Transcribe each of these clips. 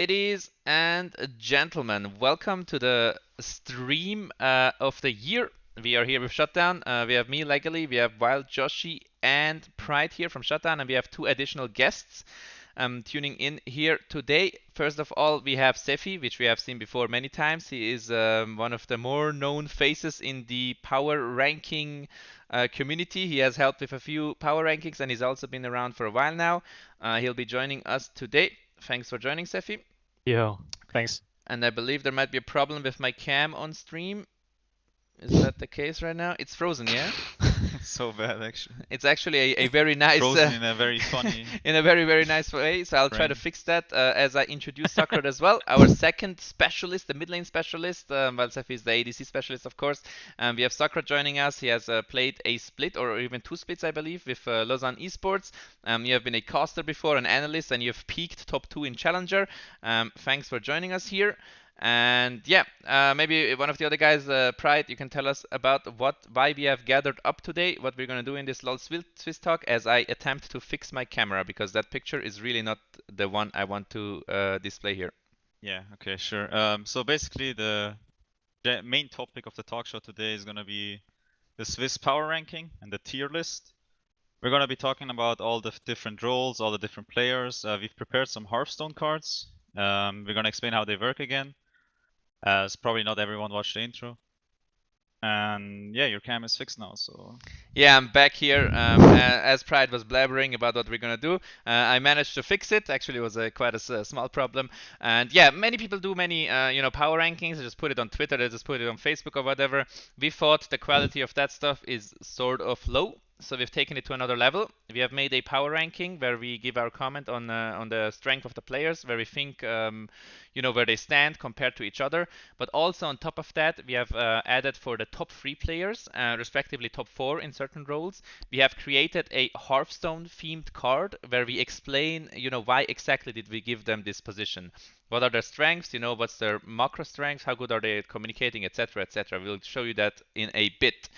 Ladies and gentlemen, welcome to the stream of the year. We are here with Shutdown. We have me, legally, we have Wild, Joshy, and Pride here from Shutdown, and we have two additional guests tuning in here today. First of all, we have Sefi, which we have seen before many times. He is one of the more known faces in the power ranking community. He has helped with a few power rankings, and he's also been around for a while now. He'll be joining us today. Thanks for joining, Sefi. Yo, thanks. And I believe there might be a problem with my cam on stream. Is that the case right now? It's frozen, yeah? So bad, actually. It's actually a very nice... Frozen in a very funny... in a very, very nice way. So I'll try to frame. fix that as I introduce Sakrat as well. Our second specialist, the mid lane specialist. Well, Sefi is the ADC specialist, of course. We have Sakrat joining us. He has played a split, or even two splits, I believe, with Lausanne Esports. You have been a caster before, an analyst, and you have peaked top 2 in Challenger. Thanks for joining us here. And yeah, maybe one of the other guys, Pride, you can tell us about why we have gathered up today, what we're going to do in this LoL Swiss talk, as I attempt to fix my camera, because that picture is really not the one I want to display here. Yeah, okay, sure. So basically the main topic of the talk show today is going to be the Swiss power ranking and the tier list. We're going to be talking about all the different roles, all the different players. We've prepared some Hearthstone cards. We're going to explain how they work again, as probably not everyone watched the intro. And yeah, your cam is fixed now, so... Yeah, I'm back here. As Pride was blabbering about what we're gonna do, I managed to fix it. Actually, it was quite a small problem. And yeah, many people do many, power rankings. They just put it on Twitter, they just put it on Facebook or whatever. We thought the quality of that stuff is sort of low, so we've taken it to another level. We have made a power ranking where we give our comment on the strength of the players, where we think, where they stand compared to each other. But also on top of that, we have added for the top 3 players, respectively top 4 in certain roles. We have created a Hearthstone themed card where we explain, why exactly did we give them this position. What are their strengths? What's their macro strengths? How good are they at communicating, etc., etc. We'll show you that in a bit.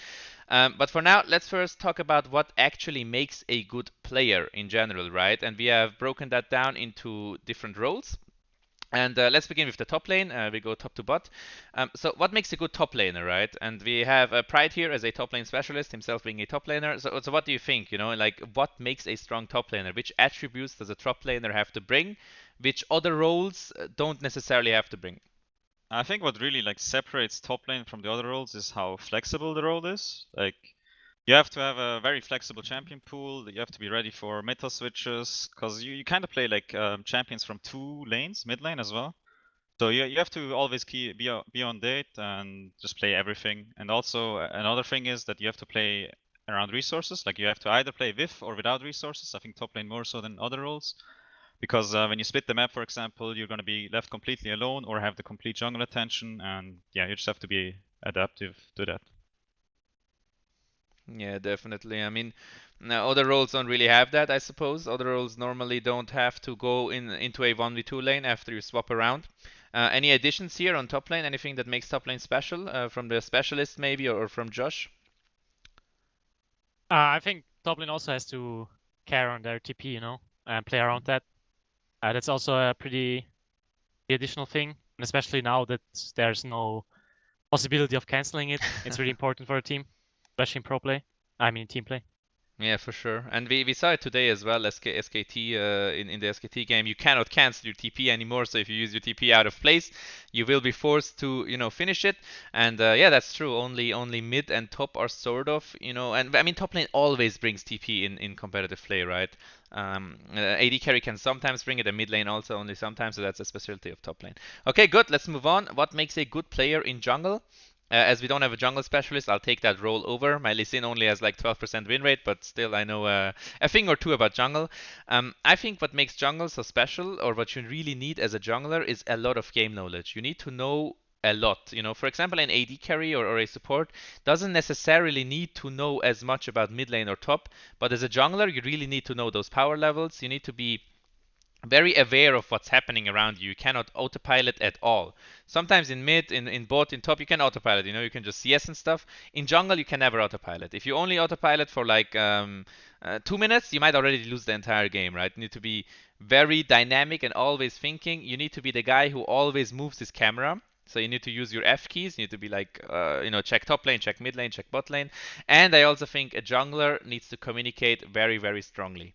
But for now, let's first talk about what actually makes a good player in general, right? And we have broken that down into different roles. And let's begin with the top lane. We go top to bot. So what makes a good top laner, right? And we have Pride here as a top lane specialist, himself being a top laner. So what do you think? What makes a strong top laner? Which attributes does a top laner have to bring? Which other roles don't necessarily have to bring? I think what really separates top lane from the other roles is how flexible the role is. You have to have a very flexible champion pool. You have to be ready for meta switches, because you kind of play champions from 2 lanes, mid lane as well. So you have to always be on date and just play everything. And also another thing is that you have to play around resources. You have to either play with or without resources. I think top lane more so than other roles. Because when you split the map, for example, you're going to be left completely alone or have the complete jungle attention. And yeah, you just have to be adaptive to that. Yeah, definitely. I mean, now other roles don't really have that, I suppose. Other roles normally don't have to go into a 1v2 lane after you swap around. Any additions here on top lane? Anything that makes top lane special from the specialist maybe, or from Josh? I think top lane also has to care on their TP, and play around that. That's also a pretty additional thing, and especially now that there's no possibility of canceling it. It's really important for a team, especially in pro play. I mean team play. Yeah, for sure. And we saw it today as well, SKT, in the SKT game. You cannot cancel your TP anymore, so if you use your TP out of place, you will be forced to, finish it. And yeah, that's true. Only mid and top are sort of, and I mean, top lane always brings TP in competitive play, right? AD carry can sometimes bring it, and mid lane also only sometimes, so that's a specialty of top lane. Okay, good. Let's move on. What makes a good player in jungle? As we don't have a jungle specialist, I'll take that role over. My Lee Sin only has 12% win rate, but still I know a thing or two about jungle. I think what makes jungle so special, or what you really need as a jungler, is a lot of game knowledge. You need to know a lot. For example, an AD carry or a support doesn't necessarily need to know as much about mid lane or top, but as a jungler, you really need to know those power levels. You need to be very aware of what's happening around you. You cannot autopilot at all. Sometimes in mid, in bot, in top, you can autopilot. You can just CS and stuff. In jungle, you can never autopilot. If you only autopilot for like 2 minutes, you might already lose the entire game, right? You need to be very dynamic and always thinking. You need to be the guy who always moves his camera. So you need to use your F keys. You need to be like, check top lane, check mid lane, check bot lane. And I also think a jungler needs to communicate very, very strongly,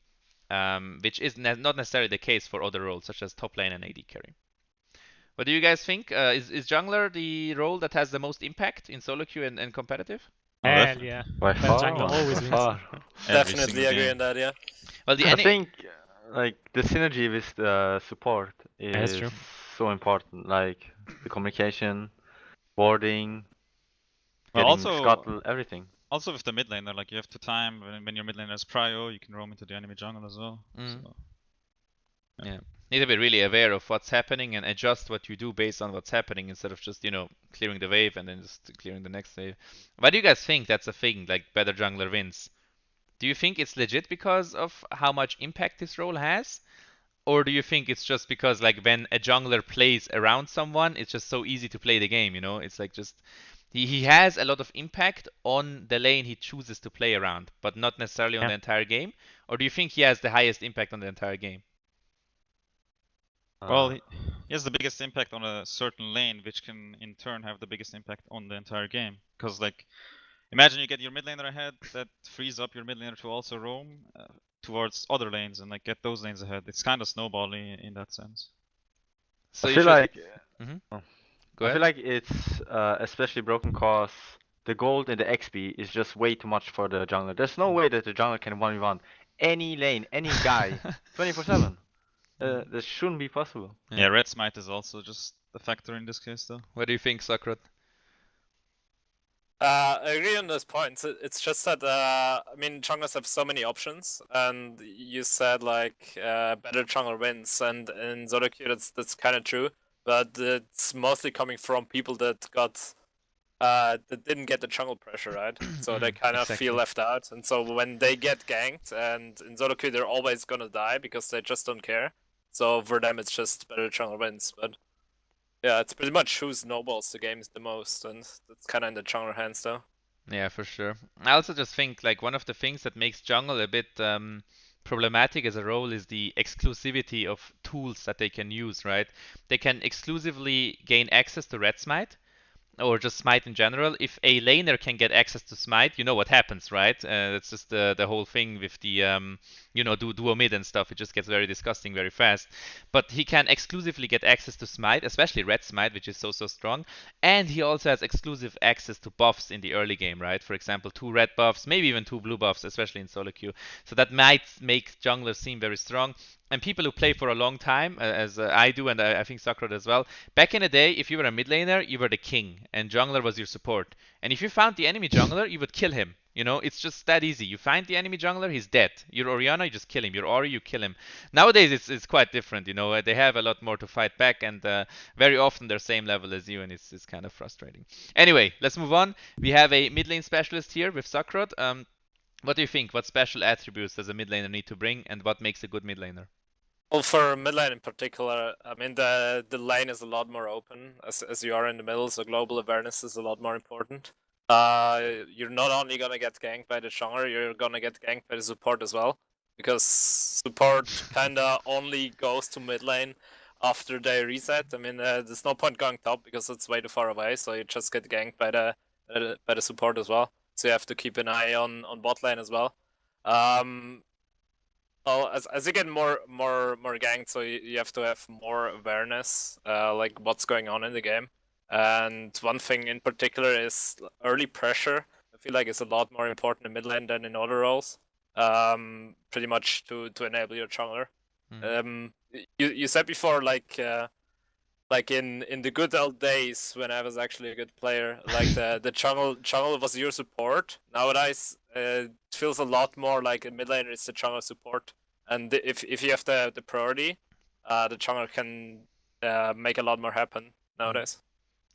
which is not necessarily the case for other roles, such as top lane and AD carry. What do you guys think? Is jungler the role that has the most impact in solo queue and competitive? Oh, Hell definitely. yeah. By Bad far, jungler always by wins. far. Every Definitely single agree game. on that, yeah. Well, the I think like the synergy with the support that's is true. so important. Like the communication, warding, Well, getting also, scuttle, everything. also with the mid laner, like you have to time when your mid laner is prio, you can roam into the enemy jungle as well. So, need to be really aware of what's happening and adjust what you do based on what's happening instead of just, clearing the wave and then just clearing the next wave. Why do you guys think that's a thing, like better jungler wins? Do you think it's legit because of how much impact this role has? Or do you think it's just because like when a jungler plays around someone, it's just so easy to play the game, It's like just he has a lot of impact on the lane he chooses to play around, but not necessarily on Yeah. the entire game? Or do you think he has the highest impact on the entire game? well, he has the biggest impact on a certain lane, which can in turn have the biggest impact on the entire game. Because like, imagine you get your mid laner ahead, that frees up your mid laner to also roam towards other lanes and like get those lanes ahead. It's kind of snowballing in that sense. So I you feel should. like Go I ahead. feel like it's especially broken cause the gold and the XP is just way too much for the jungler. There's no way that the jungler can 1v1 any lane, any guy, 24/7. That shouldn't be possible. Yeah, red smite is also just a factor in this case though. What do you think, Sokrat? I agree on those points. It's just that I mean, junglers have so many options, and you said like better jungler wins, and in solo queue that's kind of true. But it's mostly coming from people that got that didn't get the jungle pressure, right? So they kind of Exactly. feel left out, and so when they get ganked, and in solo queue they're always gonna die because they just don't care. So for them it's just better jungler wins, but. Yeah, it's pretty much who snowballs the games the most, and that's kind of in the jungler hands, though. Yeah, for sure. I also just think like one of the things that makes jungle a bit problematic as a role is the exclusivity of tools that they can use, right? They can exclusively gain access to red smite, or just smite in general. If a laner can get access to smite, you know what happens, right? That's just the whole thing with the duo mid and stuff. It just gets very disgusting very fast. But he can exclusively get access to smite, especially red smite, which is so strong. And he also has exclusive access to buffs in the early game, right? For example, 2 red buffs, maybe even 2 blue buffs, especially in solo queue. So that might make junglers seem very strong. And people who play for a long time, as I do, and I think Sokrat as well, back in the day, if you were a mid laner, you were the king, and jungler was your support. And if you found the enemy jungler, you would kill him. It's just that easy. You find the enemy jungler, he's dead. Your Orianna, you just kill him. Your Ori, you kill him. Nowadays, it's quite different. They have a lot more to fight back, and very often they're same level as you, and it's kind of frustrating. Anyway, let's move on. We have a mid lane specialist here with Sokrat. What do you think? What special attributes does a mid laner need to bring, and what makes a good mid laner? Well, for mid lane in particular, I mean the lane is a lot more open as you are in the middle, so global awareness is a lot more important. You're not only gonna get ganked by the jungler, you're gonna get ganked by the support as well, because support kinda only goes to mid lane after they reset. I mean, there's no point going top because it's way too far away, so you just get ganked by the support as well. So you have to keep an eye on bot lane as well. Well, as you get more ganked, so you have to have more awareness, like what's going on in the game. And one thing in particular is early pressure. I feel like it's a lot more important in mid lane than in other roles. Pretty much to enable your jungler. You said before, like in the good old days when I was actually a good player, like the jungle was your support. Nowadays, it feels a lot more like a mid laner is the jungle support. And if you have the priority, the jungler can make a lot more happen nowadays.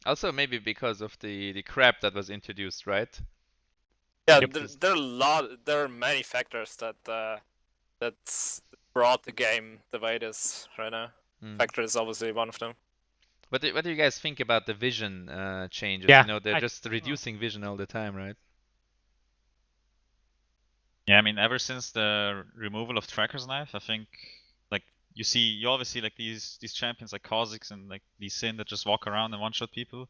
Also, maybe because of the crap that was introduced, right? Yeah, Yep. there are many factors that brought the game the way it is right now. Mm. Factor is obviously one of them. What do you guys think about the vision changes? Yeah, You know, they're just reducing vision all the time, right? Yeah, I mean, ever since the removal of Tracker's Knife, I think like you always see like these champions like Kha'Zix and like Lee Sin that just walk around and one-shot people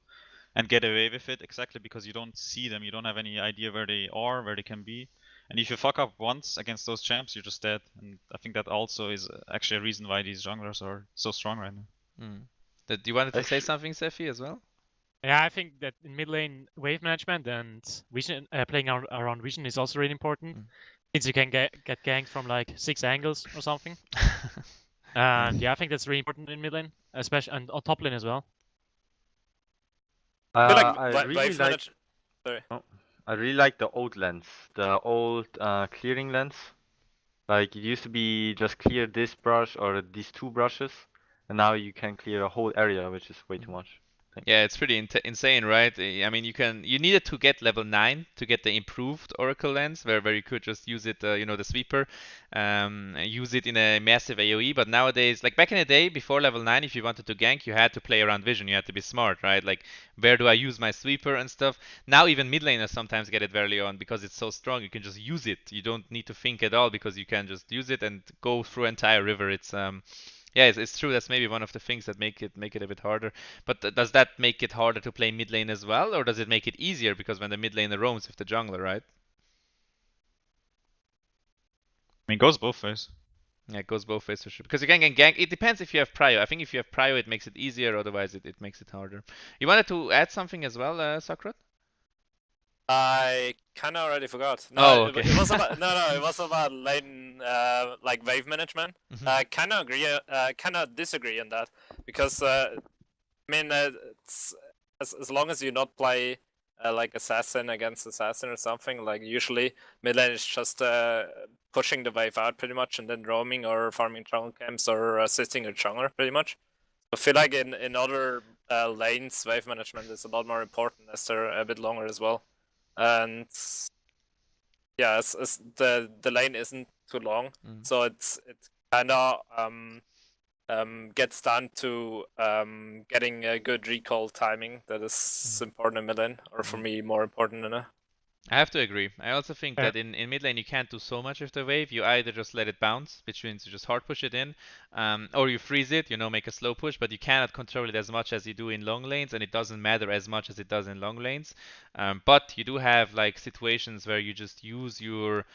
and get away with it exactly because you don't see them, you don't have any idea where they are, where they can be. And if you fuck up once against those champs, you're just dead. And I think that also is actually a reason why these junglers are so strong right now. Mm. Do you wanted to say Actu- something, Sephi, as well? Yeah, I think that in mid lane wave management and vision, playing around vision is also really important. Mm. Since you can get ganked from like 6 angles or something. And yeah, I think that's really important in mid lane, especially and on top lane as well. I feel I like really wave like. manage. Sorry. I really like the old lens, the old clearing lens. Like it used to be just clear this brush or these two brushes, and now you can clear a whole area, which is way too much. I think. Yeah, it's pretty insane, right? I mean, you needed to get level 9 to get the improved Oracle lens, where you could just use it, you know, the sweeper, use it in a massive AoE. But nowadays, like back in the day, before level 9, if you wanted to gank, you had to play around vision. You had to be smart, right? Like, where do I use my sweeper and stuff? Now even mid laners sometimes get it very on because it's so strong. You can just use it. You don't need to think at all because you can just use it and go through entire river. Yeah, it's true. That's maybe one of the things that make it a bit harder. But does that make it harder to play mid lane as well, or does it make it easier because when the mid laner roams with the jungler, right? I mean, it goes both ways. Yeah, it goes both ways for sure. Because you can get gank. It depends if you have prio. I think if you have prio, it makes it easier. Otherwise, it makes it harder. You wanted to add something as well, Sakrot? I kind of already forgot. No, Oh, okay. it was about it was about lane like wave management. Mhm. I kind of agree. Kind of disagree on that because I mean, it's, as long as you not play like assassin against assassin or something, like usually mid lane is just pushing the wave out pretty much and then roaming or farming jungle camps or assisting a jungler pretty much. I feel like in other lanes, wave management is a lot more important as they're a bit longer as well. And yeah, it's the lane isn't too long, so it kind of gets down to getting a good recall timing that is important in mid lane, or for me more important than a. I have to agree. I also think Yeah. that in mid lane you can't do so much with the wave. You either just let it bounce, which means you just hard push it in, or you freeze it, you know, make a slow push, but you cannot control it as much as you do in long lanes, and it doesn't matter as much as it does in long lanes. But you do have like situations where you just use your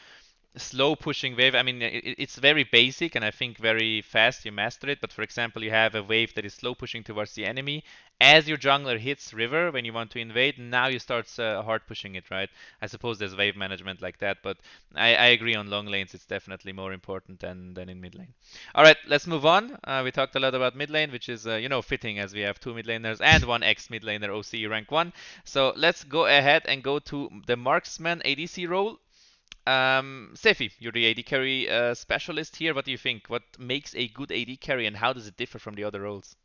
slow pushing wave. I mean, it's very basic and I think very fast you master it. But for example, you have a wave that is slow pushing towards the enemy. As your jungler hits river when you want to invade, now you start hard pushing it, right? I suppose there's wave management like that, but I agree on long lanes it's definitely more important than in mid lane. All right, let's move on. We talked a lot about mid lane, which is you know, fitting as we have 2 mid laners and 1 ex mid laner OC rank 1. So let's go ahead and go to the marksman ADC role. Sefi, you're the AD carry specialist here. What do you think? What makes a good AD carry and how does it differ from the other roles?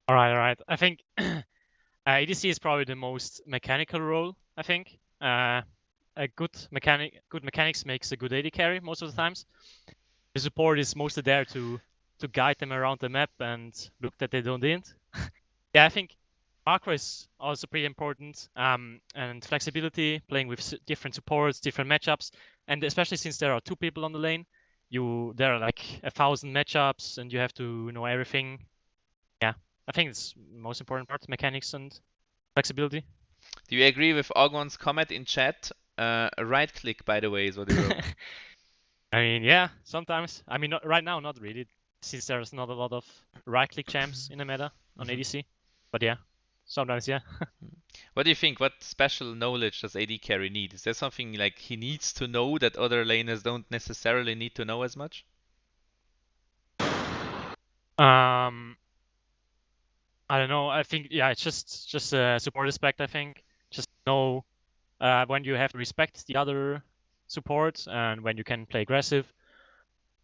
All right. I think ADC is probably the most mechanical role. I think a good mechanics makes a good AD carry most of the times. The support is mostly there to guide them around the map and look that they don't didn't. Yeah, I think macro is also pretty important. And flexibility, playing with different supports, different matchups, and especially since there are 2 people on the lane, there are like 1,000 matchups, and you have to know everything. Yeah, I think it's the most important part: mechanics and flexibility. Do you agree with Ogmon's comment in chat? Right click, by the way, is what he wrote. I mean, yeah, sometimes. I mean, right now, not really, since there's not a lot of right-click champs in the meta on ADC. But yeah, sometimes, yeah. What do you think? What special knowledge does AD carry need? Is there something like he needs to know that other laners don't necessarily need to know as much? I don't know. I think, yeah, it's just a support aspect, I think. Just know when you have to respect the other support and when you can play aggressive.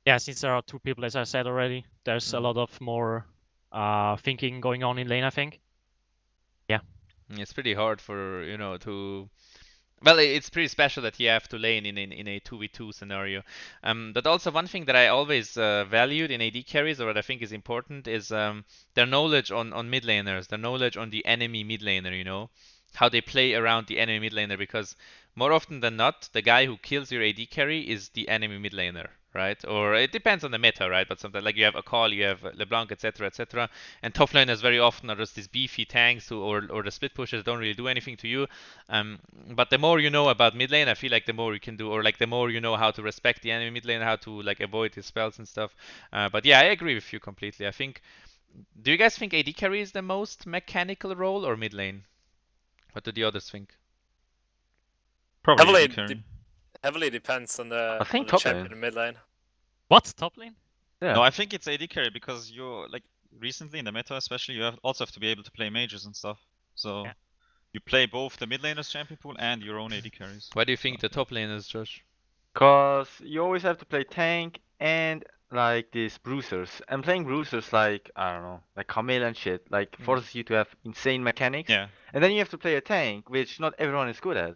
Yeah, since there are 2 people, as I said already, there's a lot of more thinking going on in lane, I think. Yeah. It's pretty hard for, you know, to Well, it's pretty special that you have to lane in a 2v2 scenario. But also one thing that I always valued in AD carries, or what I think is important, is their knowledge on mid laners, their knowledge on the enemy mid laner, you know, how they play around the enemy mid laner, because more often than not, the guy who kills your AD carry is the enemy mid laner, right? Or it depends on the meta, right? But sometimes, like you have Akali, you have LeBlanc, etc., etc., and top laners very often are just these beefy tanks or the split pushers don't really do anything to you. But the more you know about mid lane, I feel like the more you can do, or like the more you know how to respect the enemy mid lane, how to like avoid his spells and stuff. But yeah, I agree with you completely. I think. Do you guys think AD carry is the most mechanical role or mid lane? What do the others think? Probably Heavily, AD carry. heavily depends on I the think top champion lane. in mid lane. What? Top lane? Yeah. No, I think it's AD carry because you're like recently in the meta, especially you also have to be able to play mages and stuff. So Yeah. you play both the mid laners champion pool and your own AD carries. Why do you think the top lane is, Josh? Cause you always have to play tank and like these bruisers. And playing bruisers like I don't know, like Camille and shit, like forces you to have insane mechanics. Yeah. And then you have to play a tank, which not everyone is good at.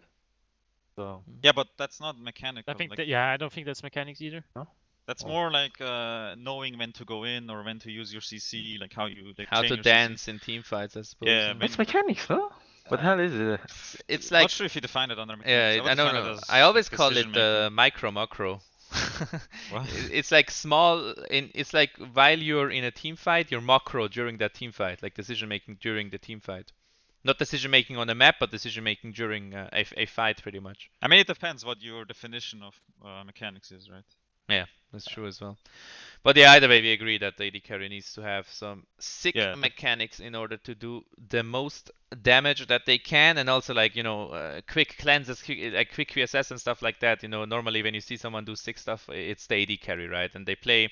So Yeah, but that's not mechanical. I think like, that, yeah, I don't think that's mechanics either. that's Oh. more like knowing when to go in or when to use your CC, like how you like How chain to your dance in team fights, I suppose. Yeah, it's mechanics, no? What the hell is it? It's Not like sure if you define it under yeah, mechanics. I would don't define it know. as I always call it decision-making. micro macro. What? It's like small. It's like while you're in a team fight, you're macro during that team fight, like decision making during the team fight. Not decision making on the map, but decision making during a fight, pretty much. I mean, it depends what your definition of mechanics is, right? Yeah, that's true as well. But yeah, either way, we agree that the AD carry needs to have some sick Yeah, mechanics in order to do the most damage that they can, and also like quick cleanses, like quick QSS and stuff like that. You know, normally when you see someone do sick stuff, it's the AD carry, right? And they play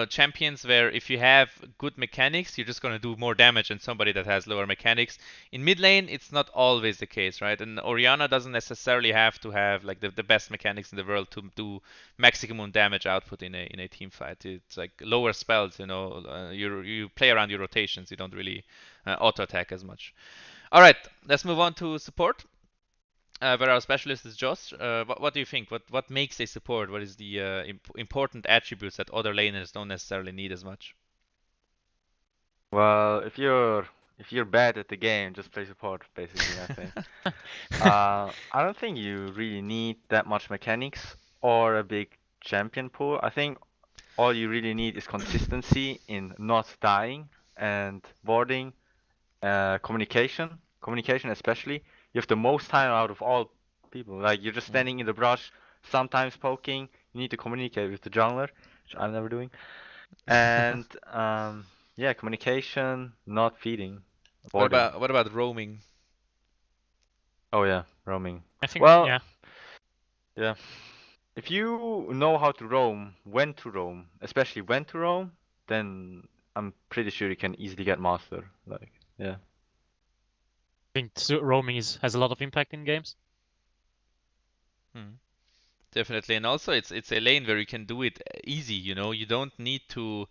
champions where if you have good mechanics, you're just going to do more damage than somebody that has lower mechanics. In mid lane, it's not always the case, right? And Orianna doesn't necessarily have to have like the best mechanics in the world to do maximum damage output in a team fight. It's like lower spells, you play around your rotations. You don't really auto attack as much. All right, let's move on to support. Where our specialist is Josh. What do you think? What makes a support? What is the important attributes that other laners don't necessarily need as much? Well, if you're bad at the game, just play support, basically, I think. I don't think you really need that much mechanics or a big champion pool. I think all you really need is consistency in not dying and warding, communication. Communication especially. You have the most time out of all people. Like you're just standing in the brush, sometimes poking. You need to communicate with the jungler, which I'm never doing. And yeah, communication, not feeding, What warding. about roaming? Oh yeah, roaming. I think, Well, yeah. yeah. If you know how to roam, when to roam, especially when to roam, then I'm pretty sure you can easily get master. Like, yeah. I think roaming has a lot of impact in games. Definitely, and also it's a lane where you can do it easy. You don't need to.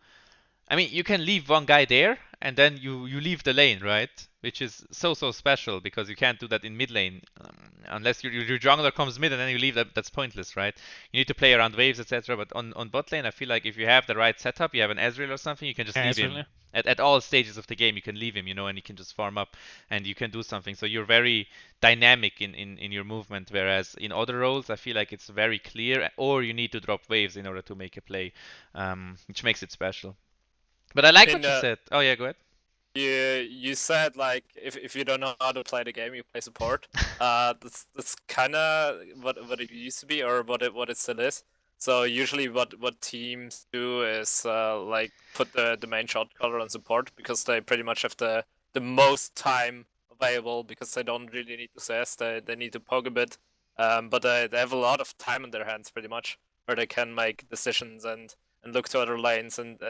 I mean, you can leave one guy there, and then you leave the lane, right? Which is so special because you can't do that in mid lane unless your jungler comes mid and then you leave. That's pointless, right? You need to play around waves, etc. But on bot lane, I feel like if you have the right setup, you have an Ezreal or something, you can just Yeah, leave him. Ezreal, yeah. At all stages of the game, you can leave him, and he can just farm up, and you can do something. So you're very dynamic in your movement. Whereas in other roles, I feel like it's very clear, or you need to drop waves in order to make a play, which makes it special. But I like what you said. Oh yeah, go ahead. You said like if you don't know how to play the game, you play support. That's kind of what it used to be, or what it still is. So usually what teams do is like put the main shot caller on support because they pretty much have the most time available because they don't really need to CS. They need to poke a bit, but they have a lot of time in their hands pretty much where they can make decisions and look to other lanes and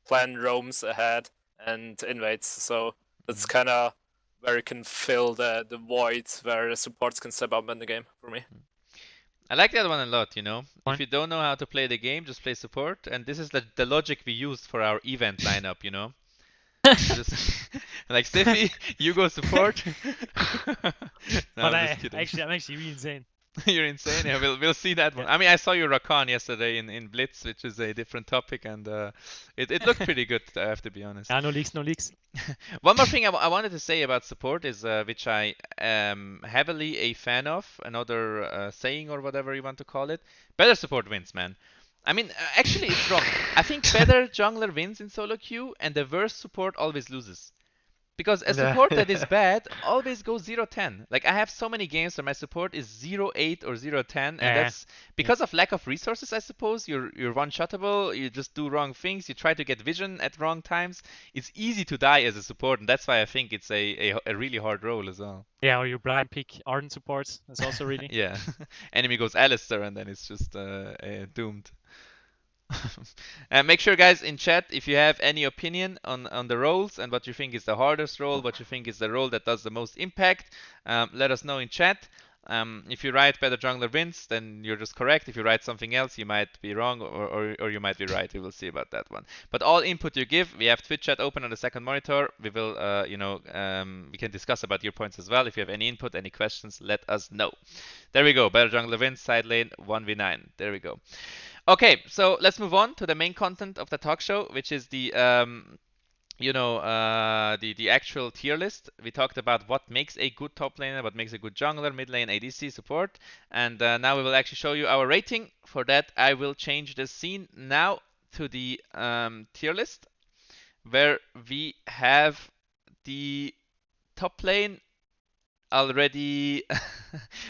plan roams ahead and invades. So that's kind of where you can fill the void where the supports can step up in the game for me. I like that one a lot, If Fine. you don't know how to play the game, just play support. And this is the logic we used for our event lineup, Just Like Stiffy, you go support. No, But I'm just kidding. I'm actually really insane. You're insane. Yeah, we'll see that one. Yeah. I mean, I saw you Rakan yesterday in Blitz, which is a different topic, and it looked pretty good. I have to be honest. Yeah, no leaks, no leaks. One more thing I wanted to say about support is which I am heavily a fan of. Another saying or whatever you want to call it. Better support wins, man. I mean, actually, it's wrong. I think better jungler wins in solo queue, and the worst support always loses. Because a support that is bad always goes 0-10. Like I have so many games where my support is 0-8 or 0-10, and Yeah. that's because of lack of resources, I suppose. You're one-shottable, you just do wrong things, you try to get vision at wrong times. It's easy to die as a support, and that's why I think it's a really hard role as well. Yeah, or you blind pick Arden supports. That's also really. Yeah. Enemy goes Alistair, and then it's just doomed. Make sure, guys, in chat if you have any opinion on the roles and what you think is the hardest role, what you think is the role that does the most impact. Let us know in chat. If you write better jungler wins, then you're just correct. If you write something else, you might be wrong or you might be right. We will see about that one. But all input you give, we have Twitch chat open on the second monitor. We will, we can discuss about your points as well. If you have any input, any questions, let us know. There we go. Better jungler wins, side lane 1v9. There we go. Okay, so let's move on to the main content of the talk show, which is the the actual tier list. We talked about what makes a good top laner, what makes a good jungler, mid lane, ADC support, and now we will actually show you our rating. For that, I will change the scene now to the tier list, where we have the top lane already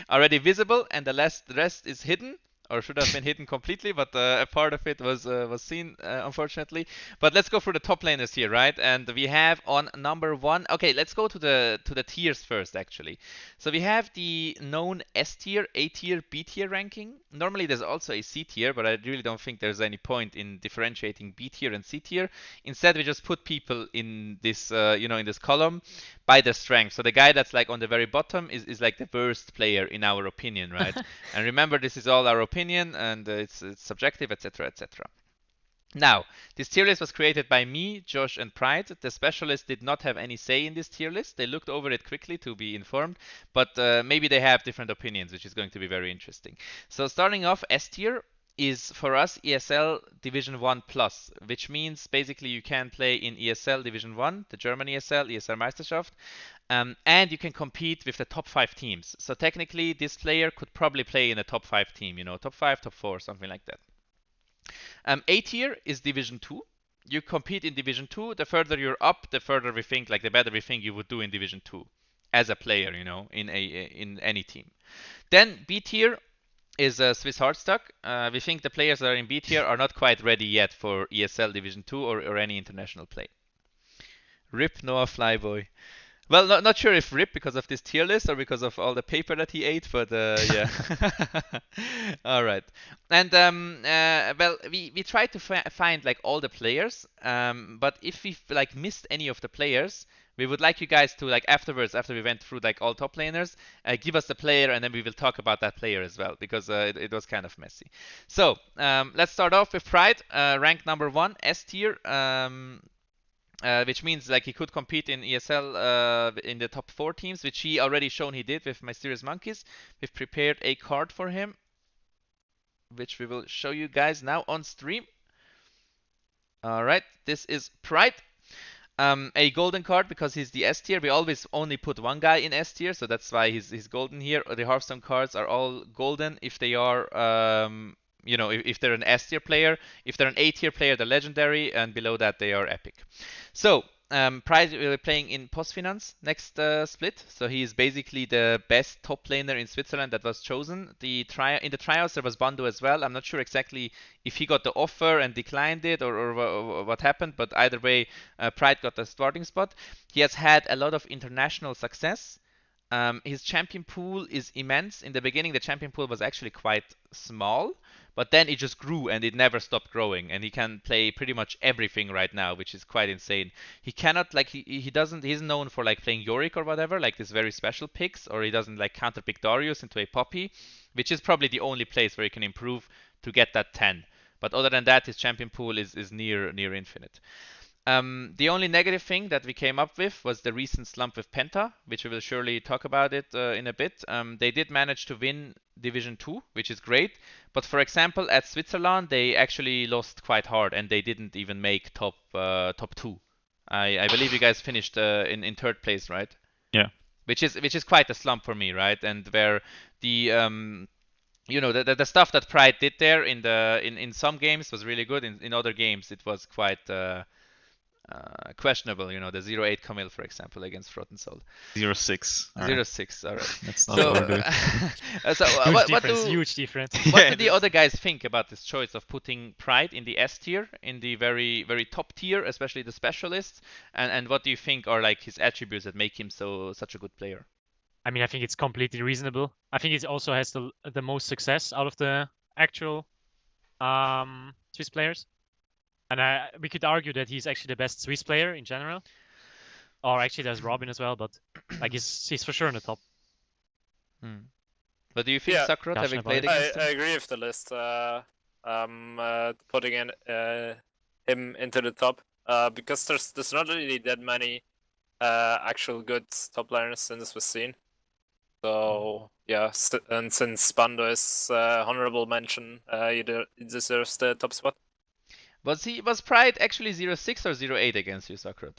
already visible, and the rest is hidden. Or should have been hidden completely, but a part of it was seen, unfortunately. But let's go through the top laners here, right? And we have on number 1. Okay, let's go to the tiers first, actually. So we have the known S tier, A tier, B tier ranking. Normally there's also a C tier, but I really don't think there's any point in differentiating B tier and C tier. Instead, we just put people in this, in this column by their strength. So the guy that's like on the very bottom is like the worst player in our opinion, right? And remember, this is all our opinion, and it's subjective, etc., etc. Now, this tier list was created by me, Josh, and Pride. The specialists did not have any say in this tier list. They looked over it quickly to be informed, but maybe they have different opinions, which is going to be very interesting. So starting off, S tier is for us ESL Division 1 Plus, which means basically you can play in ESL Division 1, the German ESL, ESL Meisterschaft, and you can compete with the top 5 teams. So technically, this player could probably play in a top 5 team, top 5, top 4, something like that. A tier is Division 2. You compete in Division 2. The further you're up, the further we think, like the better we think you would do in Division 2 as a player, in any team. Then B tier is Swiss Hardstock. We think the players that are in B tier are not quite ready yet for ESL Division 2 or any international play. RIP Noah Flyboy. Well, not sure if RIP because of this tier list or because of all the paper that he ate, but yeah. All right. And well, we tried to find like all the players, but if we like missed any of the players, we would like you guys to like afterwards, after we went through like all top laners, give us the player, and then we will talk about that player as well because it was kind of messy. So let's start off with Pride, rank number 1, S tier. Which means like he could compete in ESL in the top 4 teams, which he already shown he did with Mysterious Monkeys. We've prepared a card for him, which we will show you guys now on stream. Alright, this is Pride. A golden card because he's the S tier. We always only put one guy in S tier, so that's why he's golden here. The Hearthstone cards are all golden if they are if they're an S tier player. If they're an A tier player, they're legendary, and below that they are epic. So Pride will be playing in Postfinance next split. So he is basically the best top laner in Switzerland that was chosen. In the tryouts there was Bando as well. I'm not sure exactly if he got the offer and declined it or what happened, but either way, Pride got the starting spot. He has had a lot of international success. His champion pool is immense. In the beginning, the champion pool was actually quite small, but then it just grew and it never stopped growing. And he can play pretty much everything right now, which is quite insane. He cannot like he's known for like playing Yorick or whatever, like this very special picks, or he doesn't like counter pick Darius into a Poppy, which is probably the only place where he can improve to get that 10. But other than that, his champion pool is near infinite. The only negative thing that we came up with was the recent slump with Penta, which we will surely talk about it in a bit. They did manage to win Division 2, which is great. But for example, at Switzerland, they actually lost quite hard and they didn't even make top 2. I believe you guys finished in third place, right? Yeah. Which is quite a slump for me, right? And where the the stuff that Pride did there in some games was really good. In other games, it was quite questionable. The 0-8 Camille, for example, against Rottenfairytail. 0-6. 0-6. All right. That's not So, overdo it. Huge difference. what Yeah, do the other guys think about this choice of putting Pride in the S tier, in the very, very top tier, especially the specialists? And what do you think are like his attributes that make him such a good player? I mean, I think it's completely reasonable. I think it also has the most success out of the actual Swiss players. And we could argue that he's actually the best Swiss player in general. Or actually, there's Robin as well, but like he's for sure in the top. But do you think Yeah. Sakurot, having played I against him? agree with the list. Putting in him into the top because there's not really that many actual good top laners in the Swiss scene. So yeah, and since Bando is honorable mention, he deserves the top spot. Was Pride actually 0-6 or 0-8 against you, Sakurot?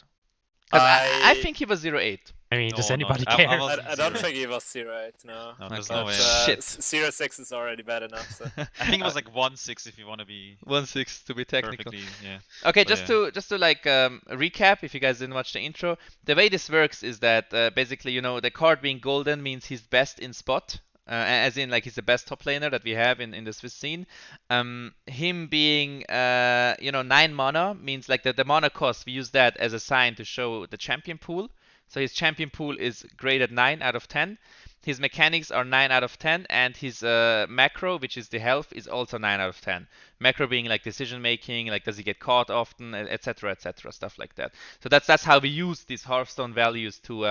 'Cause I think he was 0-8. I mean, does No, anybody I care? wasn't I don't 0-8. think he was 0-8, no. No, there's Okay. no way. Shit. 0-6 is already bad enough. So. I think it was like 1-6 if you want to be 1-6 to be technical. perfectly. Yeah. Okay, But just to like recap, if you guys didn't watch the intro, the way this works is that basically, the card being golden means he's best in spot, as in like he's the best top laner that we have in the Swiss scene. Him being 9 mana means like the mana cost, we use that as a sign to show the champion pool. So his champion pool is graded 9 out of 10. His mechanics are 9 out of 10, and his macro, which is the health, is also 9 out of 10. Macro being like decision making, like does he get caught often, etc., stuff like that. So that's how we use these Hearthstone values to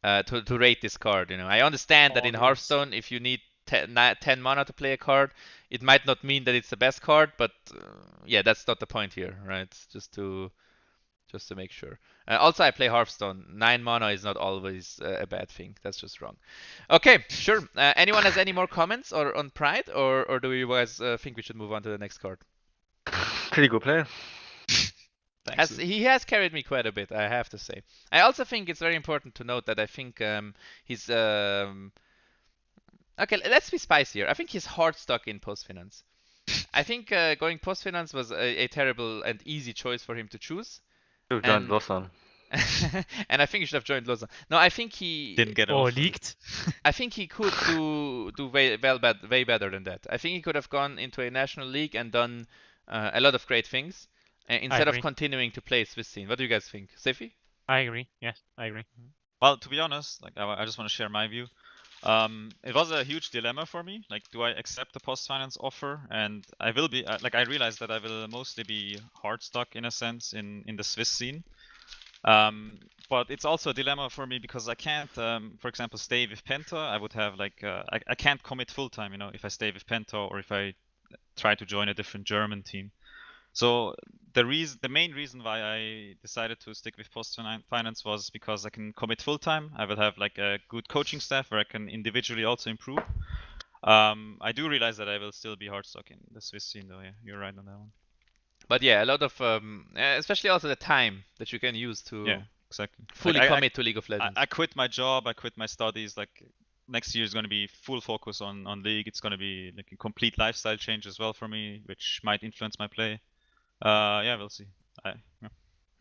rate this card. I understand that in Obvious. Hearthstone, if you need 10 mana to play a card, it might not mean that it's the best card, but yeah, that's not the point here, right? Just to make sure. Also, I play Hearthstone. 9 mana is not always a bad thing. That's just wrong. Okay, sure. Anyone has any more comments or on Pride, or do you guys think we should move on to the next card? Pretty good player. Thanks. He has carried me quite a bit, I have to say. I also think it's very important to note that I think he's okay. Let's be spicier. I think he's hard stuck in post finance. I think going post finance was a terrible and easy choice for him to choose. Should have joined Lausanne. And I think he should have joined Lausanne. No, I think he Didn't get Or off. leaked. I think he could do way better than that. I think he could have gone into a national league and done a lot of great things instead of agree. continuing to play Swiss scene. What do you guys think, Sefi? I agree. Yes, I agree. Well, to be honest, like I just want to share my view. It was a huge dilemma for me. Like, do I accept the post finance offer? And I will be I realized that I will mostly be hard stuck in a sense in the Swiss scene. But it's also a dilemma for me because I can't, for example, stay with Penta. I would have like I can't commit full time, if I stay with Penta or if I try to join a different German team. So the main reason why I decided to stick with post finance was because I can commit full time. I will have like a good coaching staff where I can individually also improve. I do realize that I will still be hard stuck in the Swiss scene though. Yeah, you're right on that one. But yeah, a lot of especially also the time that you can use to Yeah, exactly. fully Like, commit to League of Legends. I quit my job. I quit my studies. Like next year is going to be full focus on League. It's going to be like a complete lifestyle change as well for me, which might influence my play. Yeah, we'll see.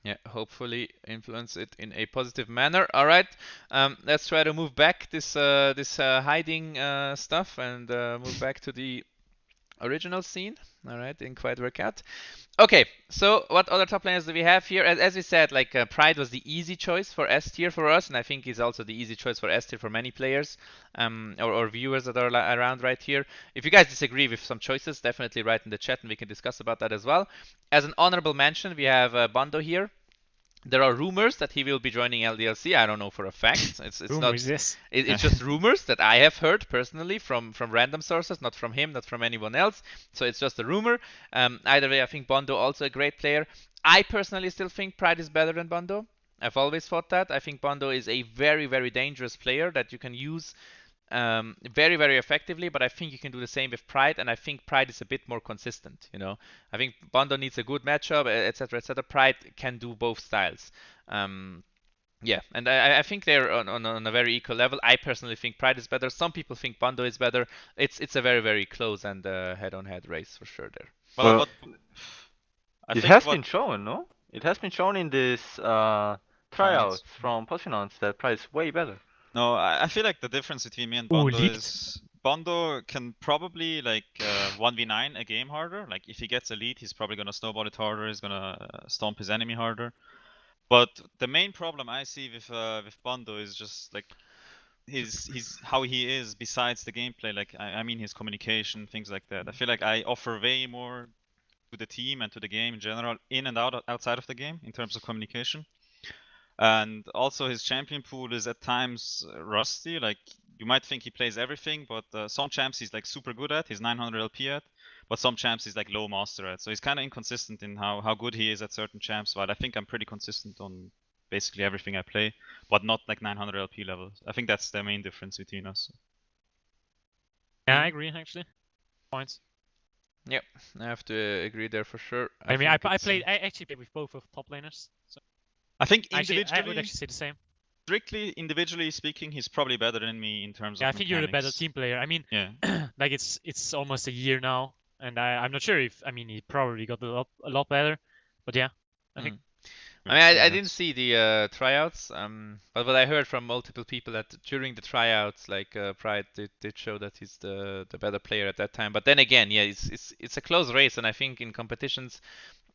Yeah, hopefully influence it in a positive manner. All right, let's try to move back this hiding stuff and move back to the original scene. All right, didn't quite work out. Okay, so what other top laners do we have here? As we said, like Pride was the easy choice for S tier for us, and I think is also the easy choice for S tier for many players or viewers that are around right here. If you guys disagree with some choices, definitely write in the chat and we can discuss about that as well. As an honorable mention, we have Bando here. There are rumors that he will be joining LDLC. I don't know for a fact. It's Rumor not. is this. It's just rumors that I have heard personally from random sources, not from him, not from anyone else. So it's just a rumor. Either way, I think Bondo also a great player. I personally still think Pride is better than Bondo. I've always thought that. I think Bondo is a very, very dangerous player that you can use very, very effectively, but I think you can do the same with Pride, and I think Pride is a bit more consistent, you know. I think Bondo needs a good matchup, etc., etc. Pride can do both styles. Yeah, and I think they're on a very equal level. I personally think Pride is better. Some people think Bondo is better. It's a very, very close and head-on-head race for sure there. Well, Well, I it think has what been shown, no? It has been shown in this tryouts from Posinons that Pride is way better. No, I feel like the difference between me and Ooh, Bondo leaked. is Bondo can probably like 1v9 a game harder. Like if he gets a lead, he's probably gonna snowball it harder. He's gonna stomp his enemy harder. But the main problem I see with Bondo is just like his how he is besides the gameplay. Like I mean his communication, things like that. I feel like I offer way more to the team and to the game in general, in and outside of the game in terms of communication. And also his champion pool is at times rusty. Like you might think he plays everything, but some champs he's like super good at, he's 900 LP at, but some champs he's like low master at. So he's kind of inconsistent in how good he is at certain champs. While I think I'm pretty consistent on basically everything I play, but not like 900 LP levels. I think that's the main difference between us. Yeah, I agree actually. Points. Yep, I have to agree there for sure. I mean, think I it's, actually played with both of top laners. So I think actually, I individually, would actually say the same. strictly individually speaking, he's probably better than me in terms Yeah, I of think you're the better mechanics. team player. I mean, Yeah. like it's almost a year now, and I'm not sure if he probably got a lot better, but yeah, I think. I mean, I didn't see the tryouts, but what I heard from multiple people that during the tryouts, like Pride did show that he's the better player at that time. But then again, yeah, it's a close race, and I think in competitions,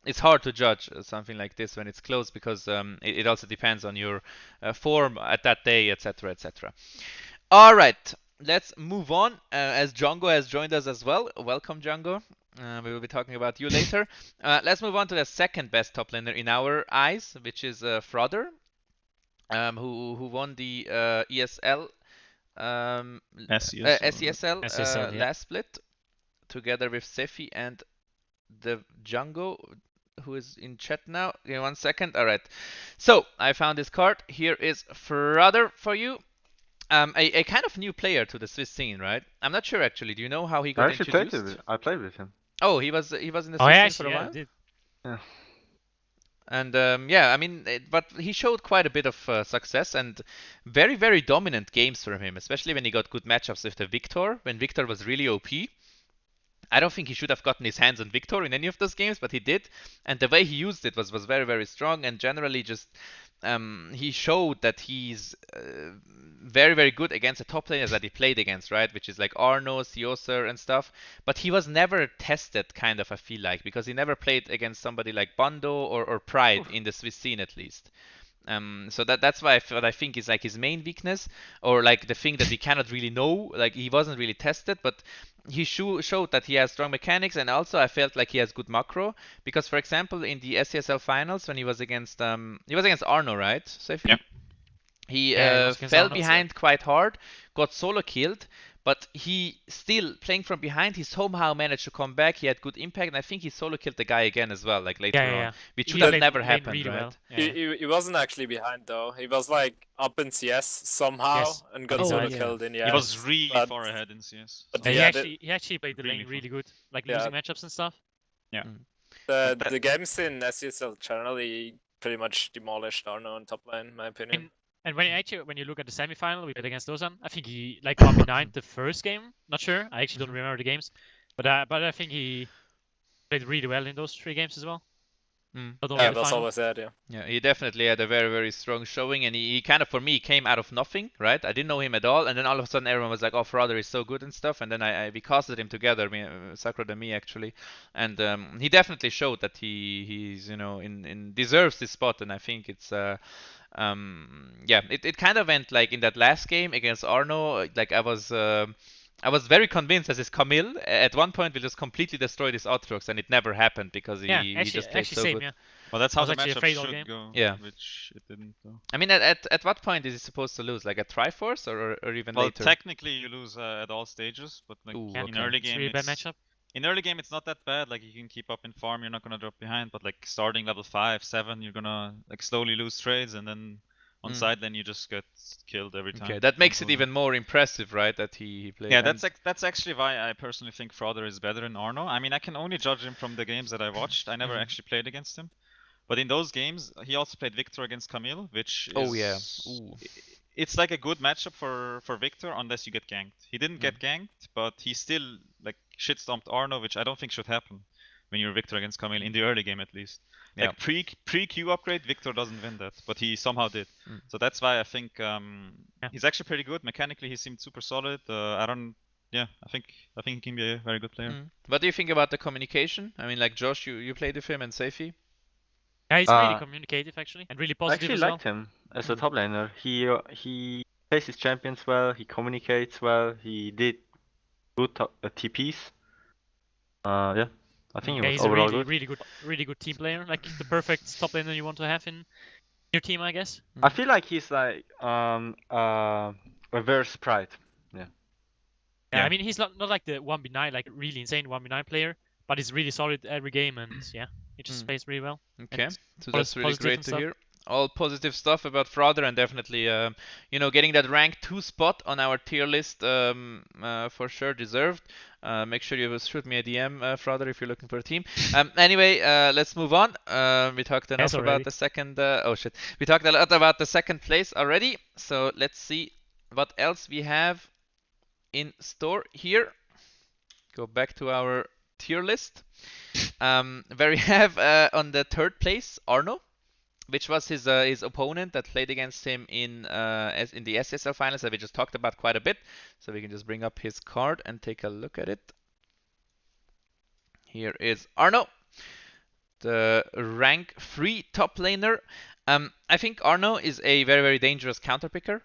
it's hard to judge something like this when it's close because it also depends on your form at that day, etc., etc. All right, let's move on. As Django has joined us as well. Welcome, Django. We will be talking about you later. Let's move on to the second best top laner in our eyes, which is Frother, who won the ESL, SESL SESL, yeah. last split, together with Sefi and the Django, who is in chat now. Give me 1 second. All right. So I found this card. Here is Frother for you. A kind of new player to the Swiss scene, right? I'm not sure actually. Do you know how he got introduced? I played with him. Oh, he was in the Swiss Oh, scene yeah, for a yeah, I while. did. Yeah. And yeah, I mean, but he showed quite a bit of success and very, very dominant games from him, especially when he got good matchups with the Victor, when Victor was really OP. I don't think he should have gotten his hands on Victor in any of those games, but he did. And the way he used it was very, very strong. And generally, just he showed that he's very, very good against the top laners that he played against, right? Which is like Arno, Sioser, and stuff. But he was never tested, kind of, I feel like, because he never played against somebody like Bondo or Pride in the Swiss scene, at least. So that's why what I think is like his main weakness, or like the thing that we cannot really know. Like he wasn't really tested, but he showed that he has strong mechanics, and also I felt like he has good macro. Because for example, in the SESL finals when he was against Arno, right, Sophie? Yeah. He Yeah, he fell Arno, behind quite hard, got solo killed, but he still playing from behind. He somehow managed to come back. He had good impact, and I think he solo killed the guy again as well, like later on, which should have never happened, really right? Well. Yeah. He wasn't actually behind though. He was like up in CS somehow and got solo killed in the end. He was really but- far ahead in CS. But Yeah, yeah, he actually played the really lane fun. really good, like Yeah. losing matchups and stuff. Yeah. the games in SESL generally pretty much demolished Arno in top lane, in my opinion. And when you look at the semifinal, we played against Ozan. I think he like 1v9 the first game. Not sure. I actually don't remember the games, but I think he played really well in those 3 games as well. But Yeah, that's always that, yeah. Yeah, he definitely had a very, very strong showing, and he kind of, for me, came out of nothing, right? I didn't know him at all, and then all of a sudden everyone was like, oh, Frother is so good and stuff, and then we casted him together, Sakura and me, actually, and he definitely showed that he's, you know, deserves this spot, and I think it's, yeah, it kind of went like in that last game against Arno, like I was very convinced as his Camille at one point will just completely destroy this Aatrox, and it never happened because he just played so same, good. yeah. Well, that's how was the actually matchup afraid all should game. go. Yeah. Which it didn't though. I mean, at what point is he supposed to lose? Like at Triforce or even Well, later? technically you lose at all stages, but like Ooh, Yeah, in okay. early It's game really bad it's matchup. in early game it's not that bad. Like you can keep up in farm, you're not gonna drop behind. But like starting level 5, 7, you're gonna like slowly lose trades, and then on side lane you just get killed every time. Okay, that makes it on even more impressive, right? That he played. Yeah, and- that's actually why I personally think Frother is better than Arno. I mean, I can only judge him from the games that I watched. I never actually played against him. But in those games, he also played Victor against Camille, which is Oh, yeah. Ooh. it's like a good matchup for Victor unless you get ganked. He didn't get ganked, but he still like shit stomped Arno, which I don't think should happen when you're Victor against Camille in the early game at least. Yeah. Like pre Q upgrade, Victor doesn't win that, but he somehow did. So that's why I think he's actually pretty good. Mechanically, he seemed super solid. I think he can be a very good player. What do you think about the communication? I mean, like Josh, you played with him and Safi. Yeah, he's really communicative actually, and really I positive actually as well. liked him as a top laner. He plays his champions well. He communicates well. He did good TPs. Yeah, I think he Yeah, was he's a overall really, good. really good team player. Like the perfect top laner you want to have in your team, I guess. I feel like he's like reverse Pride. Yeah, I mean he's not like the 1v9, like really insane 1v9 player, but he's really solid every game, and yeah, he just plays really well. Okay, And so that's really positive great and to stuff. hear. All positive stuff about Frother, and definitely, getting that rank 2 spot on our tier list for sure deserved. Make sure you shoot me a DM, Frother, if you're looking for a team. Anyway, let's move on. We talked enough about the second. Oh shit, we talked a lot about the second place already. So let's see what else we have in store here. Go back to our tier list. Where we have on the third place Arno, which was his opponent that played against him in the SSL finals that we just talked about quite a bit. So we can just bring up his card and take a look at it. Here is Arno, the rank 3 top laner. I think Arno is a very, very dangerous counter picker.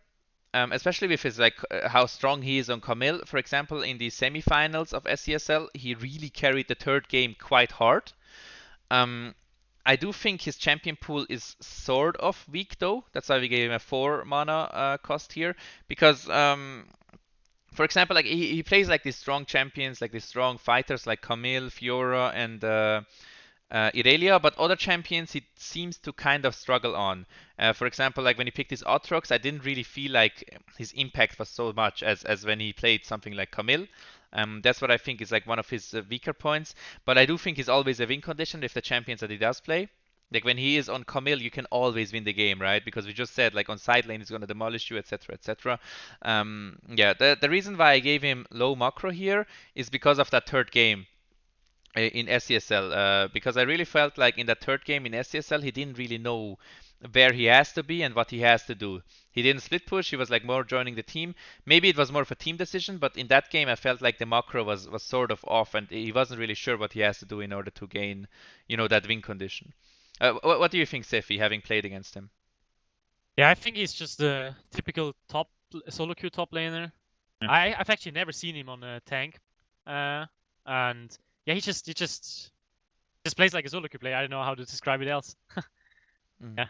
Especially with his how strong he is on Camille. For example, in the semifinals of SCSL, he really carried the third game quite hard. I do think his champion pool is sort of weak though. That's why we gave him a 4 mana cost here. Because, for example, like he plays like these strong champions, like these strong fighters like Camille, Fiora, and Irelia, but other champions he seems to kind of struggle on. For example, like when he picked his Aatrox, I didn't really feel like his impact was so much as when he played something like Camille. That's what I think is like one of his weaker points. But I do think he's always a win condition with the champions that he does play. Like when he is on Camille, you can always win the game, right? Because we just said like on side lane he's gonna demolish you, etc., etc. Yeah, the reason why I gave him low macro here is because of that third game in SCSL, because I really felt like in that third game in SCSL he didn't really know where he has to be and what he has to do. He didn't split push, he was like more joining the team. Maybe it was more of a team decision, but in that game I felt like the macro was sort of off and he wasn't really sure what he has to do in order to gain, that win condition. What do you think, Sefi, having played against him? Yeah, I think he's just the typical top solo queue top laner. Yeah. I've actually never seen him on a tank, and yeah, he just plays like a solo queue player. I don't know how to describe it else. Yeah.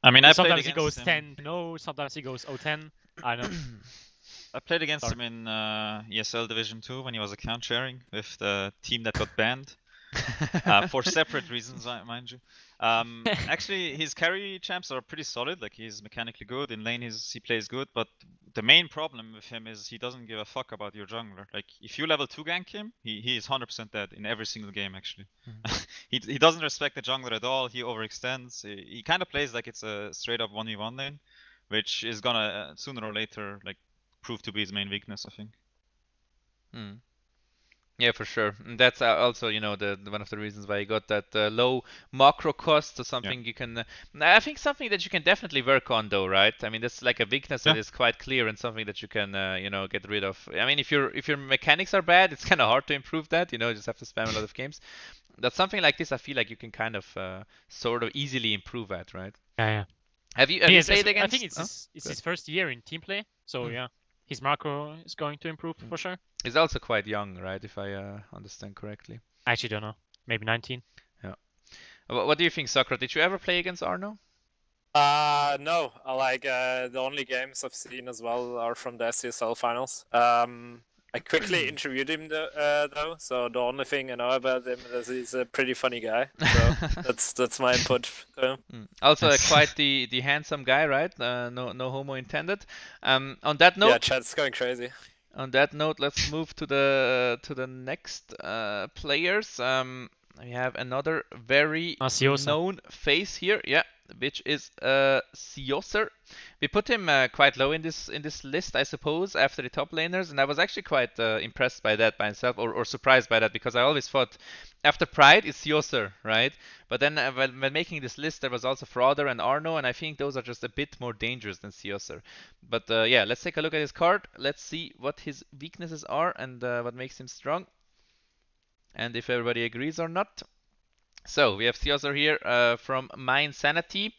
I mean, I played sometimes he against goes him. 10-0, sometimes he goes 0-10. I don't know. I played against him in ESL Division 2 when he was account sharing with the team that got banned. For separate reasons, mind you. Actually, his carry champs are pretty solid. Like he's mechanically good in lane. He plays good, but the main problem with him is he doesn't give a fuck about your jungler. Like if you level 2 gank him, he is 100% dead in every single game. Actually, he doesn't respect the jungler at all. He overextends. He kind of plays like it's a straight up 1v1 lane, which is gonna sooner or later like prove to be his main weakness, I think. Yeah, for sure. And that's also, the one of the reasons why you got that low macro cost. So something you can, I think something that you can definitely work on, though, right? I mean, that's like a weakness that is quite clear and something that you can, get rid of. I mean, if your mechanics are bad, it's kind of hard to improve that. You just have to spam a lot of games. That's something like this. I feel like you can kind of sort of easily improve at, right? Yeah. Have you played against? I think it's his first year in team play, so yeah, his macro is going to improve for sure. He's also quite young, right? If I understand correctly. I actually don't know. Maybe 19. Yeah. What do you think, Soccer? Did you ever play against Arno? No. The only games I've seen as well are from the SCSL finals. I quickly interviewed him though, so the only thing I know about him is he's a pretty funny guy. So that's my input to him. Also, Yes. quite the handsome guy, right? No homo intended. On that Yeah, note, chat's going crazy. let's move to the next players. We have another very Siosa. known face here, yeah, which is Sioser. We put him quite low in this list, I suppose, after the top laners, and I was actually quite impressed by that myself, or surprised by that, because I always thought after Pride it's Sioser, right? But then when making this list, there was also Frauder and Arno, and I think those are just a bit more dangerous than Sioser. But yeah, let's take a look at his card. Let's see what his weaknesses are and what makes him strong, and if everybody agrees or not. So we have Sioser here from My Insanity.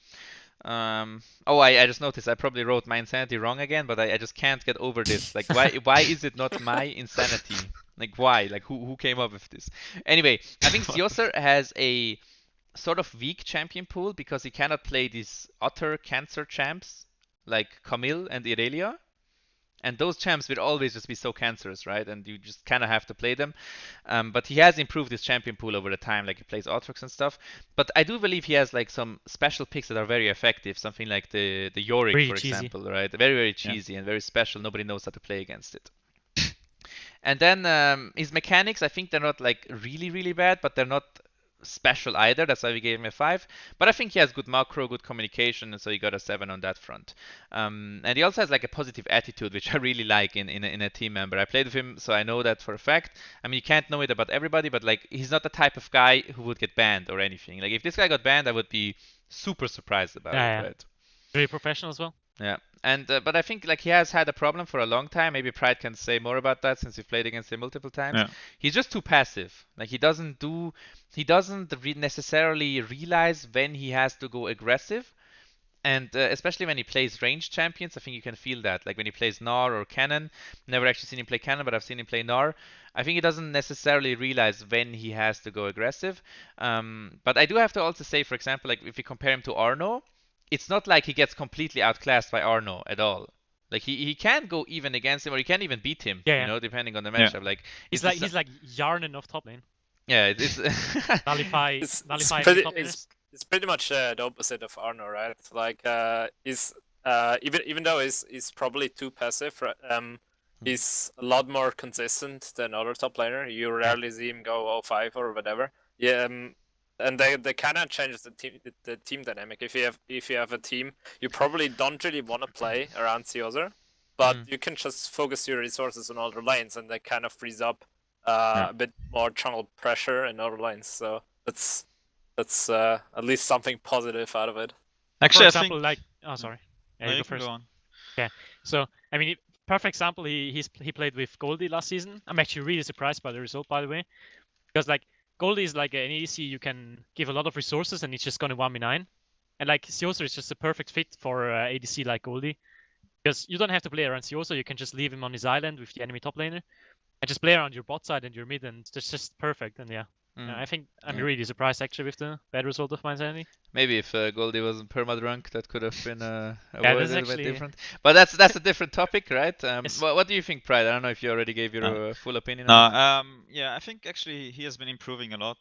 I just noticed I probably wrote My Insanity wrong again, but I just can't get over this. Like, why is it not My Insanity? Like, why? Like, who came up with this? Anyway, I think Sioser has a sort of weak champion pool because he cannot play these utter cancer champs like Camille and Irelia. And those champs will always just be so cancerous, right? And you just kind of have to play them. But he has improved his champion pool over the time, like he plays Aatrox and stuff. But I do believe he has like some special picks that are very effective. Something like the Yorick, Really for cheesy. example, right? Very cheesy and very special. Nobody knows how to play against it. And then his mechanics, I think they're not like really bad, but they're not special either. That's why we gave him a 5. But I think he has good macro, good communication, and so he got a 7 on that front. And he also has like a positive attitude, which I really like in a team member. I played with him, so I know that for a fact. I mean, you can't know it about everybody, but like he's not the type of guy who would get banned or anything. Like if this guy got banned, I would be super surprised about it, Yeah. right? Very professional as well. Yeah, and but I think like he has had a problem for a long time. Maybe Pride can say more about that since we've played against him multiple times. Yeah. He's just too passive. Like he doesn't necessarily realize when he has to go aggressive. And especially when he plays ranged champions, I think you can feel that. Like when he plays Gnar or Cannon, never actually seen him play Cannon, but I've seen him play Gnar. I think he doesn't necessarily realize when he has to go aggressive. But I do have to also say, for example, like if you compare him to Arno, it's not like he gets completely outclassed by Arno at all. Like he can go even against him, or he can even beat him. Yeah. You know, depending on the Yeah. matchup. Like He's like Yarnen of top lane. yeah, it's Nullify It's top laners. It's pretty much the opposite of Arno, right? Like he's even though he's probably too passive, he's a lot more consistent than other top laner. You rarely see him go 0-5 or whatever. Yeah, and they kind of change the team dynamic. If you have a team, you probably don't really want to play around Sioser, but you can just focus your resources on other lanes, and that kind of frees up a bit more jungle pressure in other lanes. So that's at least something positive out of it. Actually, For I think. example, sorry. No, Yeah, you you go can first. go on. So I mean, perfect example. He played with Goldie last season. I'm actually really surprised by the result, by the way, because like Goldie is like an ADC you can give a lot of resources and it's just gonna 1v9, and like Sioser is just a perfect fit for ADC like Goldie, because you don't have to play around Sioser. You can just leave him on his island with the enemy top laner, and just play around your bot side and your mid, and it's just perfect. And yeah. I think I'm really surprised actually with the bad result of My Insanity. Maybe if Goldie wasn't perma-drunk, that could have been that's a actually bit different. But that's a different topic, right? Yes. What do you think, Pride? I don't know if you already gave your full opinion No, on it. yeah, I think actually he has been improving a lot.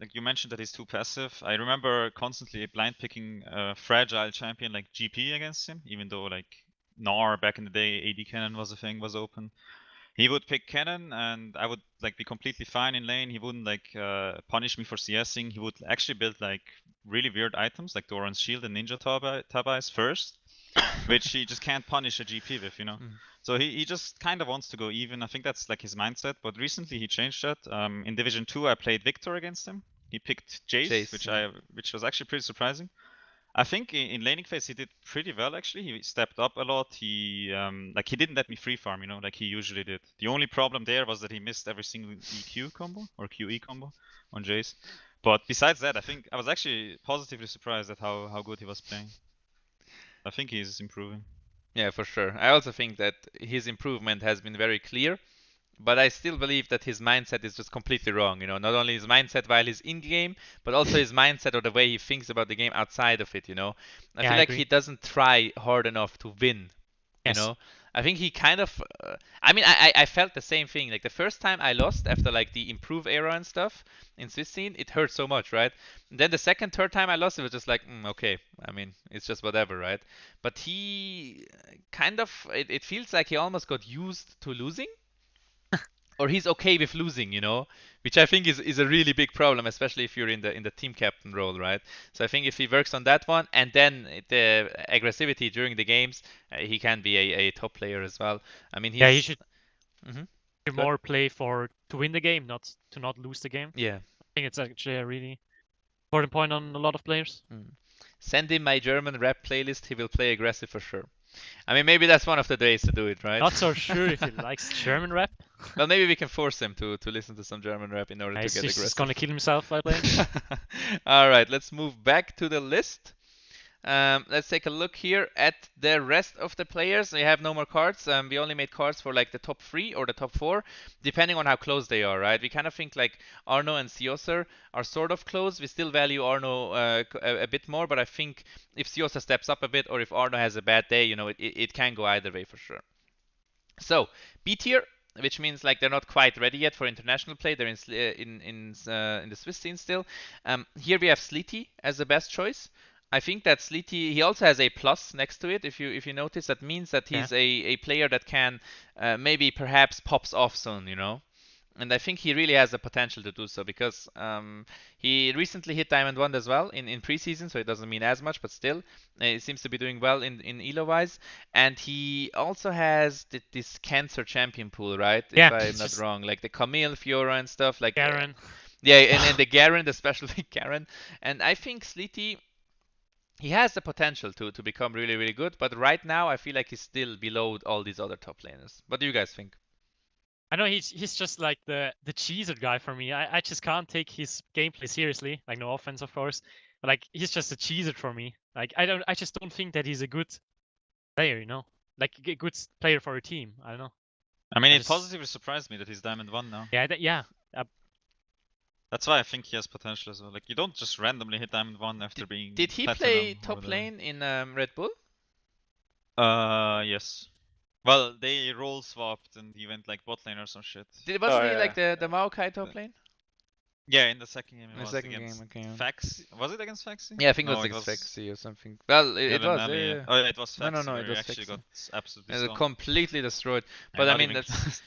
Like you mentioned that he's too passive. I remember constantly blind picking a fragile champion like GP against him, even though like Gnar back in the day, AD Cannon was a thing, was open. He would pick Cannon, and I would like be completely fine in lane. He wouldn't like punish me for CSing. He would actually build like really weird items like Doran's shield and Ninja Tabais first, which he just can't punish a GP with, you know. So he just kind of wants to go even. I think that's like his mindset. But recently he changed that. In Division 2, I played Victor against him. He picked Jace, which was actually pretty surprising. I think in laning phase he did pretty well actually. He stepped up a lot. He he didn't let me free farm, you know, like he usually did. The only problem there was that he missed every single EQ combo or QE combo on Jace. But besides that, I think I was actually positively surprised at how good he was playing. I think he's improving. Yeah, for sure. I also think that his improvement has been very clear. but I still believe that his mindset is just completely wrong. Not only his mindset while he's in game, but also his mindset or the way he thinks about the game outside of it. I Yeah, feel I like agree. he doesn't try hard enough to win. Yes. I think he kind of. I mean, I felt the same thing. Like the first time I lost after like the improve era and stuff in Swiss scene, it hurt so much, right? And then the second, third time I lost, it was just like, okay. I mean, it's just whatever, right? But he kind of. It feels like he almost got used to losing, or he's okay with losing, which I think is a really big problem, especially if you're in the team captain role, right? So I think if he works on that one and then the aggressivity during the games, he can be a top player as well. I mean, Yeah, he he's should Mhm. more play to win the game, not to not lose the game. Yeah. I think it's actually a really important point on a lot of players. Send him my German rap playlist. He will play aggressive for sure. I mean, maybe that's one of the ways to do it, right? Not so sure if he likes German rap. Well, maybe we can force him to listen to some German rap in order to He's get aggressive. just gonna kill himself by playing. All right, let's move back to the list. Let's take a look here at the rest of the players. We have no more cards. We only made cards for like the top 3 or the top 4, depending on how close they are, right? We kind of think like Arno and Sioser are sort of close. We still value Arno a bit more, but I think if Sioser steps up a bit or if Arno has a bad day, it can go either way for sure. So, B tier, which means like they're not quite ready yet for international play. They're in the Swiss scene still. Here we have Sleety as the best choice. I think that Sleety, he also has a plus next to it. If you notice, that means that he's a player that can maybe perhaps pops off soon, And I think he really has the potential to do so because he recently hit Diamond 1 as well in preseason, so it doesn't mean as much, but still, he seems to be doing well in Elo-wise. And he also has this Cancer champion pool, right? Yeah, if I'm not wrong. Like the Camille, Fiora, and stuff. Like Garen. Yeah, and the Garen, especially Garen. And I think Sleety, he has the potential to become really, really good, but right now I feel like he's still below all these other top laners. What do you guys think? I know he's just like the cheeser guy for me. I just can't take his gameplay seriously. Like no offense, of course, but like he's just a cheeser for me. Like I just don't think that he's a good player. Like a good player for a team. I don't know. I mean, it positively surprised me that he's Diamond 1 now. Yeah. That's why I think he has potential as well. Like you don't just randomly hit Diamond 1 after being. Did he play top lane in Red Bull? Yes. Well, they role swapped and he went like bot lane or some shit. Wasn't he like the Maokai top lane? Yeah, in the second game it was against Faxi. Was it against Faxi? Yeah, I think it was against Faxi or something. Well, it was. Yeah. Oh, yeah, it was Faxi. No, it was actually Faxi. Got absolutely completely destroyed. But I mean, that's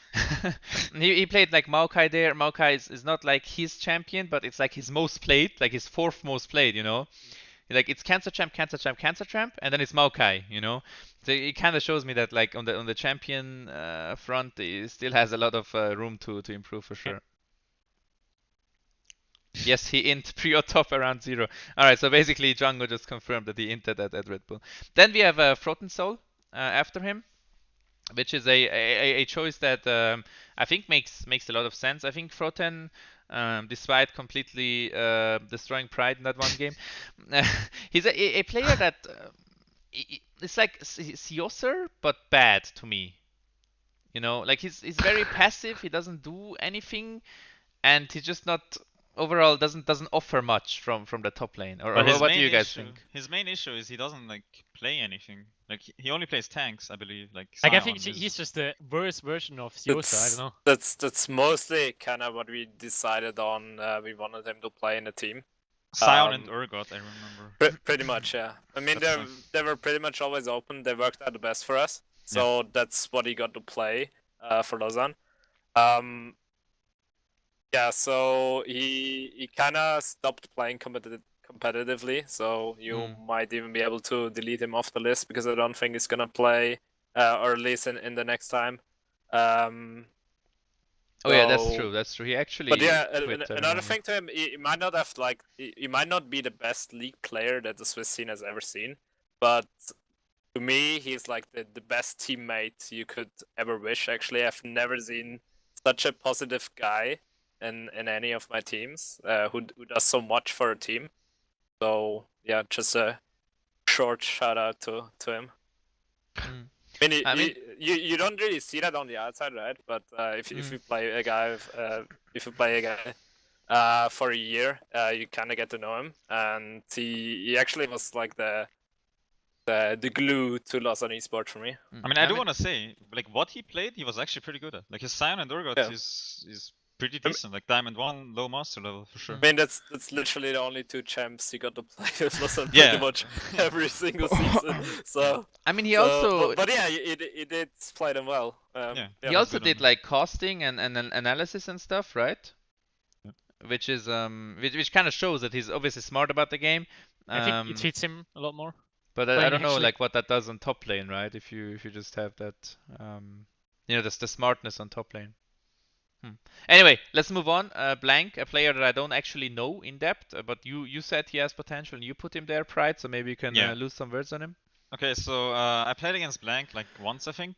he played like Maokai there. Maokai is not like his champion, but it's like his most played, like his 4th most played. Like it's Cancer Champ, and then it's Maokai. So it kind of shows me that like on the champion front, he still has a lot of room to improve for sure. Yes, he int pre or top around 0. Alright, so basically Django just confirmed that he inted at Red Bull. Then we have Frotensoul after him, which is a choice that I think makes a lot of sense. I think Froten, despite completely destroying Pride in that one game, he's a player that it's like Sioser, but bad to me. Like he's very passive. He doesn't do anything, and he's just not overall doesn't offer much from the top lane. Or what do you guys think? His main issue is he doesn't like play anything. Like he only plays tanks, I believe. Like I think he's just the worst version of Siosa. I don't know. That's mostly kind of what we decided on. We wanted him to play in the team. Sion and Urgot, I remember. Pretty much, yeah. I mean, they were pretty much always open. They worked out the best for us. So that's what he got to play for Lausanne. Yeah, so he kind of stopped playing competitively. So you might even be able to delete him off the list because I don't think he's gonna play, or at least in the next time. Yeah, that's true. That's true. He actually. But yeah, another thing to him, he might not have he might not be the best league player that the Swiss scene has ever seen, but to me, he's like the best teammate you could ever wish. Actually, I've never seen such a positive guy in any of my teams who does so much for a team. So yeah, just a short shout out to him. I mean, you don't really see that on the outside, right? But if you play a guy for a year, you kind of get to know him, and he actually was like the glue to Lausanne esports for me. I mean, I do want to say, like, what he played, he was actually pretty good at. Like, his Sion and Urgot Yeah. is pretty decent. Like, Diamond 1, low master level, for sure. I mean, that's literally the only two champs he got to play with Lausanne Yeah. pretty much every single season. So I mean, he so- also but yeah, he did play them well. Yeah. he was also good did on- like costing and analysis and stuff, right? Yeah. Which is which kind of shows that he's obviously smart about the game. I think it fits him a lot more. But I playing don't know actually- like what that does on top lane, right? If you just have that, you know, the smartness on top lane. Anyway, let's move on. Blank, a player that I don't actually know in depth, but you said he has potential and you put him there, Pride. So maybe you can Yeah. lose some words on him. Okay, so I played against Blank like once, I think.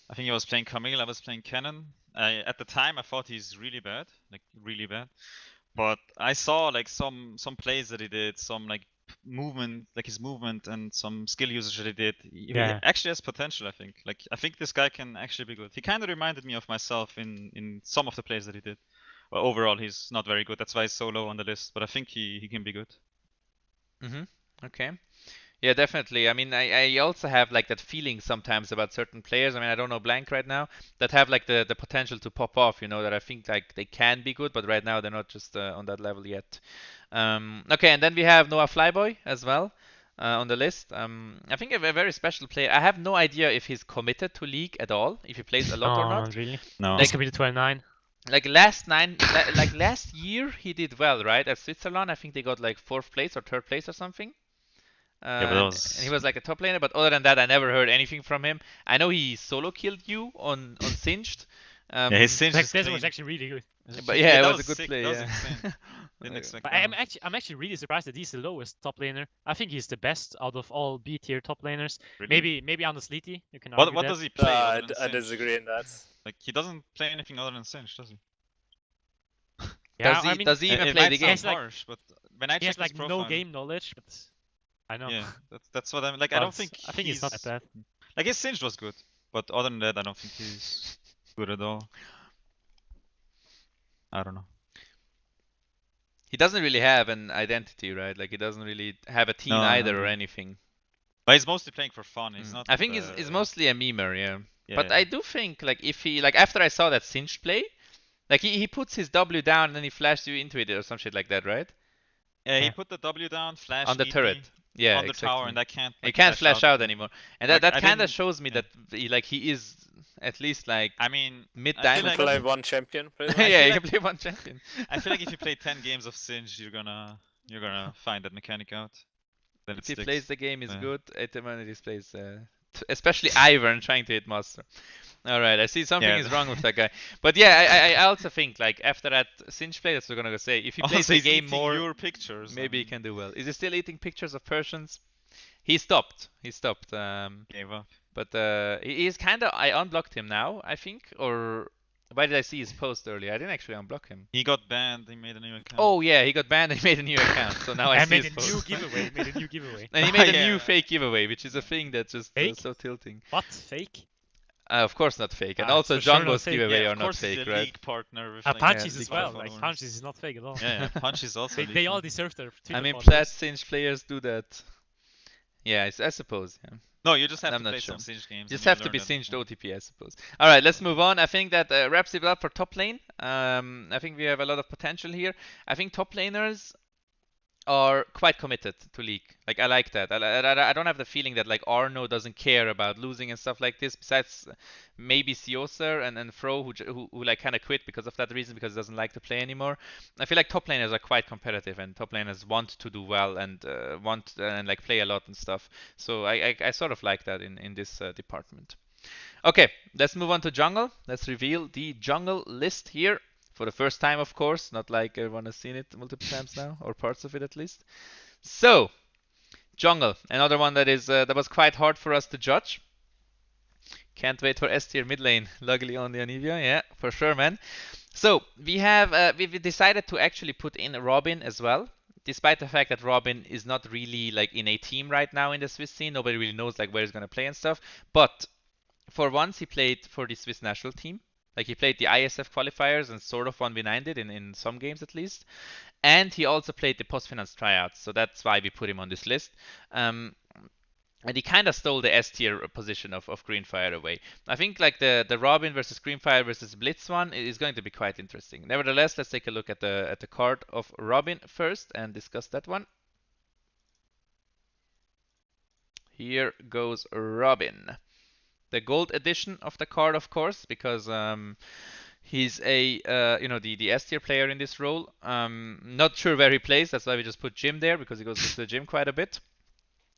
I think he was playing Camille, I was playing Cannon. At the time, I thought he's really bad, like really bad. But I saw like some plays that he did, some like movement, like his movement and some skill usage that he did. He Yeah. actually has potential, I think. Like I think this guy can actually be good. He kind of reminded me of myself in some of the plays that he did. But overall, he's not very good. That's why he's so low on the list. But I think he can be good. Okay. Yeah, definitely. I mean, I also have like that feeling sometimes about certain players. I mean, I don't know Blank right now, that have like the potential to pop off, you know, that I think like they can be good, but right now they're not just on that level yet. Okay, and then we have Noah Flyboy as well on the list. I think a very special player. I have no idea if he's committed to League at all, if he plays a lot or No, not. not really. No. This could be the 12-9. Like like last year he did well, right? At Switzerland, I think they got like 4th place or 3rd place or something. but that And was- he was like a top laner, but other than that, I never heard anything from him. I know he solo killed you on Singed. Yeah, his Singe Like, is this clean. was actually really good. But yeah, it that was a good sick. play. That was Yeah. insane. Didn't expect But that. I'm actually really surprised that he's the lowest top laner. I think he's the best out of all B tier top laners. Really? Maybe Anders Liti, you can What argue what that. does he play? I, other than I Singe? disagree in that. Like he doesn't play anything other than Singe, does he? Yeah, Does he, I mean, does he even It play might the sound game? He's like- harsh, but when I he check has like his profile, no game knowledge, but I know. Yeah, that's what I'm like. I don't But think I think he's not that bad. Like his Singed was good, but other than that, I don't think he's good at all. I don't know. He doesn't really have an identity, right? Like he doesn't really have a team No, either no, or no. anything. But he's mostly playing for fun. He's not. I think he's mostly a memer, yeah. Yeah, But yeah. I do think like if he like after I saw that Singed play, like he puts his W down and then he flashes you into it or some shit like that, right? Yeah, he Yeah. put the W down, flash On the ED turret. Yeah, on the exactly. tower, and I can't. He like, can't flash out anymore, and Like, that I kind of didn't- shows me yeah. that he is at least like I mean, mid I feel diamond. like- Play one champion. Pretty much. Yeah, feel you like- can play one champion. I feel like if you play 10 games of Singe, you're gonna find that mechanic out. Then it If he sticks. plays the game is Yeah. good. At the moment he plays, especially Ivern trying to hit master. All right, I see something Yeah. is wrong with that guy. But yeah, I also think like after that Singe play, that's what I'm gonna say. If he plays Also, the he's game eating more, your pictures. maybe he and can do well. Is he still eating pictures of Persians? He stopped. gave up. But he's kind of. I unblocked him now, I think. Or why did I see his post earlier? I didn't actually unblock him. He got banned. He made a new account. Oh yeah, he got banned and he made a new account. So now I And see made his a post. new giveaway. Made a new giveaway. And he made a new Yeah. fake giveaway, which is a thing that's just Fake? so tilting. What? Fake? Of course not fake. And Ah, also it's for sure not Django's fake. giveaway yeah, are of not course he's fake, a right? league partner with Ah, like, Punches yeah, as big well. followers. Like Punches is not fake at all. Yeah, yeah, Punch is also. a league They all partner. deserve their I Twitter mean, followers. Plat Singe players do that. Yeah, I suppose. Yeah. No, you just have I'm to not play sure. some Singe games. Just and have you'll to be learn that. Singed OTP, I suppose. All right, let's move on. I think that wraps it up for top lane. I think we have a lot of potential here. I think top laners are quite committed to League. Like I like that. I don't have the feeling that like Arno doesn't care about losing and stuff like this. Besides maybe Sioser and Fro who like kind of quit because of that reason, because he doesn't like to play anymore. I feel like top laners are quite competitive and top laners want to do well and want and like play a lot and stuff. So I sort of like that in this department. Okay, let's move on to jungle. Let's reveal the jungle list here. For the first time, of course, not like everyone has seen it multiple times now, or parts of it at least. So, jungle, another one that is that was quite hard for us to judge. Can't wait for S tier mid lane. Luckily only Anivia, yeah, for sure, man. So we have we decided to actually put in Robin as well, despite the fact that Robin is not really like in a team right now in the Swiss scene. Nobody really knows like where he's gonna play and stuff, but for once he played for the Swiss national team. Like he played the ISF qualifiers and sort of 1v9'd it in some games at least. And he also played the post-finance tryouts, so that's why we put him on this list. And he kind of stole the S tier position of Greenfire away. I think like the Robin versus Greenfire versus Blitz one is going to be quite interesting. Nevertheless, let's take a look at the card of Robin first and discuss that one. Here goes Robin. The gold edition of the card, of course, because he's a the S tier player in this role. Not sure where he plays. That's why we just put Jim there because he goes to the gym quite a bit.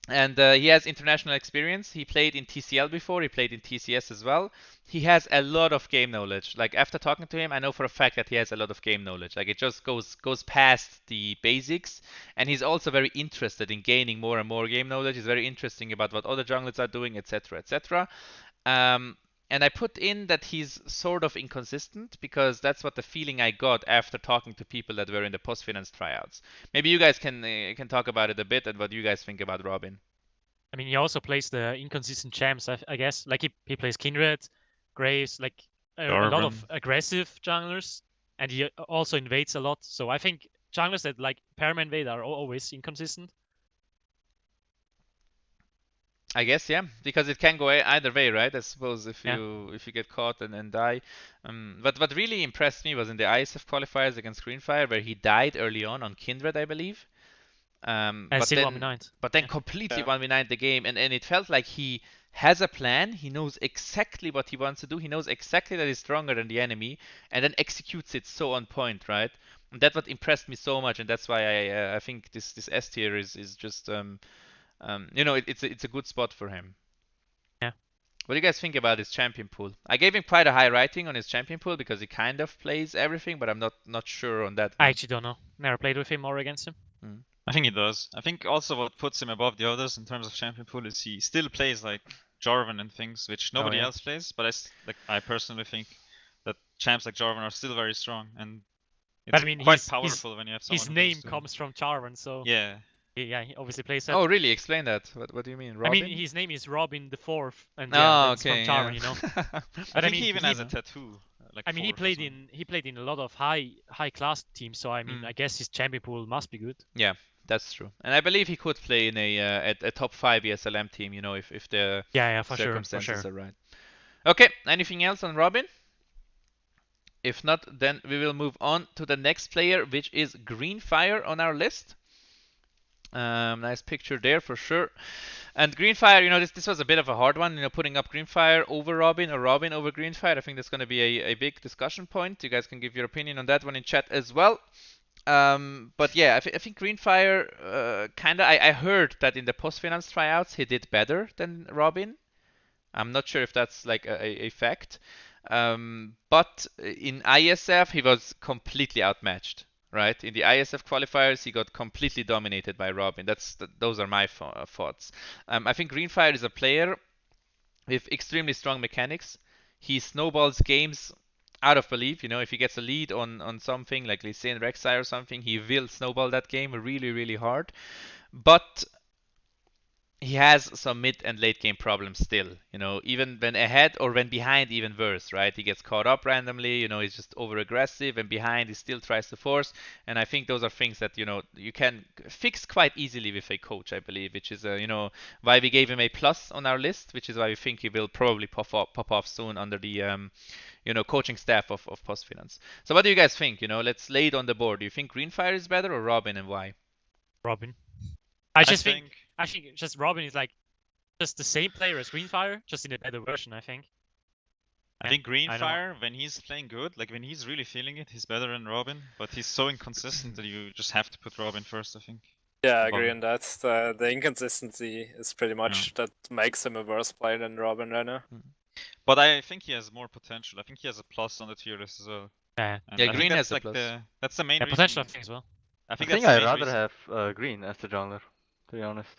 And he has international experience. He played in TCL before. He played in TCS as well. He has a lot of game knowledge. Like after talking to him, I know for a fact that he has a lot of game knowledge. Like it just goes past the basics. And he's also very interested in gaining more and more game knowledge. He's very interesting about what other junglers are doing, etc., etc. And I put in that he's sort of inconsistent because that's what the feeling I got after talking to people that were in the post-finance tryouts. Maybe you guys can talk about it a bit and what you guys think about Robin. I mean, he also plays the inconsistent champs, I guess. Like he plays Kindred, Graves, like a lot of aggressive junglers, and he also invades a lot. So I think junglers that like perma invade are always inconsistent. I guess, yeah, because it can go either way, right? I suppose if you get caught and die. But what really impressed me was in the ISF qualifiers against Greenfire, where he died early on Kindred, I believe. But then completely 1v9 the game, and it felt like he has a plan. He knows exactly what he wants to do. He knows exactly that he's stronger than the enemy, and then executes it so on point, right? And that's what impressed me so much, and that's why I think this S tier is just it's a good spot for him. Yeah. What do you guys think about his champion pool? I gave him quite a high rating on his champion pool because he kind of plays everything, but I'm not sure on that one. I actually don't know. Never played with him or against him. I think he does. I think also what puts him above the others in terms of champion pool is he still plays like Jarvan and things, which nobody else plays. But I personally think that champs like Jarvan are still very strong, and it's quite powerful when you have someone. His name comes from Jarvan, so yeah. Yeah, he obviously plays that. Oh, really? Explain that. What do you mean, Robin? I mean, his name is Robin the Fourth, and it's from Jarvan, you know. But I think he even has a tattoo. I mean, he played in a lot of high class teams, so I mean, I guess his champion pool must be good. Yeah, that's true. And I believe he could play in a top 5 ESLM team, you know, if the circumstances are right. Okay, anything else on Robin? If not, then we will move on to the next player, which is Greenfire on our list. Nice picture there for sure. And Greenfire, you know, this was a bit of a hard one, you know, putting up Greenfire over Robin or Robin over Greenfire. I think that's going to be a big discussion point. You guys can give your opinion on that one in chat as well. But yeah, I think Greenfire I heard that in the post-finance tryouts he did better than Robin. I'm not sure if that's like a fact. But in ISF he was completely outmatched. Right, in the ISF qualifiers, he got completely dominated by Robin. Those are my thoughts. I think Greenfire is a player with extremely strong mechanics. He snowballs games out of belief. You know, if he gets a lead on something like Lee Rek'Sai or something, he will snowball that game really, really hard. But he has some mid and late game problems still, you know, even when ahead or when behind, even worse, right? He gets caught up randomly, you know, he's just over aggressive, and behind he still tries to force. And I think those are things that, you know, you can fix quite easily with a coach, I believe, which is, you know, why we gave him a plus on our list, which is why we think he will probably pop off soon under the, you know, coaching staff of Postfinance. So what do you guys think? You know, let's lay it on the board. Do you think Greenfire is better or Robin, and why? Robin. I think just Robin is like just the same player as Greenfire, just in a better version, I think. I think Greenfire, when he's playing good, like when he's really feeling it, he's better than Robin. But he's so inconsistent that you just have to put Robin first, I think. Yeah, I agree on that. The inconsistency is pretty much that makes him a worse player than Robin right now. But I think he has more potential. I think he has a plus on the tier list as well. Yeah, Green has a plus. That's the main reason. Potential, I think, as well. I think I'd rather have Green as the jungler, to be honest.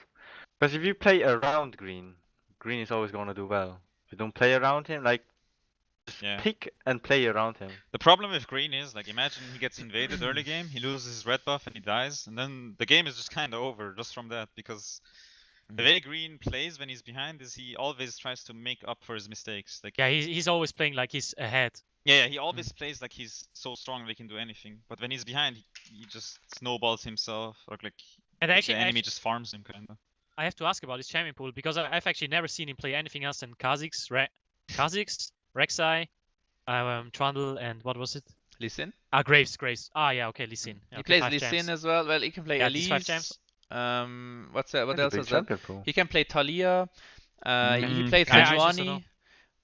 Because if you play around Green, Green is always going to do well. If you don't play around him, like, just pick and play around him. The problem with Green is, like, imagine he gets invaded early game, he loses his red buff and he dies, and then the game is just kind of over just from that, because The way Green plays when he's behind is he always tries to make up for his mistakes. Like Yeah, he's always playing like he's ahead. yeah, he always plays like he's so strong that he can do anything. But when he's behind, he just snowballs himself, or like And the enemy just farms him kinda. I have to ask about his champion pool because I've actually never seen him play anything else than Kha'Zix, Rek'Sai, Trundle, and what was it? Lee Sin? Graves. Ah, yeah, okay, Lee Sin. He Okay, plays 5 Lee champs. Sin as well. Well, he can play Yeah, these 5 Elise. champs. What That's else a big is that? champion pool. He can play Talia. He played I just don't Sejuani. know.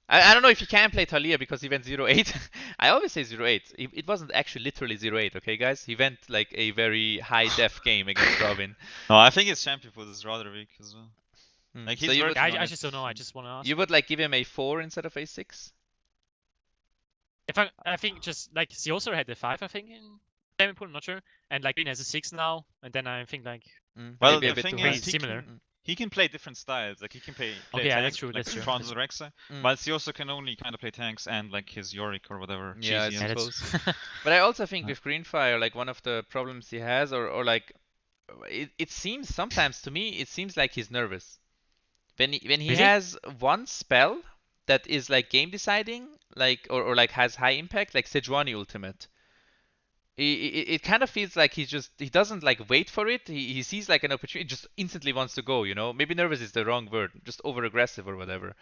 I don't know if he can play Talia because he went 0-8. I always say 0-8. It wasn't actually literally 0-8, okay, guys? He went like a very high def game against Robin. No, I think his champion pool is rather weak as well. Like So he's you would, working on I it. just don't know. I just want to ask. you would like give him a 4 instead of a 6? If I think just like he also had the 5, I think, in champion pool. I'm not sure. And like Green has a 6 now, and then I think like Well, maybe a the bit thing too high. is, similar. he can play different styles. Like he can play Okay, yeah, tank, that's true, like that's true. Trundle Rek'Sai, whilst he also can only kind of play tanks and like his Yorick or whatever. Yeah, I cheesy and- suppose. But I also think with Greenfire, like one of the problems he has, or like, it seems sometimes to me, it seems like he's nervous. When he Is he? has one spell that is like game deciding, like or like has high impact, like Sejuani ultimate. It kind of feels like he doesn't like wait for it. He sees like an opportunity, just instantly wants to go. Maybe nervous is the wrong word, just over aggressive or whatever.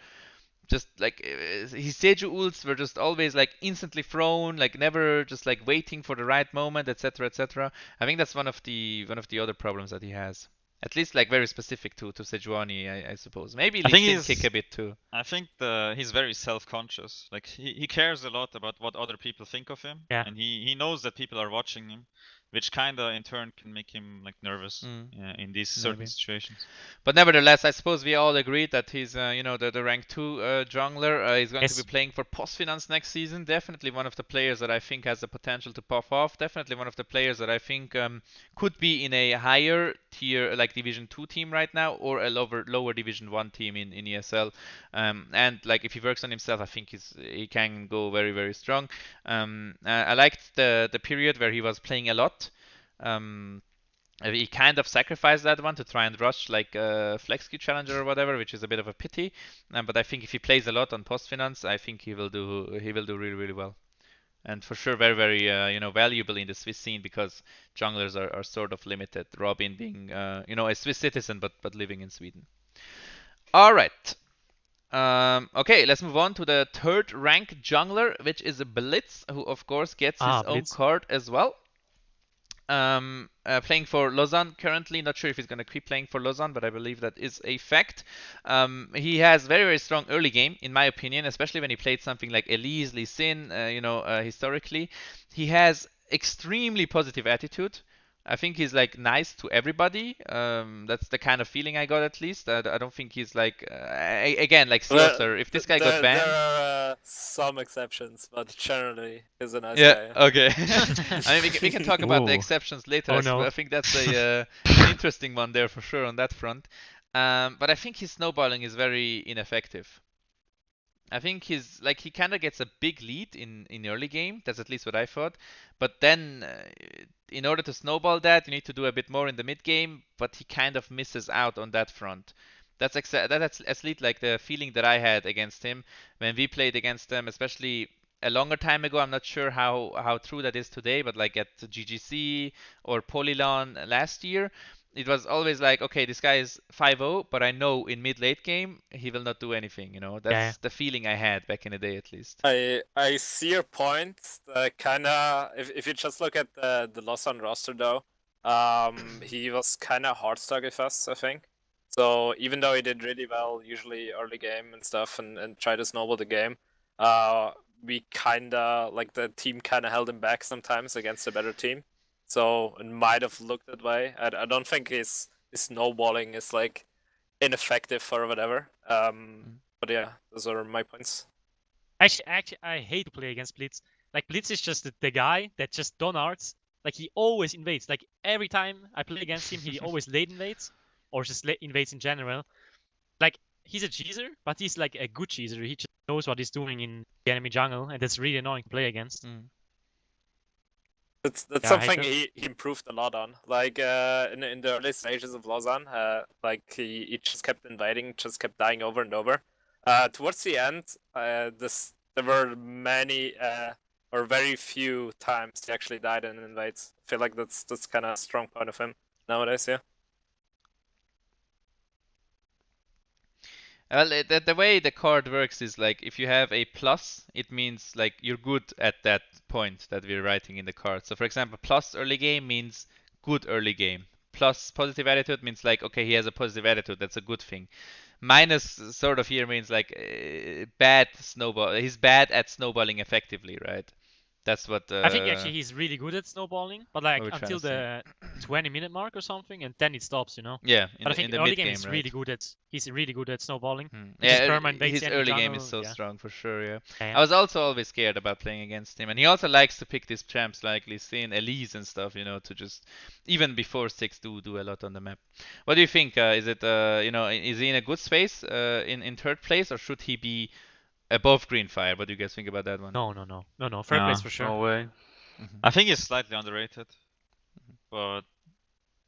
Just like his Seju ults were just always like instantly thrown, like never just like waiting for the right moment, etc., etc. I think that's one of the other problems that he has. At least like very specific to Sejuani, I suppose. Maybe I Lee think Sin he's- kick a bit too. I think he's very self-conscious. Like he cares a lot about what other people think of him, Yeah. and he knows that people are watching him, which kinda in turn can make him like nervous in these certain Maybe. situations. But nevertheless, I suppose we all agreed that he's, the rank 2 jungler. He's going to Yes. be playing for Postfinance next season. Definitely one of the players that I think has the potential to pop off. Definitely one of the players that I think could be in a higher tier, like Division 2 team right now, or a lower Division 1 team in ESL. And like if he works on himself, I think he can go very, very strong. I liked the period where he was playing a lot. He kind of sacrificed that one to try and rush like a flex queue challenger or whatever, which is a bit of a pity. But I think if he plays a lot on Postfinance, I think he will do really, really well. And for sure, very, very valuable in the Swiss scene because junglers are sort of limited. Robin being a Swiss citizen but living in Sweden. All right. Okay, let's move on to the third rank jungler, which is Blitz, who of course gets his own Blitz. card as well. Playing for Lausanne currently. Not sure if he's going to keep playing for Lausanne, but I believe that is a fact. He has very, very strong early game, in my opinion, especially when he played something like Elise, Lee Sin, historically. He has extremely positive attitude. I think he's like nice to everybody. That's the kind of feeling I got at least. I don't think he's like again like Seosler. If this guy got banned, there are some exceptions, but generally he's a nice yeah, guy. okay. I mean, we can talk about the Ooh. exceptions later. Oh, no. I think that's an interesting one there for sure on that front. But I think his snowballing is very ineffective. I think he kind of gets a big lead in early game. That's at least what I thought. But then, in order to snowball that, you need to do a bit more in the mid game. But he kind of misses out on that front. That's at least like the feeling that I had against him when we played against them, especially a longer time ago. I'm not sure how true that is today, but like at GGC or Polylon last year, it was always like, okay, this guy is 5-0, but I know in mid-late game he will not do anything. That's the feeling I had back in the day, at least. I see your point. Kinda, if you just look at the Lausanne roster though, he was kinda hard stuck with us, I think. So even though he did really well, usually early game and stuff, and try to snowball the game, we kinda like the team kinda held him back sometimes against a better team. So it might have looked that way. I don't think his snowballing is like ineffective or whatever. But yeah, those are my points. Actually, I hate to play against Blitz. Like Blitz is just the guy that just donards. Like he always invades. Like every time I play against him, he always late invades, or just late invades in general. Like he's a cheeser, but he's like a good cheeser. He just knows what he's doing in the enemy jungle, and that's really annoying to play against. That's Yeah, I hate something that. he improved a lot on. Like in the early stages of Lausanne, like he just kept invading, just kept dying over and over. Towards the end, there were many or very few times he actually died in invades. I feel like that's kind of a strong point of him nowadays. Yeah. Well, the way the card works is like if you have a plus, it means like you're good at that point that we're writing in the card. So for example, plus early game means good early game. Plus positive attitude means like okay, he has a positive attitude. That's a good thing. Minus sort of here means like bad snowball. He's bad at snowballing effectively, right? That's what I think actually he's really good at snowballing, but like we're trying until to say. the 20-minute mark or something, and then it stops, you know. Yeah, But I in think the early mid game game, is right? really good at snowballing. He just Yeah, perma-invades his any early game is jungle. so Yeah. strong for sure. Yeah. Yeah. I was also always scared about playing against him, and he also likes to pick these champs like Lee Sin, Elise, and stuff. You know, to just even before six do a lot on the map. What do you think? Is it you know, is he in a good space in third place, or should he be above Greenfire? What do you guys think about that one? No. Third place Yeah. for sure. No way. I think he's slightly underrated, but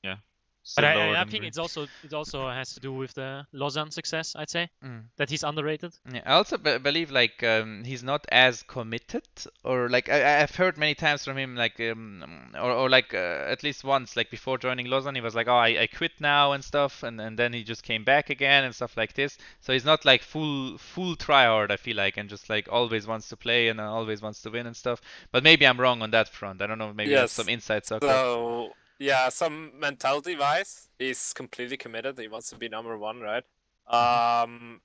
yeah, But still lower I than think Green. it also has to do with the Lausanne success. I'd say Mm. that he's underrated. Yeah, I also believe like he's not as committed, or like I've heard many times from him like or like at least once like before joining Lausanne he was like, oh, I quit now and stuff, and then he just came back again and stuff like this. So he's not like full tryhard, I feel like, and just like always wants to play and always wants to win and stuff. But maybe I'm wrong on that front. I don't know. Maybe you have some Yes. insight, Soccer. So yeah, some mentality wise, he's completely committed. He wants to be number one, right?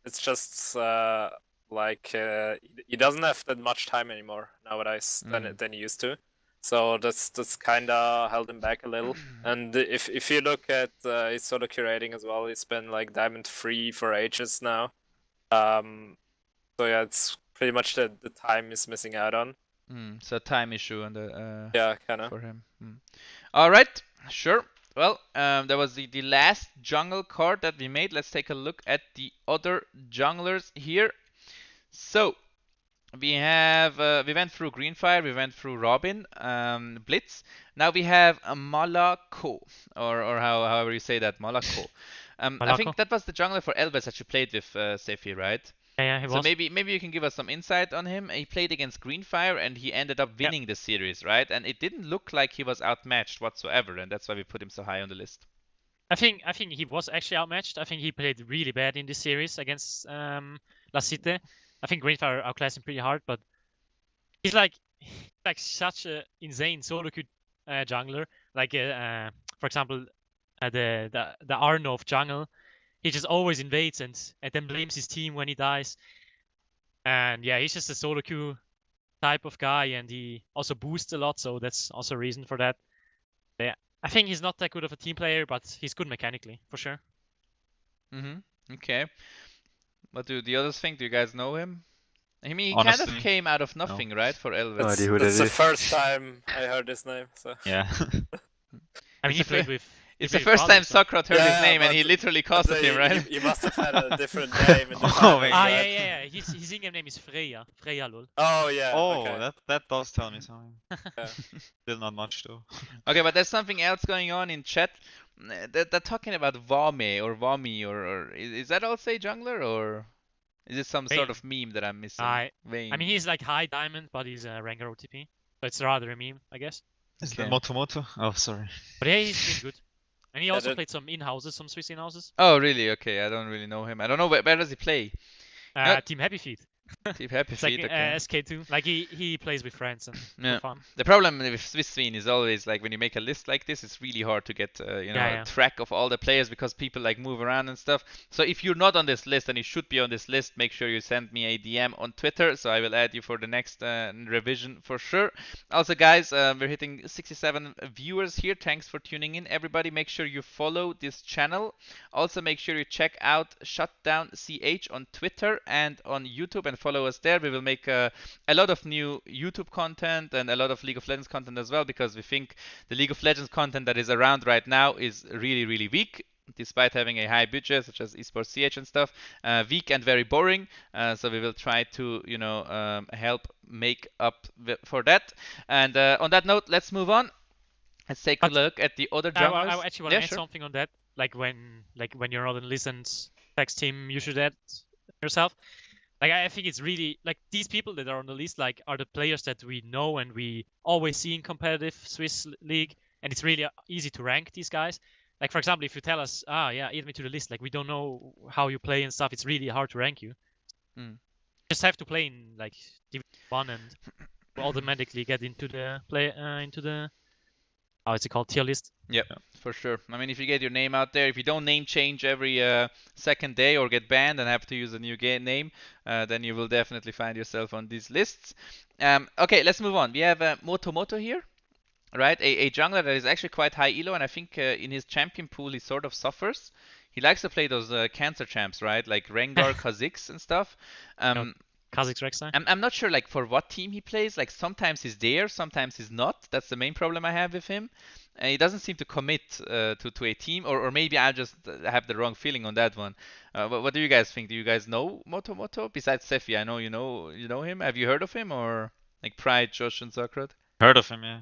It's just like he doesn't have that much time anymore nowadays than he used to. So that's kind of held him back a little. And if you look at his solo curating as well, he's been like Diamond 3 for ages now. So yeah, it's pretty much the time he's missing out on. So time issue on the Yeah, kind of. for him. All right, sure. Well, that was the last jungle card that we made. Let's take a look at the other junglers here. So we have we went through Greenfire, we went through Robin, Blitz. Now we have Malako, or however you say that, Malako. I think that was the jungler for Elvis that you played with, Sefi, right? Yeah, he So was. maybe you can give us some insight on him. He played against Greenfire and he ended up winning the series, right? And it didn't look like he was outmatched whatsoever, and that's why we put him so high on the list. I think he was actually outmatched. I think he played really bad in this series against La Cite. I think Greenfire outclassed him pretty hard, but he's like such a insane solo queue jungler. Like for example, the Arno of jungle, he just always invades and then blames his team when he dies. And yeah, he's just a solo queue type of guy, and he also boosts a lot, so that's also a reason for that. Yeah, I think he's not that good of a team player, but he's good mechanically for sure. Okay. What do the others think? Do you guys know him? I mean, he Honestly, kind of came out of nothing, right, for Elvis? No idea who That's that the is. first time I heard his name. So yeah. I mean, he played with. It's the first time so. Socrat heard his name, and he literally costed him, right? He must have had a different name in the Oh, finals, wait. right? Yeah. His in-game name is Freya. Freya, lol. Oh yeah. Oh, okay. that does tell me something. Yeah. Still not much though. Okay, but there's something else going on in chat. They're talking about Vame or Vami, or is that also a jungler, or is it some sort Vayne. of meme that I'm missing? I Vayne. mean, he's like high diamond, but he's a Ranger OTP. So it's rather a meme, I guess. Is Okay. that Motomoto? Oh, sorry. But yeah, he's been good. And he also that- played some in-houses, some Swiss in-houses. Oh, really? Okay, I don't really know him. I don't know where does he play? Team Happy Feet. Team Happy It's like Feet, okay. SK2. Like he plays with friends and Yeah. for fun. The problem with Swiss Scene is always like when you make a list like this, it's really hard to get Yeah. track of all the players because people like move around and stuff. So if you're not on this list and you should be on this list, make sure you send me a DM on Twitter, so I will add you for the next revision for sure. Also, guys, we're hitting 67 viewers here. Thanks for tuning in, everybody. Make sure you follow this channel. Also, make sure you check out Shutdown CH on Twitter and on YouTube and follow us there. We will make a lot of new YouTube content and a lot of League of Legends content as well, because we think the League of Legends content that is around right now is really, really weak. despite having a high budget such as esports CH and stuff. Weak and very boring. So we will try to help make up for that. And on that note, let's move on. Let's take a But look at the other I junglers. actually want Yeah, to add sure. something on that. Like when you're not in Listen's text team, you should add yourself. Like I think it's really like these people that are on the list like are the players that we know and we always see in competitive Swiss league, and it's really easy to rank these guys. Like for example, if you tell us, yeah, add me to the list, like we don't know how you play and stuff, it's really hard to rank you. Mm. Just have to play in like Division 1 and automatically get into the how is it called, tier list. Yep, for sure. I mean, if you get your name out there, if you don't name change every second day or get banned and have to use a new name, then you will definitely find yourself on these lists. Okay, let's move on. We have Moto here, right? A jungler that is actually quite high elo, and I think in his champion pool he sort of suffers. He likes to play those cancer champs, right? Like Rengar, Kha'Zix and stuff. Kha'Zix Rek'Sai. I'm not sure like for what team he plays. Like sometimes he's there, sometimes he's not. That's the main problem I have with him. He doesn't seem to commit to a team, or maybe I just have the wrong feeling on that one. What do you guys think? Do you guys know Moto? Besides Sefi, I know you know him. Have you heard of him or like Pride, Josh, and Zakrad? Heard of him, yeah.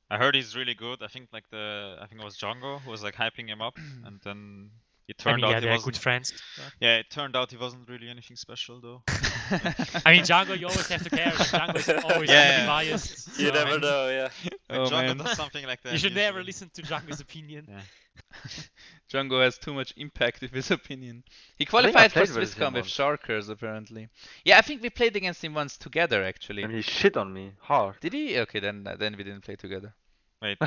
I heard he's really good. I think it was Django who was like hyping him up, and then it turned out he they're wasn't. good friends. Yeah, it turned out he wasn't really anything special though. I mean, Django, you always have to care. Django is always Yeah. biased. You so, never know, yeah. When Oh, Django man. does something like that. You should never usually- listen to Django's opinion. Yeah. Django has too much impact with his opinion. He I qualified for played with him Swisscom with once. Sharkers apparently. Yeah, I think we played against him once together actually. And he shit on me hard. Did he? Okay, then we didn't play together. Wait,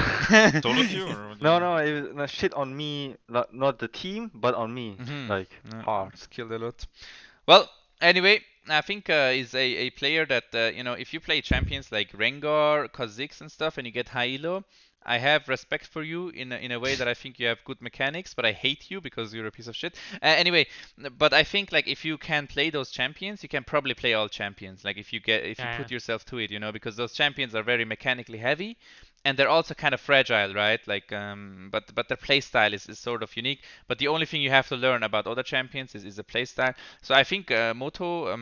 solo queue or what do No, you- no, it was no, shit on me, not the team, but on me, Mhm. like Yeah, hard. skilled a lot. Well, anyway, I think is a player that if you play champions like Rengar, Kha'Zix and stuff, and you get high elo, I have respect for you in a way that I think you have good mechanics, but I hate you because you're a piece of shit. Anyway, but I think like if you can play those champions, you can probably play all champions. Like if you put yourself to it, because those champions are very mechanically heavy. And they're also kind of fragile, right? Like, but their playstyle is sort of unique. But the only thing you have to learn about other champions is the playstyle. So I think Moto,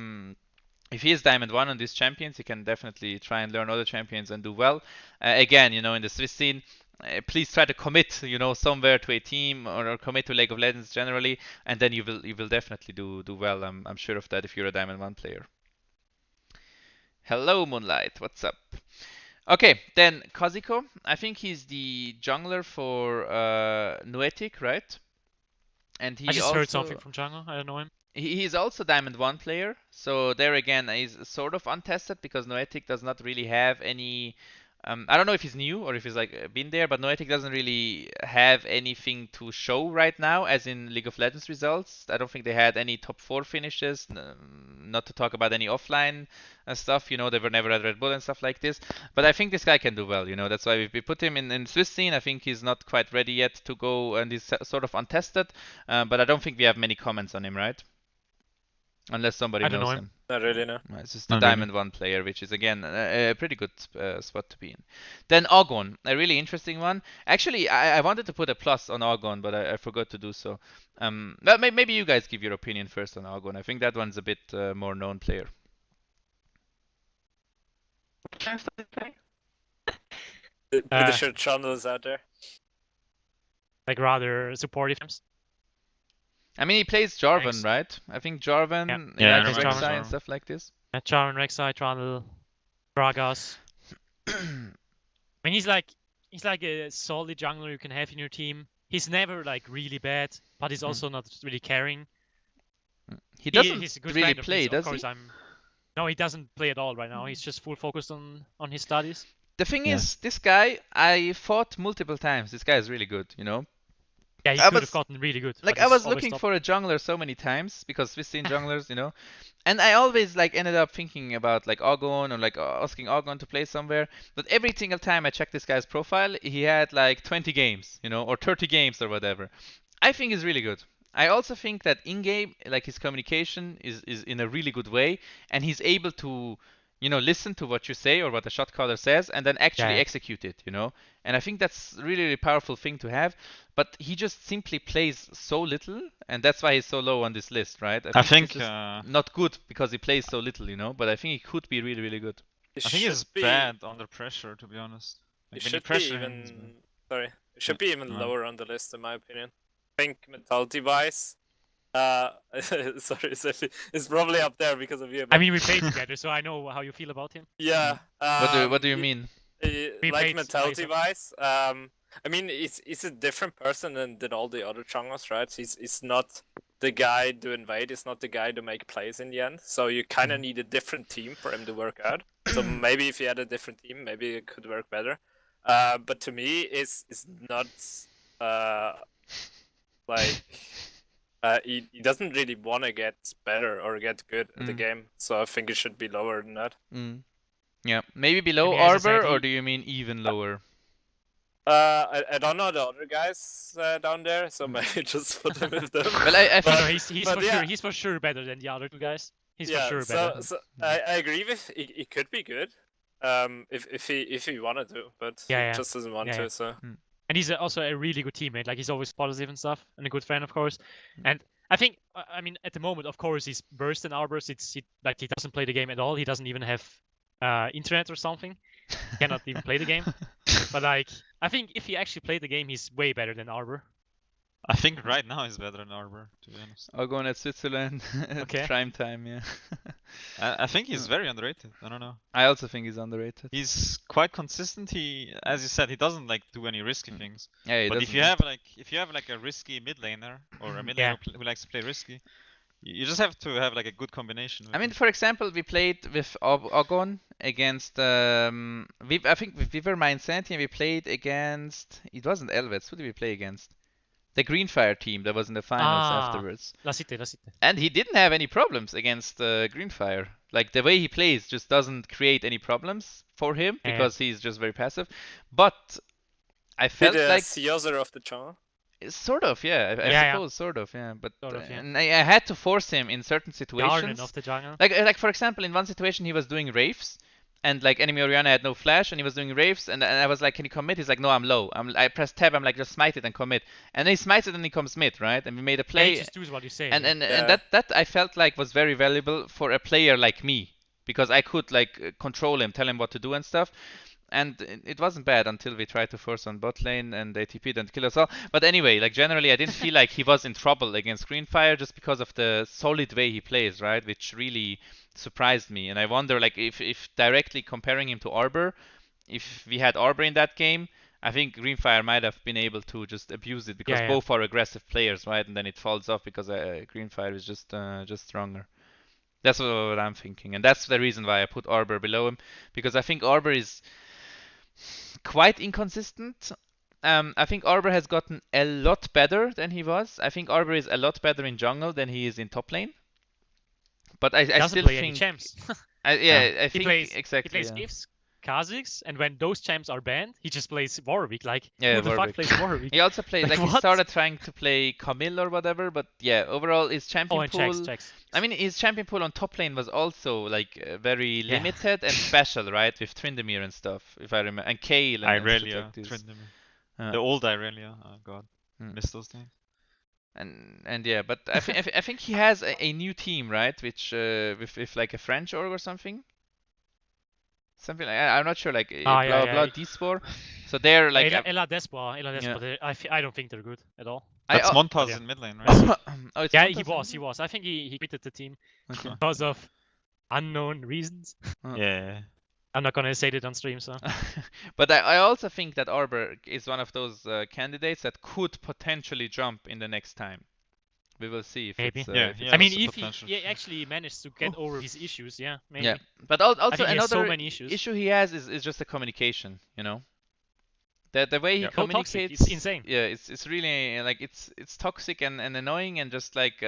if he is Diamond 1 on these champions, he can definitely try and learn other champions and do well. Again, in the Swiss scene, please try to commit, somewhere to a team or commit to League of Legends generally, and then you will definitely do well. I'm sure of that if you're a Diamond 1 player. Hello, Moonlight. What's up? Okay, then Kazuko. I think he's the jungler for Noetic, right? And he I just also heard something from Django. I don't know him. he's also Diamond 1 player. So there again, he's sort of untested because Noetic does not really have any. I don't know if he's new or if he's like been there, but Noetic doesn't really have anything to show right now, as in League of Legends results. I don't think they had any top 4 finishes, not to talk about any offline stuff. They were never at Red Bull and stuff like this. But I think this guy can do well. That's why we put him in Swiss scene. I think he's not quite ready yet to go, and he's sort of untested. But I don't think we have many comments on him, right? Unless somebody I don't knows know him. him. Not really, no. It's just the Not really. Diamond 1 player, which is again a pretty good spot to be in. Then Ogon, a really interesting one. Actually, I wanted to put a plus on Ogon, but I forgot to do so. But maybe you guys give your opinion first on Ogon. I think that one's a bit more known player. What champs does he play? Pretty sure Chandler is out there. Like rather supportive teams. I mean, he plays Jarvan, Thanks. right? I think Jarvan, Yeah, likes I remember Rek'Sai and Jarvan. stuff like this. Charon, Rek'Sai, Trundle, Gragas. I mean, he's like a solid jungler you can have in your team. He's never like really bad, but he's also not really caring. He doesn't he's a good really friend of play, his, does of course, he? No, he doesn't play at all right now. He's just full focused on his studies. The thing Yeah. is, this guy, I fought multiple times. This guy is really good, Yeah, he I could was- have gotten really good. Like but I he's was always looking top. for a jungler so many times because Swiss scene junglers, and I always like ended up thinking about like Ogon or like asking Ogon to play somewhere. But every single time I checked this guy's profile, he had like 20 games, or 30 games or whatever. I think he's really good. I also think that in game, like his communication is in a really good way, and he's able to listen to what you say or what the shot caller says and then actually Yeah. execute it, And I think that's really, really powerful thing to have. But he just simply plays so little, and that's why he's so low on this list, right? I think this is not good because he plays so little, But I think he could be really, really good. I think he's bad under pressure, to be honest. It Like when you should be pressure him, he's even. bad. Sorry, it should be even Right. lower on the list in my opinion. I think mentality-wise, sorry, Sophie, it's probably up there because of you. I but- mean, we played together, so I know how you feel about him. Yeah. What do you mean? We Like played mentality-wise, I mean, he's a different person than all the other junglers, right? He's not the guy to invade. He's not the guy to make plays in the end. So you kind of need a different team for him to work out. So maybe if you had a different team, maybe it could work better. But to me, it's not like he doesn't really want to get better or get good at the game. So I think it should be lower than that. Yeah, maybe below I mean, as I Arbor, said, or do you mean even lower? I don't know the other guys down there, so maybe just put them with them. Well, I No, think no, he's but for yeah. sure. He's for sure better than the other two guys. He's for sure so, better. So I agree with it could be good. If he wanted to, but Yeah. he just doesn't want Yeah. to. So And he's also a really good teammate. Like, he's always positive and stuff, and a good friend, of course. And I think, I mean, at the moment, of course, he's worse than Arbors. Like, he doesn't play the game at all. He doesn't even have internet or something. He cannot even play the game. But like, I think if he actually played the game, he's way better than Arbor. I think right now he's better than Arbor, to be honest. I'll go on at Switzerland at Okay. prime time. Yeah. I think he's very underrated. I don't know. I also think he's underrated. He's quite consistent. He, as you said, he doesn't like do any risky things. Yeah, he But if doesn't. you have like a risky mid laner or a mid Yeah. laner who likes to play risky, you just have to have like a good combination. With I mean, him. for example, we played with Ogon against. I think we were my Insanity and we played against. It wasn't Elvets. Who did we play against? The Greenfire team that was in the finals afterwards. La Cité. And he didn't have any problems against Greenfire. Like, the way he plays just doesn't create any problems for him Yeah. because he's just very passive. But I felt did like. Caesar of the jungle. Sort of, yeah. I Yeah. suppose, sort of, yeah. But Sort of, yeah. and I had to force him in certain The situations. Arnon of the jungle. Like for example, in one situation he was doing Wraiths, and like enemy Orianna had no flash, and he was doing Wraiths, and I was like, "Can you commit?" He's like, "No, I'm low." I press tab. I'm like, "Just smite it and commit." And then he smites it, and he comes mid, right? And we made a Yeah, play. he just does what you say. And Yeah. that I felt like was very valuable for a player like me, because I could like control him, tell him what to do and stuff. And it wasn't bad until we tried to force on bot lane and they TP'd and kill us all. But anyway, like generally I didn't feel like he was in trouble against Greenfire just because of the solid way he plays, right? Which really surprised me. And I wonder, like, if directly comparing him to Arbor, if we had Arbor in that game, I think Greenfire might have been able to just abuse it because Yeah. both are aggressive players, right? And then it falls off because Greenfire is just stronger. That's what I'm thinking, and that's the reason why I put Arbor below him, because I think Arbor is quite inconsistent. I think Arbor has gotten a lot better than he was. I think Arbor is a lot better in jungle than he is in top lane. But I Doesn't still play any think, champs. I He think plays exactly. He plays Ifs, Kha'Zix, and when those champs are banned, he just plays Warwick. Like, Yeah, who the fuck Warwick. plays Warwick? He also played, Like, like he what? started trying to play Camille or whatever, but yeah, overall his champion Oh, and pool. checks. I mean, his champion pool on top lane was also like very Yeah. limited and special, right? With Tryndamere and stuff, if I remember, and Kayle and stuff Irelia, like this. Tryndamere. The old Irelia. Oh god, Hmm. missed those things. And yeah, but I think he has a new team, right? Which with like a French org or something. Something like I'm not sure, like blah D-Spore. So they're like Ela Despoir. I don't think they're good at all. That's I- Montaz yeah. in mid lane, right? oh, it's Yeah, Montaz, he was. I think he quitted the team Okay. because of unknown reasons. Yeah. I'm not gonna say it on stream, so. But I also think that Arbor is one of those candidates that could potentially jump in the next time. We will see if Maybe. it's. Yeah, if yeah. it's I mean, that's the if potential. he actually managed to get over his issues, yeah, maybe. Yeah, but also think he has so another many issues. issue he has is just the communication. The way he Yeah. So toxic, communicates. it's insane. Yeah, it's really like it's toxic and annoying, and just like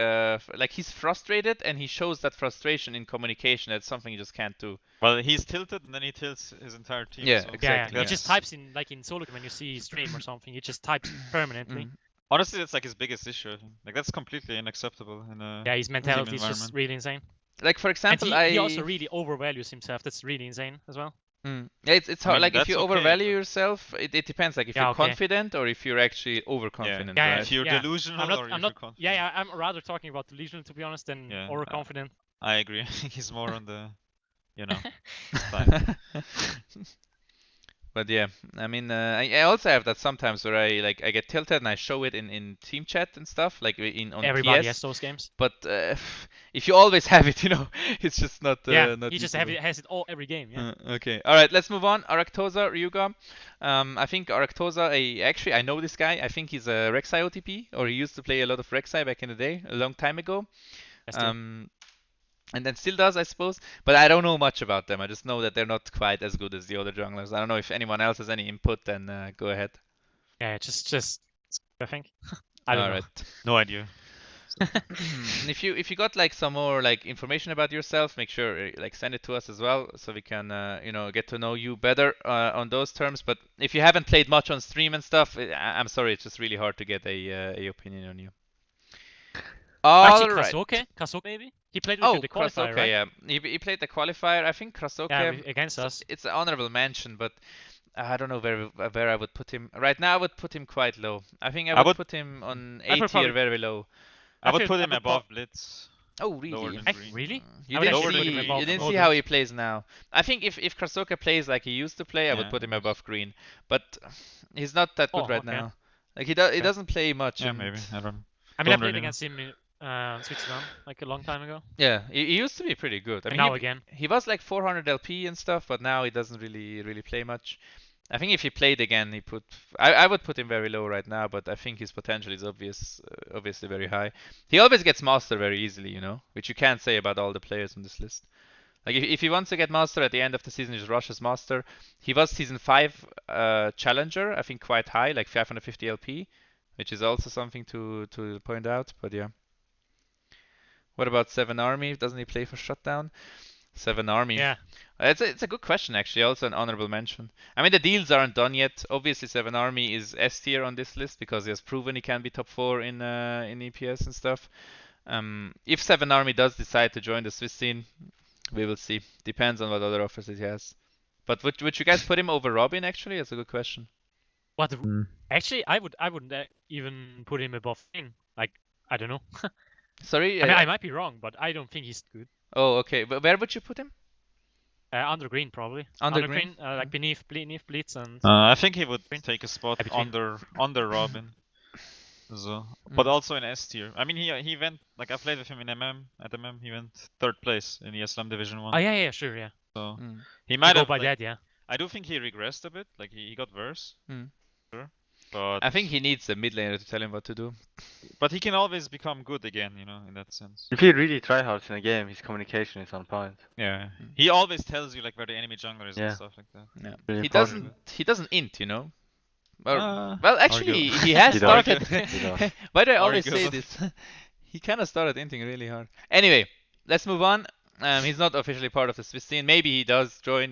he's frustrated and he shows that frustration in communication. That's something you just can't do. Well, he's tilted and then he tilts his entire team. Yeah, so exactly. He just types in, like in solo when you see his stream or something, he just types permanently. Mm. Honestly, that's like his biggest issue. Like that's completely unacceptable in a Yeah, his mentality is environment. just really insane. Like for And example, he also really overvalues himself. That's really insane as well. Yeah, it's I hard. mean, Like if you that's okay, overvalue but- yourself, it depends. Like if Yeah, you're okay. confident or if you're actually overconfident, Yeah, right? If you're yeah. delusional I'm not. or I'm if not. you're confident. Yeah, I'm rather talking about delusional to be honest than Yeah, overconfident. I agree. I think he's more on the, you know, side. But yeah, I mean, I also have that sometimes where I get tilted and I show it in team chat and stuff, like on Everybody TS. has those games. But if you always have it, it's just not Yeah, not he just usable. has it all every game. Yeah. Okay, all right, let's move on. Arctoza, Ryuga. I think Arctoza. Actually, I know this guy. I think he's a Rek'Sai OTP, or he used to play a lot of Rek'Sai back in the day, a long time ago. Yes, too. And then still does, I suppose. But I don't know much about them. I just know that they're not quite as good as the other junglers. I don't know if anyone else has any input. Then go ahead. Yeah, just I think. I don't All know. right. No idea. And if you got like some more like information about yourself, make sure like send it to us as well, so we can get to know you better on those terms. But if you haven't played much on stream and stuff, I'm sorry, it's just really hard to get a opinion on you. All Actually, right. Kasoke maybe. He played with you Oh, the qualifier, Krasoke, right? yeah. He played the qualifier. I think Krasoke. Yeah, against us. It's an honorable mention, but I don't know where I would put him. Right now, I would put him quite low. I think I would put him on I A would tier, probably- very low. I would feel- put I him would above Blitz. Oh, Lower really? than Green. Really? You I would didn't actually see, put him above you didn't see Odin. how he plays now. I think if Krasoka plays like he used to play, I would Yeah, put him of course. above Green. But he's not that good Oh, right okay. now. Like he Okay. doesn't play much. Yeah, and- maybe. I don't. I mean, I Don't played really against him in Switzerland like a long time ago. Yeah, he used to be pretty good. I And mean, now again. he was like 400 LP and stuff, but now he doesn't really play much. I think if he played again, I would put him very low right now, but I think his potential is obviously very high. He always gets master very easily, which you can't say about all the players on this list. Like if he wants to get master at the end of the season, he just rushes master. He was season 5 challenger, I think quite high, like 550 LP, which is also something to point out. But yeah. What about Seven Army? Doesn't he play for Shutdown? Seven Army. Yeah. It's a good question actually. Also an honorable mention. I mean the deals aren't done yet. Obviously Seven Army is S tier on this list because he has proven he can be top 4 in EPS and stuff. If Seven Army does decide to join the Swiss scene, we will see. Depends on what other offers he has. But would you guys put him over Robin actually? That's a good question. What? Actually, I wouldn't even put him above Thing. Like, I don't know. Sorry. I mean, I might be wrong, but I don't think he's good. Oh, okay. But where would you put him? Under Green probably. Under Green? Like beneath Blitz and. I think he would take a spot Between. under Robin. So, but also in S tier. I mean, he went like I played with him in at MM. He went 3rd place in the Islam Division 1. Oh yeah, sure, yeah. So Mm. he You might go have. by Like, that, yeah. I do think he regressed a bit. Like he got worse. Mm. Sure. But I think he needs a mid laner to tell him what to do. But he can always become good again, in that sense. If he really tryhards in a game, his communication is on point. Yeah. He always tells you like where the enemy jungler is Yeah. and stuff like that. Yeah. Really He important. doesn't int, Or, Uh, well, actually, argue. he has He does. started. He does. Why do I always say Argue. this? He kind of started inting really hard. Anyway, let's move on. He's not officially part of the Swiss scene. Maybe he does join,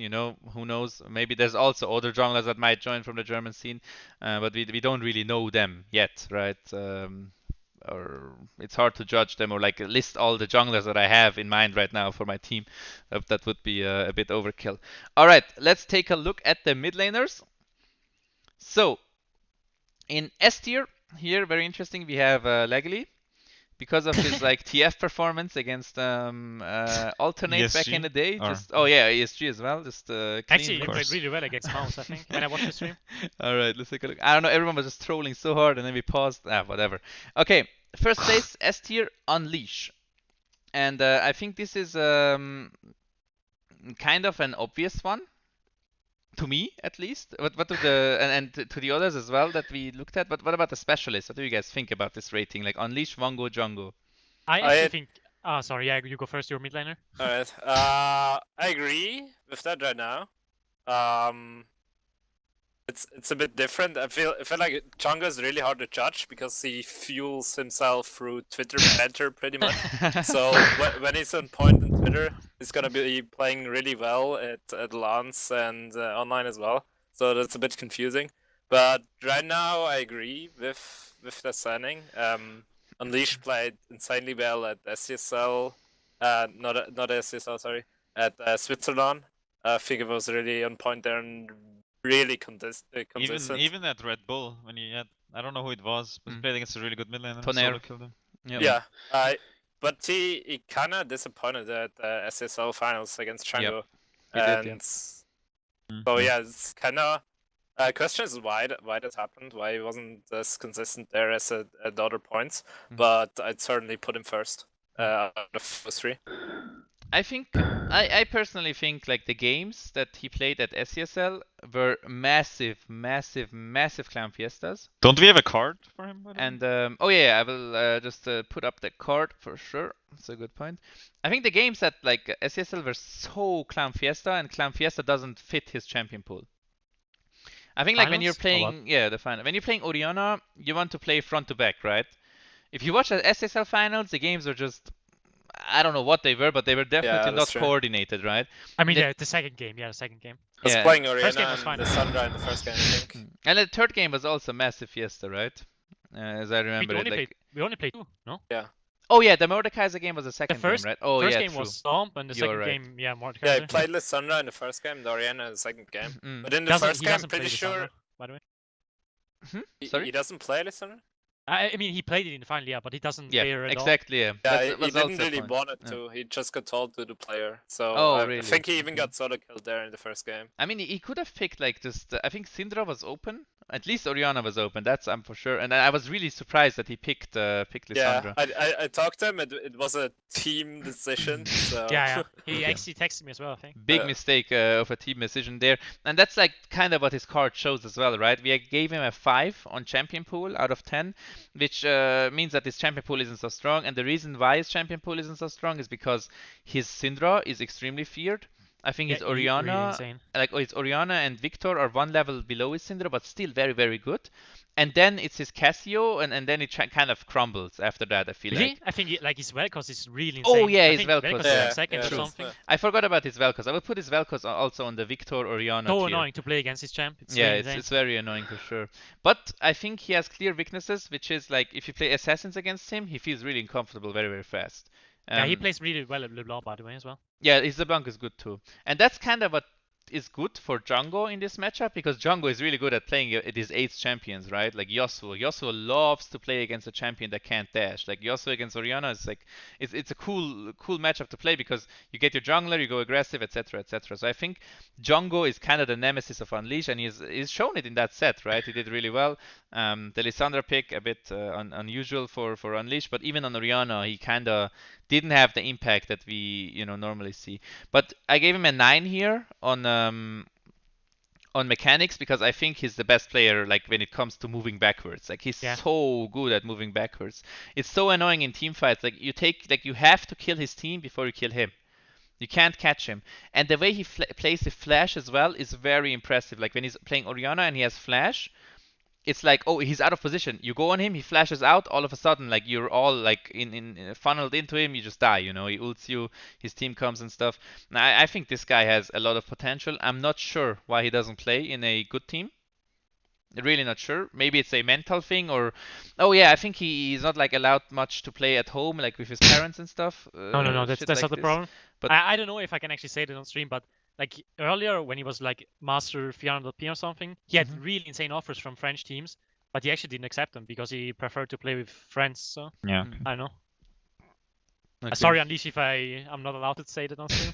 who knows? Maybe there's also other junglers that might join from the German scene, but we don't really know them yet, right? Or it's hard to judge them or like list all the junglers that I have in mind right now for my team. That would be a bit overkill. All right, let's take a look at the mid laners. So, in S tier, here, very interesting, we have Legally. Because of his like TF performance against Alternate back in the day. ESG as well. Just clean. Actually, he course. played really well against Mouse, I think, when I watched the stream. Alright, let's take a look. I don't know, everyone was just trolling so hard and then we paused. Whatever. Okay, first place, S tier, Unleash. And I think this is kind of an obvious one. To me, at least. What do and to the others as well that we looked at. But what about the specialists? What do you guys think about this rating? Like Unleash, Wango, Django. I actually think. Oh, sorry. Yeah, you go first. You're mid laner. Alright. I agree with that right now. It's a bit different. I feel like Django is really hard to judge because he fuels himself through Twitter banter pretty much. So when he's on point on Twitter, he's gonna be playing really well at LANs and online as well. So that's a bit confusing. But right now, I agree with the signing. Unleash played insanely well at SCSL. not SSL, sorry, at Switzerland. I think it was really on point there and really consistent. Even at Red Bull, when he had, I don't know who it was, but he played against a really good mid laner and Tonnerre. solo killed him. Yep. Yeah, but he kind of disappointed at SSL finals against Django. He did, And Mm. so yeah, it's kind of question is why that happened, why he wasn't as consistent there as at other points. But I'd certainly put him first out of those three. I think I personally think like the games that he played at SESL were massive clown fiestas. Don't we have a card for him? By the way? And oh yeah, I will just put up the card for sure. That's a good point. I think the games at like SESL were so clown fiesta, and clown fiesta doesn't fit his champion pool. I think like when you're Finals, or what? playing the final, when you're playing Orianna, you want to play front to back, right? If you watch the SSL finals, the games are just, I don't know what they were, but they were definitely not that's true. coordinated, right? I mean, The- the second game. Yeah, the second game. I was Yeah. playing First game Orianna was fine. and Lissandra in the first game, I think. And the third game was also massive fiesta, right? As I remember it. Like, We only played 2, no? oh yeah, the Mordekaiser game was the second first- game, right? Oh First yeah, game true. was Stomp, and the You're second right. game, yeah, Mordekaiser. Yeah, I played Lissandra in the first game, the Orianna in the second game. Mm. But in the first he game, I'm doesn't play pretty sure Lissandra, by the way. Sorry? he doesn't play Lissandra. I mean, he played it in the final, yeah, but he doesn't Yeah, play her at exactly. Yeah, Yeah, That he was didn't also a really point. want it Yeah. to. He just got told to the player. So Oh, I really? think he even Okay. got solo killed there in the first game. I mean, he could have picked like just. I think Syndra was open. At least Orianna was open. That's I'm for sure. And I was really surprised that he picked Lissandra. Yeah, I talked to him. It was a team decision. So Yeah. He actually texted me as well, I think. Big Yeah. mistake of a team decision there. And that's like kind of what his card shows as well, right? We gave him a 5 on champion pool out of 10, which means that his champion pool isn't so strong. And the reason why his champion pool isn't so strong is because his Syndra is extremely feared. I think his Yeah, really Orianna, insane. like his Orianna and Victor are one level below his Syndra, but still very good. And then it's his Casio, and then it kind of crumbles after that. I feel Really? like. I think like his Vel'Koz is really insane. Oh, yeah, I his think Vel'Koz, is yeah. like second or True. something. I forgot about his Vel'Koz. I will put his Vel'Koz also on the Victor Orianna So tier. annoying to play against his champ. It's Yeah, really it's, insane. it's very annoying for sure. But I think he has clear weaknesses, which is like if you play assassins against him, he feels really uncomfortable very fast. Yeah, he plays really well at LeBlanc, by the way, as well. Yeah, his LeBlanc is good too. And that's kind of what is good for Django in this matchup, because Django is really good at playing his 8th champions, right? Like Yasuo. Yasuo loves to play against a champion that can't dash. Like Yasuo against Orianna is like it's a cool matchup to play because you get your jungler, you go aggressive, etc. So I think Django is kind of the nemesis of Unleash, and he's shown it in that set, right? He did really well. The Lissandra pick a bit unusual for Unleash, but even on Orianna he kind of didn't have the impact that we normally see. But I gave him a 9 here on mechanics because I think he's the best player like when it comes to moving backwards. Like he's so good at moving backwards. It's so annoying in team fights. Like you have to kill his team before you kill him. You can't catch him. And the way he plays the flash as well is very impressive. Like when he's playing Orianna and he has flash, it's like, oh, he's out of position. You go on him, he flashes out. All of a sudden, like you're all like in funneled into him. You just die. He ults you. His team comes and stuff. I think this guy has a lot of potential. I'm not sure why he doesn't play in a good team. Really not sure. Maybe it's a mental thing, or oh yeah, I think he's not like allowed much to play at home, like with his parents and stuff. No, that's like not the this. problem. But I don't know if I can actually say that on stream, but like earlier when he was like Master 300p or something, he had really insane offers from French teams, but he actually didn't accept them because he preferred to play with friends. So Yeah. I don't know. Okay. Sorry, Unleash, if I'm not allowed to say that on stream.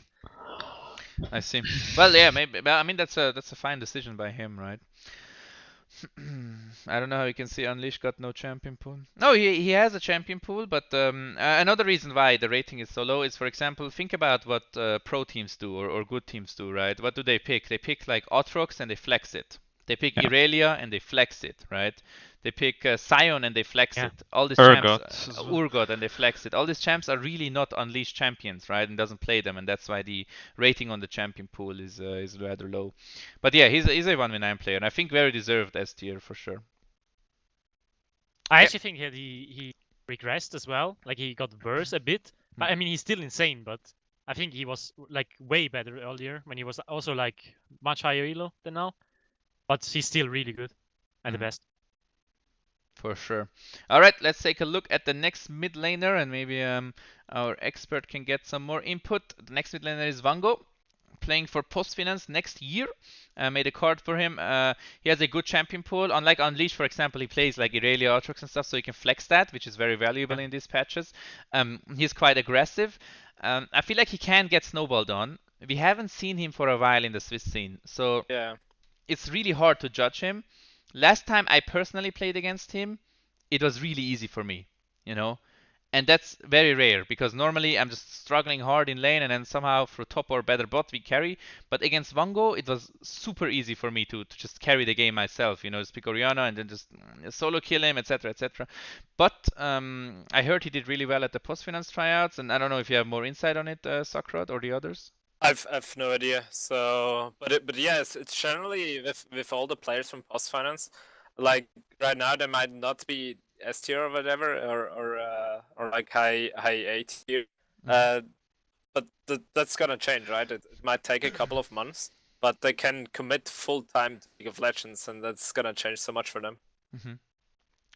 I see. Well, yeah, maybe. But I mean, that's a fine decision by him, right? I don't know how you can see Unleash got no champion pool. No, he has a champion pool, but another reason why the rating is so low is, for example, think about what pro teams do or good teams do, right? What do they pick? They pick like Aatrox and they flex it. They pick Irelia and they flex it, right? They pick Sion and they flex it. All these champs, Urgot and they flex it. All these champs are really not Unleashed champions, right? And doesn't play them, and that's why the rating on the champion pool is rather low. But yeah, he's a 1v9 player, and I think very deserved S tier for sure. I actually think he regressed as well. Like he got worse a bit. But I mean, he's still insane, but I think he was like way better earlier when he was also like much higher elo than now. But he's still really good and the best. For sure. All right, let's take a look at the next mid laner, and maybe our expert can get some more input. The next mid laner is Vango, playing for Postfinance next year. Made a card for him. He has a good champion pool. Unlike Unleash, for example, he plays like Irelia, Aatrox and stuff, so he can flex that, which is very valuable in these patches. He's quite aggressive. I feel like he can get snowballed on. We haven't seen him for a while in the Swiss scene, so Yeah. it's really hard to judge him. Last time I personally played against him, it was really easy for me, you know? And that's very rare because normally I'm just struggling hard in lane and then somehow through top or better bot we carry. But against Vango, it was super easy for me to just carry the game myself, you know, just pick Orianna and then just solo kill him, etc., etc. But I heard he did really well at the Postfinance tryouts, and I don't know if you have more insight on it, Sakrad, or the others. I've no idea. So, but yeah, it's generally with all the players from Post Finance, like right now they might not be S tier or whatever, or like high A tier. But that's gonna change, right? It might take a couple of months, but they can commit full time to League of Legends, and that's gonna change so much for them.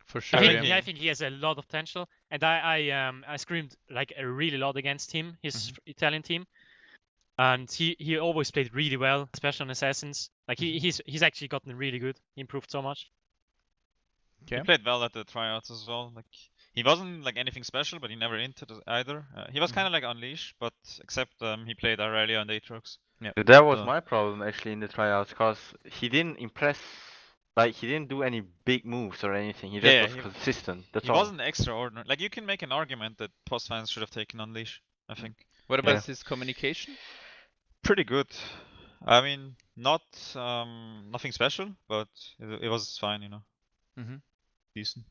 For sure. I think he has a lot of potential, and I screamed like a really lot against him, his Italian team. And he always played really well, especially on Assassins. Like he's actually gotten really good. He improved so much. He played well at the tryouts as well. Like he wasn't like anything special, but he never entered either. He was kind of like Unleash, but except he played Aurelia and Aatrox. Yeah. That was my problem actually in the tryouts, cause he didn't impress. Like he didn't do any big moves or anything. He just was consistent. That's all. He wasn't extraordinary. Like you can make an argument that Post fans should have taken Unleash. I think. What about his communication? Pretty good. I mean, not nothing special, but it was fine, you know. Decent.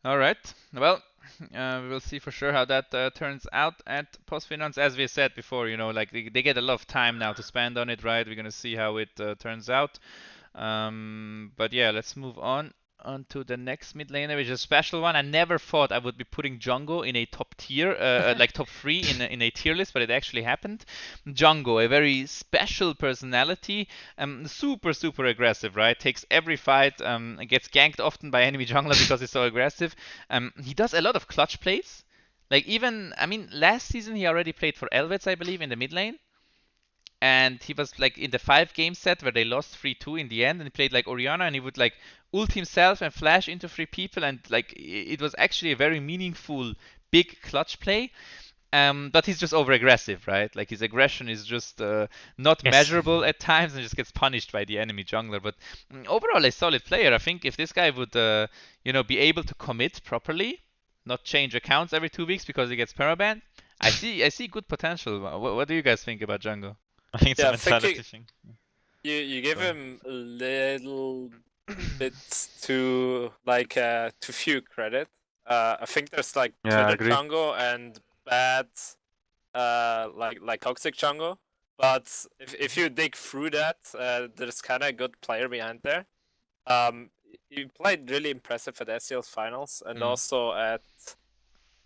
All right. Well, we will see for sure how that turns out at Postfinance. As we said before, you know, like they get a lot of time now to spend on it, right? We're gonna see how it turns out. But yeah, let's move on to the next mid laner, which is a special one. I never thought I would be putting Jungo in a top tier, like top 3 in a tier list, but it actually happened. Jungo, a very special personality, super aggressive, right? Takes every fight, gets ganked often by enemy jungler because he's so aggressive. He does a lot of clutch plays. Like even, I mean, last season he already played for Elvets, I believe, in the mid lane. And he was like in the 5-game set where they lost 3-2 in the end, and he played like Orianna, and he would like ult himself and flash into 3 people, and like it was actually a very meaningful big clutch play. But he's just over aggressive, right? Like his aggression is just not measurable at times and just gets punished by the enemy jungler. But overall a solid player. I think if this guy would you know, be able to commit properly, not change accounts every 2 weeks because he gets permabanned, I see good potential. What do you guys think about Jungle? I think it's a mentality thing. You give him a little bit too few credit. I think there's like Twitter Jungle and bad like toxic Jungle. But if you dig through that, there's kind of a good player behind there. He played really impressive at SEL's finals and also at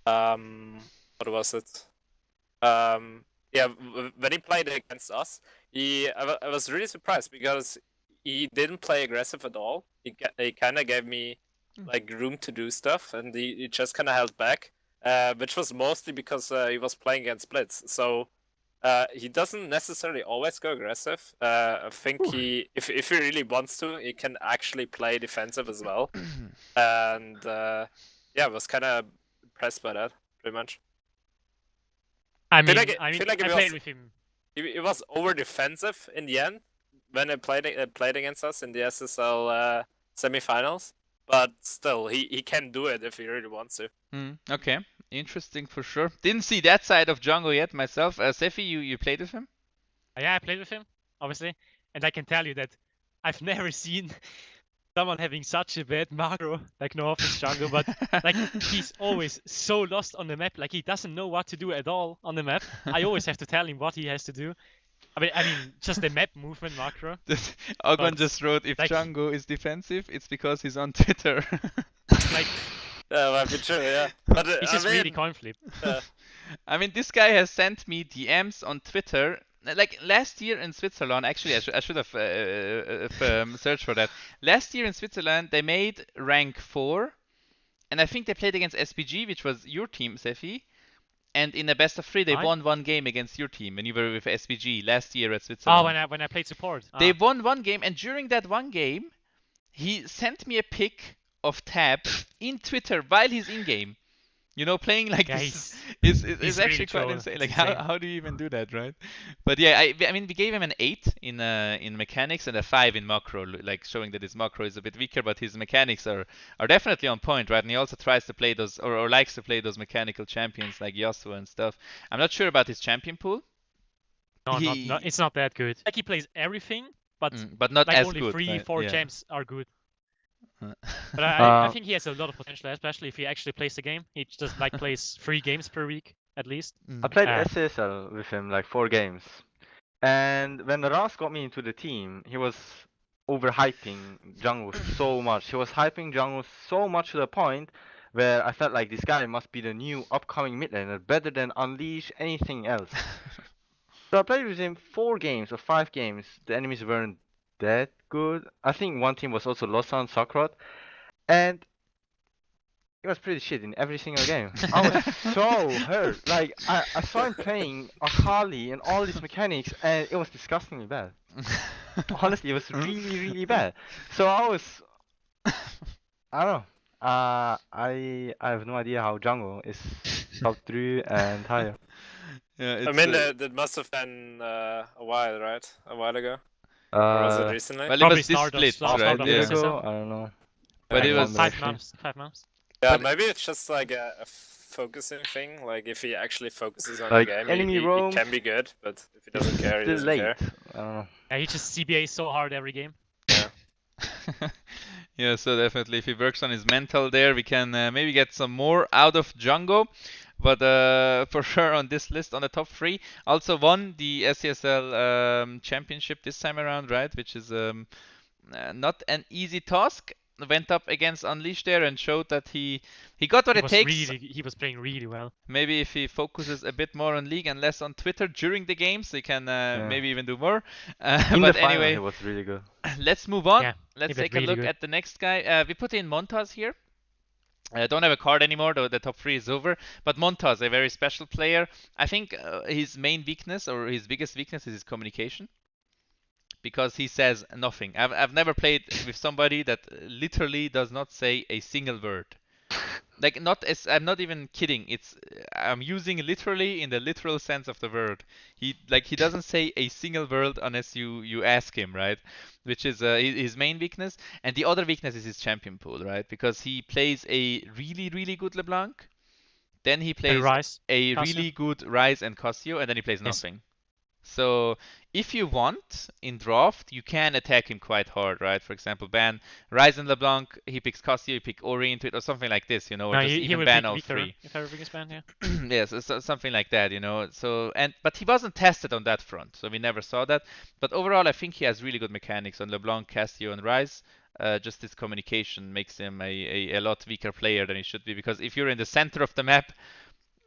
what was it? Yeah, when he played against us, I was really surprised because he didn't play aggressive at all. He kind of gave me like room to do stuff, and he just kind of held back, which was mostly because he was playing against Blitz. So he doesn't necessarily always go aggressive. I think if he really wants to, he can actually play defensive as well. And yeah, I was kind of impressed by that, pretty much. I played with him. It was over defensive in the end when I played against us in the SSL semifinals, but still he can do it if he really wants to. Okay, interesting for sure. Didn't see that side of Jungle yet myself. Sefi, you played with him? Yeah, I played with him, obviously, and I can tell you that I've never seen someone having such a bad macro, like no offense Jungle, but like he's always so lost on the map, like he doesn't know what to do at all on the map. I always have to tell him what he has to do. I mean just the map movement macro. Ogwan just wrote, if like, Jungle is defensive, it's because he's on Twitter. Like, might be true, yeah. But he's just really coin flip. I mean, this guy has sent me DMs on Twitter like last year in Switzerland, actually, I should have searched for that. Last year in Switzerland, they made rank 4, and I think they played against SPG, which was your team, Sefi. And in a best of 3, they Right. won one game against your team when you were with SPG last year at Oh, Switzerland. when I played support. They won one game, and during that one game, he sent me a pic of Tab in Twitter while he's in game. You know, playing like Yeah, this he's is really actually quite troll. insane. It's Like, insane. how do you even do that, right? But yeah, I mean, we gave him an 8 in mechanics and a 5 in macro, like showing that his macro is a bit weaker, but his mechanics are definitely on point, right? And he also tries to play those, or likes to play those mechanical champions like Yasuo and stuff. I'm not sure about his champion pool. No, He- not it's not that good. Like he plays everything, but but not like as only good. 3, right? 4 Yeah. champs are good. Uh, But I Uh, think he has a lot of potential, especially if he actually plays the game. He just like plays 3 games per week at least. I played Ah. SSL with him like 4 games. And when Ras got me into the team, he was overhyping jungle so much. He was hyping jungle so much to the point where I felt like this guy must be the new upcoming mid laner, better than Unleash anything else. So I played with him 4 games or 5 games. The enemies weren't that good. I think one team was also Losan Sakrot. And it was pretty shit in every single game. I was so hurt. Like, I saw him playing Akali and all these mechanics, and it was disgustingly bad. Honestly, it was really, really bad. So I was, I don't know. I have no idea how jungle is top 3 and higher. Yeah, I mean, that must have been a while, right? A while ago. Or was it recently? well, it Probably was this start of- split, start right? of A year Yeah. SSL. ago, I don't know. But I it can't was- remember 5 actually. months. 5 months. Yeah, But- maybe it's just like a focusing thing. Like if he actually focuses on Like, the game, enemy he roams, can be good. But if he doesn't care, he Still doesn't late. care. I don't know. Yeah, he just CBA so hard every game. Yeah, so definitely if he works on his mental there, we can maybe get some more out of Django. But for sure on this list, on the top 3, also won the SCSL championship this time around, right? Which is not an easy task. Went up against Unleashed there and showed that he got what He it was takes. he was playing really well. Maybe if he focuses a bit more on League and less on Twitter during the games, he can maybe even do more. In the But final, anyway, he was really good. let's move on. Yeah, Let's he take was a really look good. at the next guy. We put in Montaz here. I don't have a card anymore, though the top 3 is over. But Montaz, a very special player. I think his main weakness, or his biggest weakness, is his communication. Because he says nothing. I've never played with somebody that literally does not say a single word. Like, I'm not even kidding. I'm using literally in the literal sense of the word. He doesn't say a single word unless you ask him, right? Which is his main weakness. And the other weakness is his champion pool, right? Because he plays a really, really good LeBlanc. Then he plays Ryze, a Cassio. really good Ryze and Cassio, and then he plays Yes. nothing. So if you want in draft, you can attack him quite hard, right? For example, ban Ryze and LeBlanc, he picks Cassio, you pick Ori into it, or something like this, you know, or No, just he even will ban pick all Victor 3. if everything is banned. Yeah. Yes, so something like that, you know. So but he wasn't tested on that front, so we never saw that. But overall, I think he has really good mechanics on LeBlanc, Cassio, and Ryze. Just his communication makes him a lot weaker player than he should be, because if you're in the center of the map,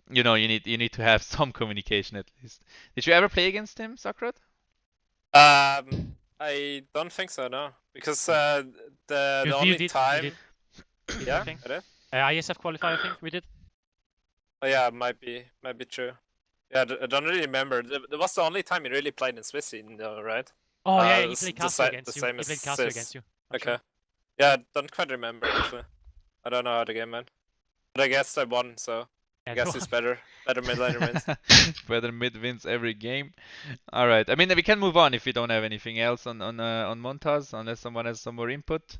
you know, you need to have some communication at least. Did you ever play against him, Sakrot? I don't think so, no. Because the You only did- time, you did. yeah, think. I did. ISF qualifier, I think we did. Oh yeah, might be true. Yeah, I don't really remember. That was the only time he really played in Swiss scene, though, right? Oh yeah, he the played the Cassio sa- against the you. same He as played Cassio Sis. against you. I'm Okay. sure. Yeah, I don't quite remember actually. I don't know how the game went. But I guess I won, so I Yeah, guess go it's on. better. Better mid laner wins. Whether mid wins every game. All right. I mean, we can move on if we don't have anything else on Montaz, unless someone has some more input.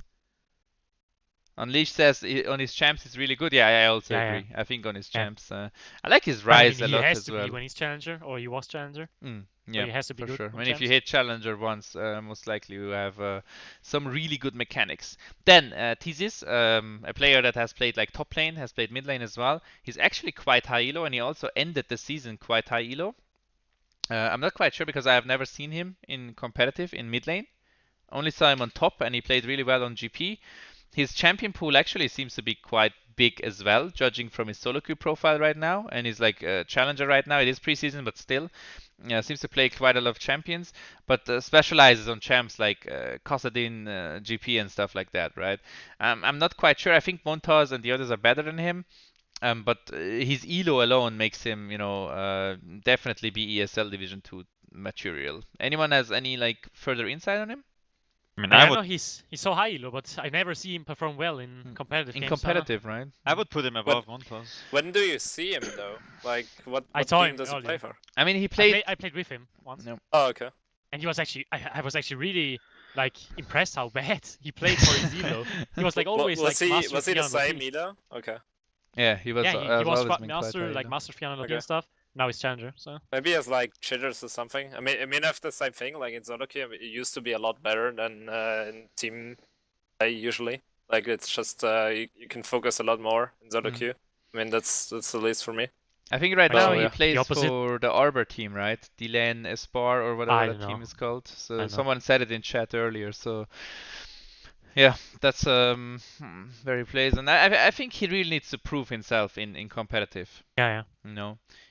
Unleash says on his champs it's really good. Yeah, I also Yeah, yeah. agree. I think on his Yeah. champs, I like his But I Rise mean, a he lot has as to well. be when he's challenger, or he was challenger. Yeah, he has to be for good sure. on I mean, if you champs. hit Challenger once, most likely you have some really good mechanics. Then Thesis, a player that has played like top lane, has played mid lane as well. He's actually quite high elo, and he also ended the season quite high elo. I'm not quite sure because I have never seen him in competitive in mid lane. Only saw him on top, and he played really well on GP. His champion pool actually seems to be quite big as well, judging from his solo queue profile right now, and he's like a challenger right now. It is preseason, but still. Yeah, seems to play quite a lot of champions, but specializes on champs like Kosadin, GP, and stuff like that, right? I'm not quite sure. I think Montaz and the others are better than him, but his elo alone makes him, definitely be ESL Division 2 material. Anyone has any like further insight on him? I mean, Like, I I would know he's so high elo, but I never see him perform well in competitive In games. competitive, right? I would put him above Montaz. When do you see him though? Like what I saw team him does he play earlier. for? I mean, he played. I played with him once, No. Oh, okay. and he was actually I was actually really like impressed how bad he played for his elo. He was like always was like he master was he the Fiona same Northeast. elo? Okay. Yeah, he was. Yeah, he has was always been quite master, high, like though. master Fiona Northeast Okay. and stuff. Now he's challenger. So Maybe he has like jitters or something. I mean, if the same thing, like in Zoloki, it used to be a lot better than in team play usually. Like it's just you can focus a lot more in Zoloki. I mean, that's the least for me. I think right But now Oh, he yeah. plays The opposite- for the Arbor team, right? Dylan Espar or whatever I that don't team know. is called. I So know. someone said it in chat earlier. So yeah, that's where he plays, and I think he really needs to prove himself in competitive. yeah.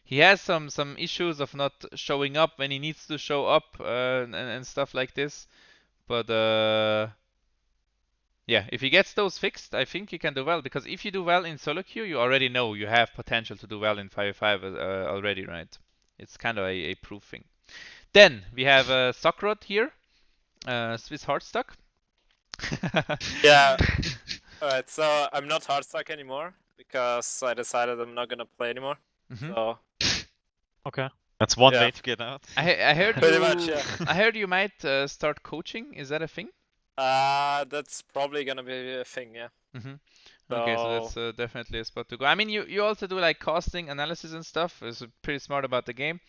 He has some issues of not showing up when he needs to show up and stuff like this. But yeah, if he gets those fixed, I think he can do well. Because if you do well in solo queue, you already know you have potential to do well in 5v5 already, right? It's kind of a proof thing. Then we have Sockrot here, Swiss Heartstock. Yeah. Alright, so I'm not hardstuck anymore because I decided I'm not gonna play anymore. Mhm. So Okay. That's one Yeah. way to get out. I heard Pretty you. much, yeah. I heard you might start coaching. Is that a thing? that's probably gonna be a thing, yeah. Mm-hmm. Okay, so that's definitely a spot to go. I mean, you also do like costing analysis and stuff. It's pretty smart about the game.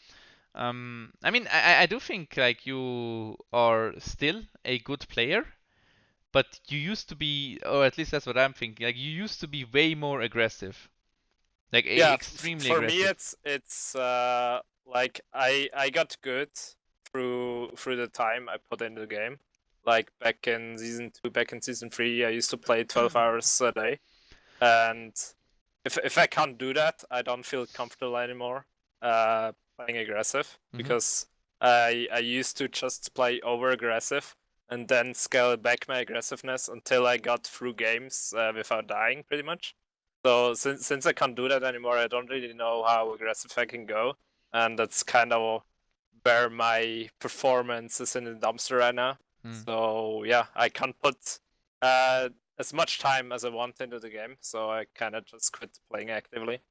I mean, I do think like you are still a good player, but you used to be, or at least that's what I'm thinking. Like you used to be way more aggressive, like Yeah, extremely for aggressive. me it's like I got good through the time I put into the game. Like back in season 2, back in season 3, I used to play 12 hours a day, and if I can't do that, I don't feel comfortable anymore playing aggressive because I used to just play over aggressive and then scale back my aggressiveness until I got through games without dying, pretty much. So since I can't do that anymore, I don't really know how aggressive I can go, and that's kind of where my performance is in the dumpster right now. So yeah, I can't put as much time as I want into the game, so I kind of just quit playing actively.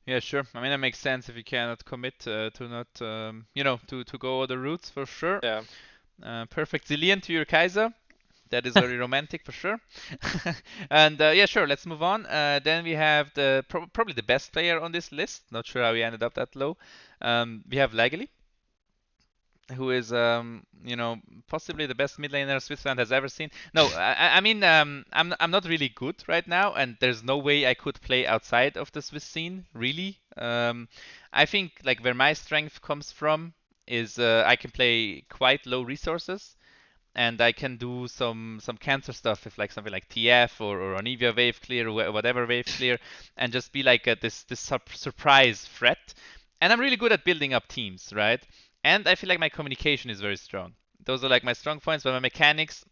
Yeah, sure. I mean, that makes sense if you cannot commit to not, to go other routes for sure. Yeah. Perfect. Zillion to your Kaiser. That is very romantic for sure. And yeah, sure. Let's move on. Then we have the probably the best player on this list. Not sure how we ended up that low. We have Legally, who is possibly the best mid laner Switzerland has ever seen. No, I mean I'm not really good right now, and there's no way I could play outside of the Swiss scene really. I think like where my strength comes from is I can play quite low resources, and I can do some cancer stuff with like something like TF or Anivia wave clear or whatever wave clear, and just be like this surprise threat. And I'm really good at building up teams, right? And I feel like my communication is very strong. Those are like my strong points, but my mechanics,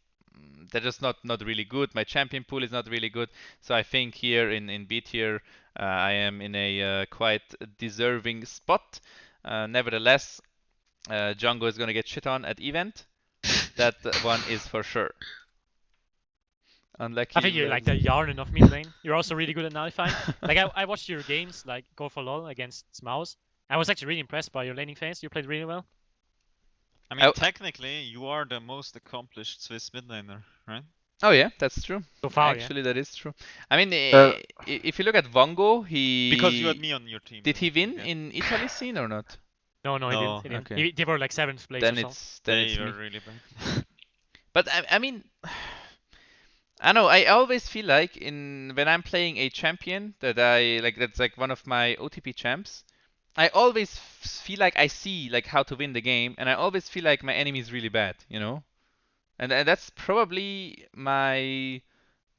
they're just not really good. My champion pool is not really good. So I think here in B tier, I am in a quite deserving spot. Nevertheless, Django is gonna get shit on at event. That one is for sure. Unlucky. I think you're like the Yarn of mid lane. You're also really good at nullifying. Like I watched your games, like Go for LoL against Smaus. I was actually really impressed by your laning phase. You played really well. I mean, technically, you are the most accomplished Swiss mid laner, right? Oh yeah, that's true. So far, Actually, that is true. I mean, if you look at Vongo, Because you had me on your team. Did he win Yeah. in Italy scene or not? No, he No. didn't. He didn't. Okay. They were like 7th place Then or something. it's They me. were really bad. But I mean, I know I always feel like when I'm playing a champion that's like one of my OTP champs, I always feel like I see like how to win the game, and I always feel like my enemy is really bad, and that's probably my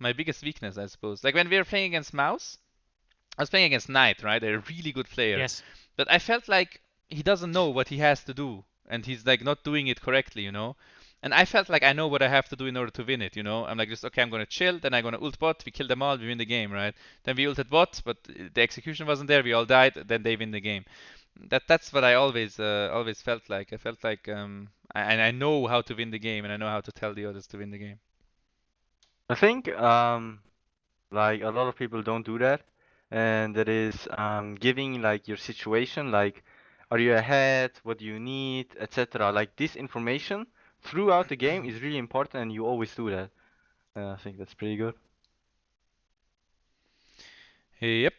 biggest weakness, I suppose. Like when we were playing against Mouse, I was playing against Knight, right? They're a really good player. Yes. But I felt like he doesn't know what he has to do, and he's like not doing it correctly, you know. And I felt like I know what I have to do in order to win it, you know. I'm like, just okay, I'm gonna chill, then I'm gonna ult bot, we kill them all, we win the game, right? Then we ulted bot, but the execution wasn't there, we all died, then they win the game. That's what I always felt like. I felt like and I know how to win the game, and I know how to tell the others to win the game. I think like a lot of people don't do that, and that is giving like your situation, like are you ahead, what do you need, etc. Like this information throughout the game is really important, and you always do that. I think that's pretty good. Yep.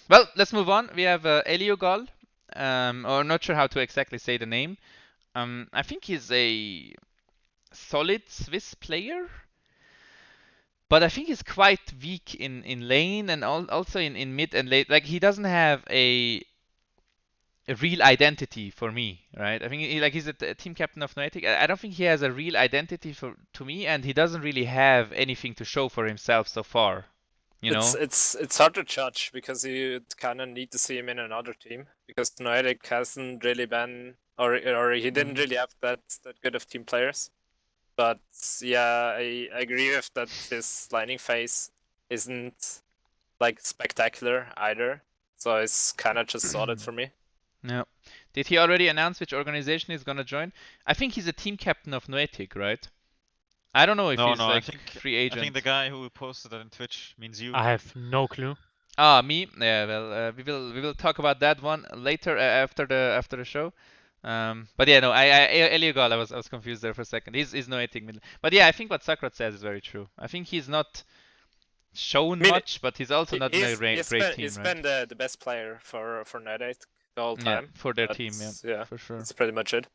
Well, let's move on. We have Eliogol. Or not sure how to exactly say the name. I think he's a solid Swiss player, but I think he's quite weak in lane and also in mid and late. Like he doesn't have a real identity for me, right? I think he's a team captain of Noetic. I don't think he has a real identity to me, and he doesn't really have anything to show for himself so far. You know? It's hard to judge because you kind of need to see him in another team because Noetic hasn't really been or he didn't really have that good of team players. But yeah, I agree with that. His lining phase isn't like spectacular either, so it's kind of just solid for me. No. Did he already announce which organization he's gonna join? I think he's a team captain of Noetic, right? I don't know if No, he's no, like I think free agent. I think the guy who posted that on Twitch means you. I have no clue. Ah, me? Yeah, well, we will talk about that one later after the show. But yeah, no, Eliogol, I was confused there for a second. He's Noetic middle. But yeah, I think what Sakrat says is very true. I think he's not shown much, but he's also not in a great team, he's right? been the best player for Noetic the whole Yeah, time. for their team, yeah, for sure. That's pretty much it.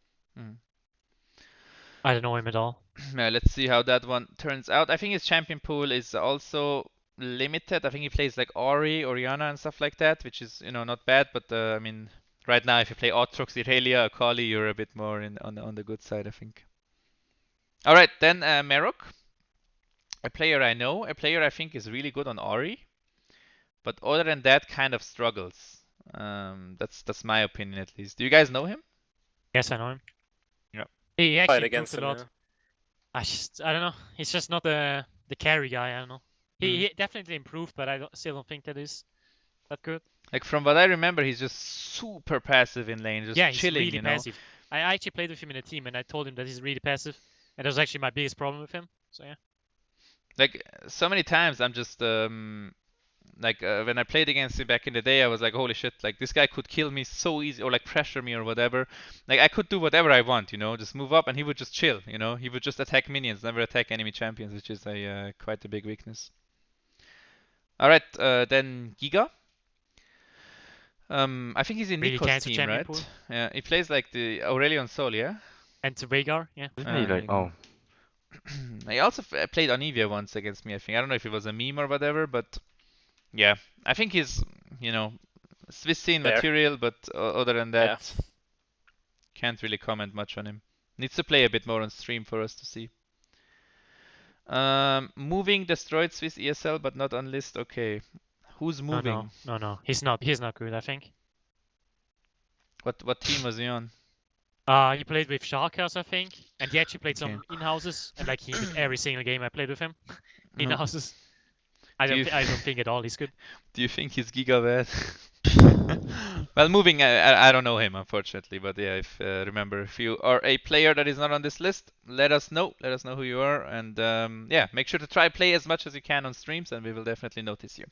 I don't know him at all. Yeah, let's see how that one turns out. I think his champion pool is also limited. I think he plays like Ori, Orianna, and stuff like that, which is not bad. But I mean, right now if you play Aatrox, Irelia, Akali, you're a bit more on the good side, I think. All right, then Merok, a player I know, a player I think is really good on Ori, but other than that, kind of struggles. That's my opinion at least. Do you guys know him? Yes, I know him. Yeah. He Fight actually against improved a him. lot. Yeah. I don't know. He's just not the carry guy. I don't know. He definitely improved, but still don't think that is that good. Like from what I remember, he's just super passive in lane, just Yeah, chilling, he's really passive. I actually played with him in a team, and I told him that he's really passive, and that was actually my biggest problem with him. So yeah. Like so many times, I'm just like when I played against him back in the day, I was like, holy shit, like this guy could kill me so easy, or like pressure me or whatever. Like I could do whatever I want, just move up, and he would just chill, he would just attack minions, never attack enemy champions, which is a quite a big weakness. All right, then Giga. I think he's in Really Nico's team, right? pool. Yeah, he plays like the Aurelion Sol, yeah. And to Veigar, yeah. Isn't he like He also played Anivia once against me, I think. I don't know if it was a meme or whatever, but yeah, I think he's, Swiss scene material, but other than that, can't really comment much on him. Needs to play a bit more on stream for us to see. Moving destroyed Swiss ESL, but not on list. Okay, who's moving? No. He's not good, I think. What team was he on? He played with Sharkers, I think, and he actually played some in-houses, and like he did every single game I played with him, in-houses. I don't think at all he's good. Do you think he's Giga bad? Well, moving, I don't know him unfortunately, but yeah, if remember, if you are a player that is not on this list, let us know. Let us know who you are, and yeah, make sure to try play as much as you can on streams, and we will definitely notice you.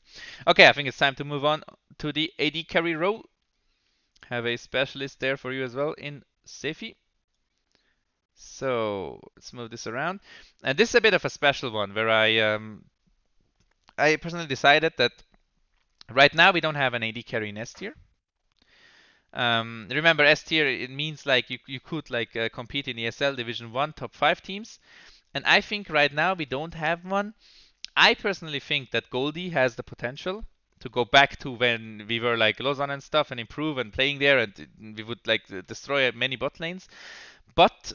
Okay, I think it's time to move on to the AD carry role. Have a specialist there for you as well in Sefi. So let's move this around, and this is a bit of a special one where I personally decided that right now we don't have an AD carry in S tier. Remember, S tier, it means like you could like compete in ESL Division 1 top 5 teams, and I think right now we don't have one. I personally think that Goldie has the potential to go back to when we were like Lausanne and stuff, and improve and playing there, and we would like destroy many bot lanes. But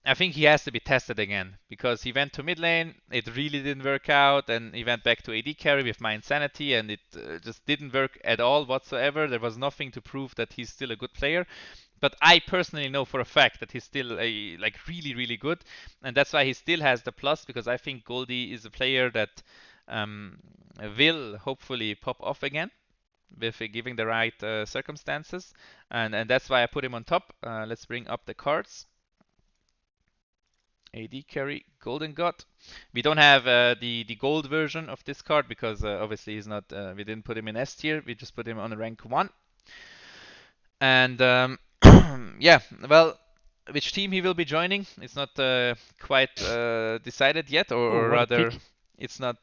I think he has to be tested again because he went to mid lane, it really didn't work out, and he went back to AD carry with my insanity, and it just didn't work at all whatsoever. There was nothing to prove that he's still a good player. But I personally know for a fact that he's still like really good, and that's why he still has the plus, because I think Goldie is a player that um, will hopefully pop off again with giving the right circumstances, and that's why I put him on top. Let's bring up the cards. AD carry, Golden God. We don't have the gold version of this card because obviously he's not. We didn't put him in S tier. We just put him on rank 1. And yeah, well, which team he will be joining, it's not quite decided yet, or what a rather, pick. it's not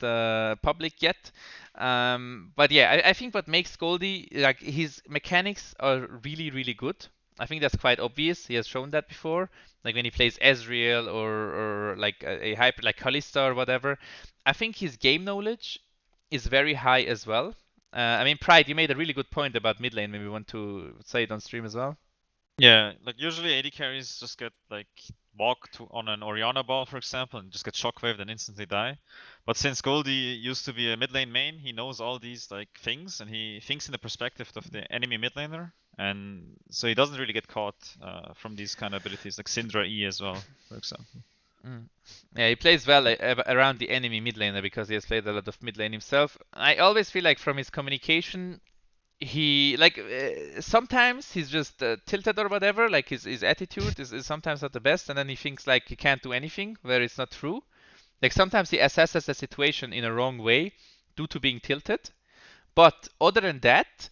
public yet. But yeah, I think what makes Goldie, like his mechanics are really good. I think that's quite obvious. He has shown that before, like when he plays Ezreal or like a hyper like Kalista or whatever. I think his game knowledge is very high as well. I mean, Pride, you made a really good point about mid lane. Maybe we want to say it on stream as well. Yeah, like usually AD carries just get like walked on an Orianna ball, for example, and just get shockwaved and instantly die. But since Goldie used to be a mid lane main, he knows all these like things, and he thinks in the perspective of the enemy mid laner, and so he doesn't really get caught from these kind of abilities, like Syndra E as well, for example. Yeah, he plays well around the enemy mid laner because he has played a lot of mid lane himself. I always feel like from his communication, he like sometimes he's just tilted or whatever. Like his attitude is sometimes not the best, and then he thinks like he can't do anything where it's not true. Like sometimes he assesses the situation in a wrong way due to being tilted. But other than that,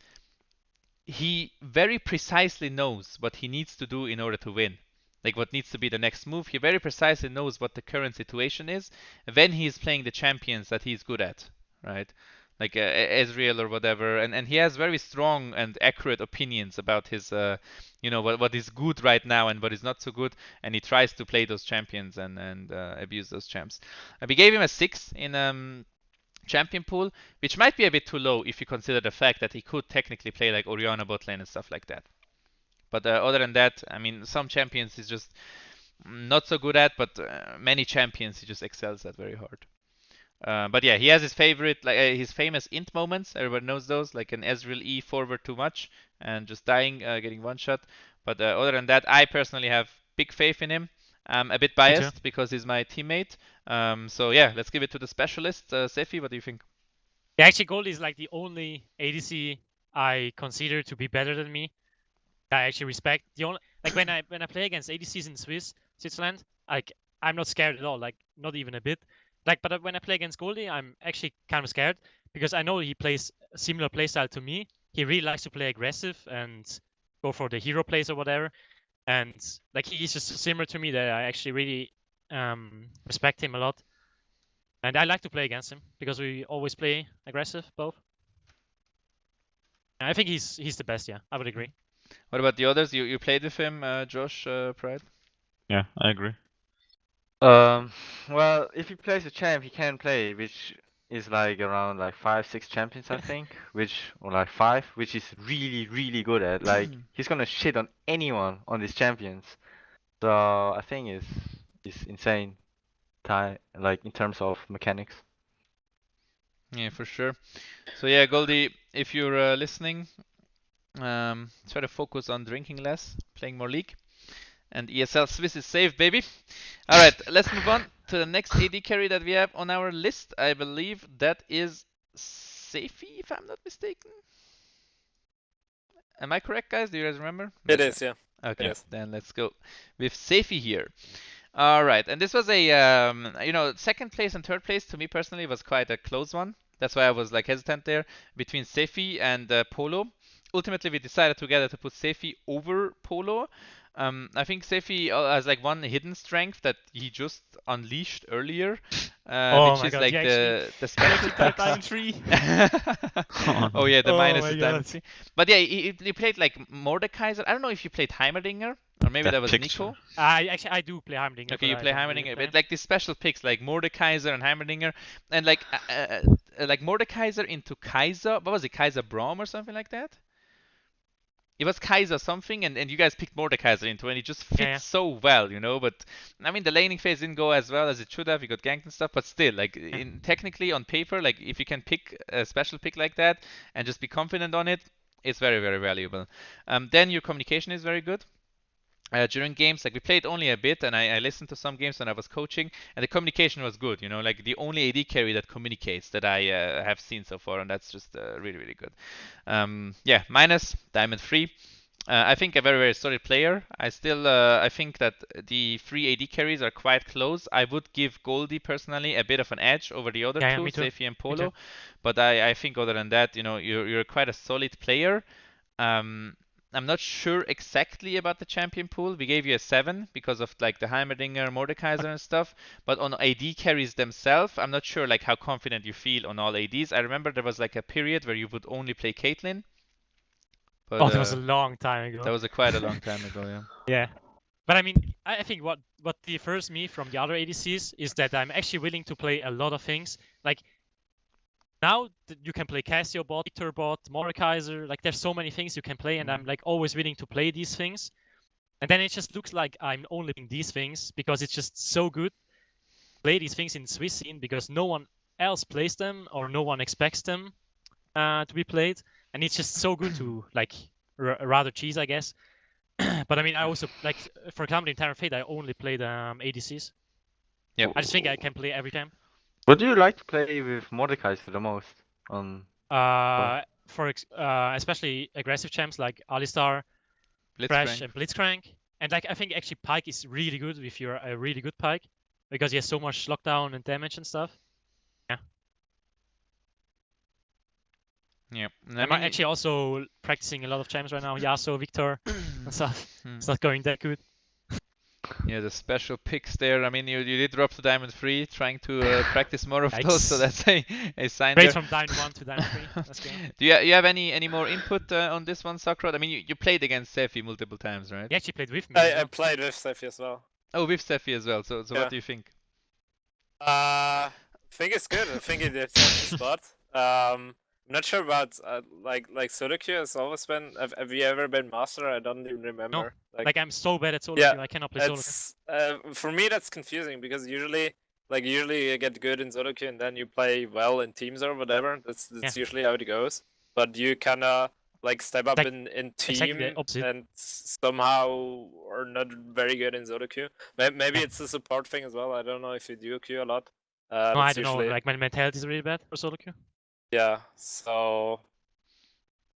he very precisely knows what he needs to do in order to win. Like what needs to be the next move. He very precisely knows what the current situation is when he is playing the champions that he's good at, right? Like Ezreal or whatever, and he has very strong and accurate opinions about his, what is good right now and what is not so good, and he tries to play those champions and abuse those champs. We gave him a 6 in champion pool, which might be a bit too low if you consider the fact that he could technically play like Orianna bot lane and stuff like that. But other than that, I mean, some champions he's just not so good at, but many champions he just excels at very hard. But yeah, he has his favorite, like his famous int moments. Everybody knows those, like an Ezreal E forward too much and just dying, getting one shot. But other than that, I personally have big faith in him. I'm a bit biased because he's my teammate. So yeah, let's give it to the specialist. Sefi, what do you think? Yeah, actually, Goldie is like the only ADC I consider to be better than me. I actually respect the only like when I play against ADCs in Switzerland, like I'm not scared at all, like not even a bit. Like, but when I play against Goldie, I'm actually kind of scared because I know he plays a similar playstyle to me. He really likes to play aggressive and go for the hero plays or whatever. And like he's just similar to me that I actually really respect him a lot. And I like to play against him because we always play aggressive both. I think he's the best, yeah. I would agree. What about the others? You played with him, Josh, Pride? Yeah, I agree. Well, if he plays a champ, he can play, which is like around like 5-6 champions, I think, or like 5, which is really good at. Like he's gonna shit on anyone on these champions. So I think it's insane, like in terms of mechanics. Yeah, for sure. So yeah, Goldie, if you're listening, try to focus on drinking less, playing more League. And ESL Swiss is safe, baby. Alright, let's move on to the next AD carry that we have on our list. I believe that is Sefi, if I'm not mistaken. Am I correct, guys? Do you guys remember? It is, yeah. Okay, It is. then let's go with Sefi here. All right, and this was a second place and third place to me personally was quite a close one. That's why I was like hesitant there between Sefi and Polo. Ultimately, we decided together to put Sefi over Polo. I think Sefi has like one hidden strength that he just unleashed earlier, which is God, like the special Diamond 3. Oh yeah, the Oh minus my is Diamond God. 3. But yeah, he played like Mordekaiser. I don't know if you played Heimerdinger or maybe that was picture. Nico. I do play Heimerdinger. Okay, you but play I don't really Heimerdinger, play but like these special picks like Mordekaiser and Heimerdinger, and like Mordekaiser into Kaiser. What was it, Kaiser Braum or something like that? it was Kaiser something, and you guys picked Mordekaiser into, and it just fits Yeah. so well, you know. But I mean, the laning phase didn't go as well as it should have. You got ganked and stuff, but still, like technically on paper, like if you can pick a special pick like that and just be confident on it, it's very, very valuable. Then your communication is very good. During games, like we played only a bit, and I listened to some games when I was coaching, and the communication was good. You know, like the only AD carry that communicates that I have seen so far, and that's just really, really good. Yeah, minus Diamond 3. I think a very, very solid player. I still, I think that the 3 AD carries are quite close. I would give Goldie personally a bit of an edge over the other two, me too. Seifi and Me too. Polo. But I think other than that, you know, you're quite a solid player. I'm not sure exactly about the champion pool. We gave you a 7 because of like the Heimerdinger, Mordekaiser and stuff. But on AD carries themselves, I'm not sure like how confident you feel on all ADs. I remember there was like a period where you would only play Caitlyn. But, Oh, that was a long time ago. that was quite a long time ago, yeah. Yeah. But I mean, I think what differs me from the other ADCs is that I'm actually willing to play a lot of things. Like now you can play Cassio bot, Victor bot, Mordekaiser. Like there's so many things you can play, and I'm like always willing to play these things. And then it just looks like I'm only playing these things because it's just so good. Play these things in Swiss scene because no one else plays them or no one expects them to be played, and it's just so good to like rather cheese, I guess. But I mean, I also like, for example, in Terran Fate, I only played ADCs. Yep. I just think I can play every time. What do you like to play with Mordekaiser the most? Especially aggressive champs like Alistar, Thresh, Blitzcrank. and Blitzcrank. And like I think actually Pyke is really good if you're a really good Pyke because he has so much lockdown and damage and stuff. Yeah. Yep. I'm actually also practicing a lot of champs right now. Yasuo, Victor, and stuff. It's not going that good. Yeah, the special picks there. I mean, you did drop to Diamond 3, trying to practice more of those, so that's a sign Great there. from Diamond 1 to Diamond 3. That's great. Do you have any more input on this one, Sakrot? I mean, you played against Seifi multiple times, right? He actually played with me. I played with Seifi as well. Oh, with Seifi as well. So Yeah. what do you think? I think it's good. I think it is on the spot. I'm not sure about like Sudoku has always been. Have you ever been master? I don't even remember. Like I'm so bad at solo Yeah, queue, I cannot play solo queue. for me that's confusing because usually you get good in solo queue and then you play well in teams or whatever. That's usually how it goes. But you kinda like step up in team exactly the opposite. and somehow are not very good in solo queue. Maybe it's a support thing as well. I don't know if you do queue a lot. No, I don't know. Like my mentality is really bad for solo queue. Yeah, so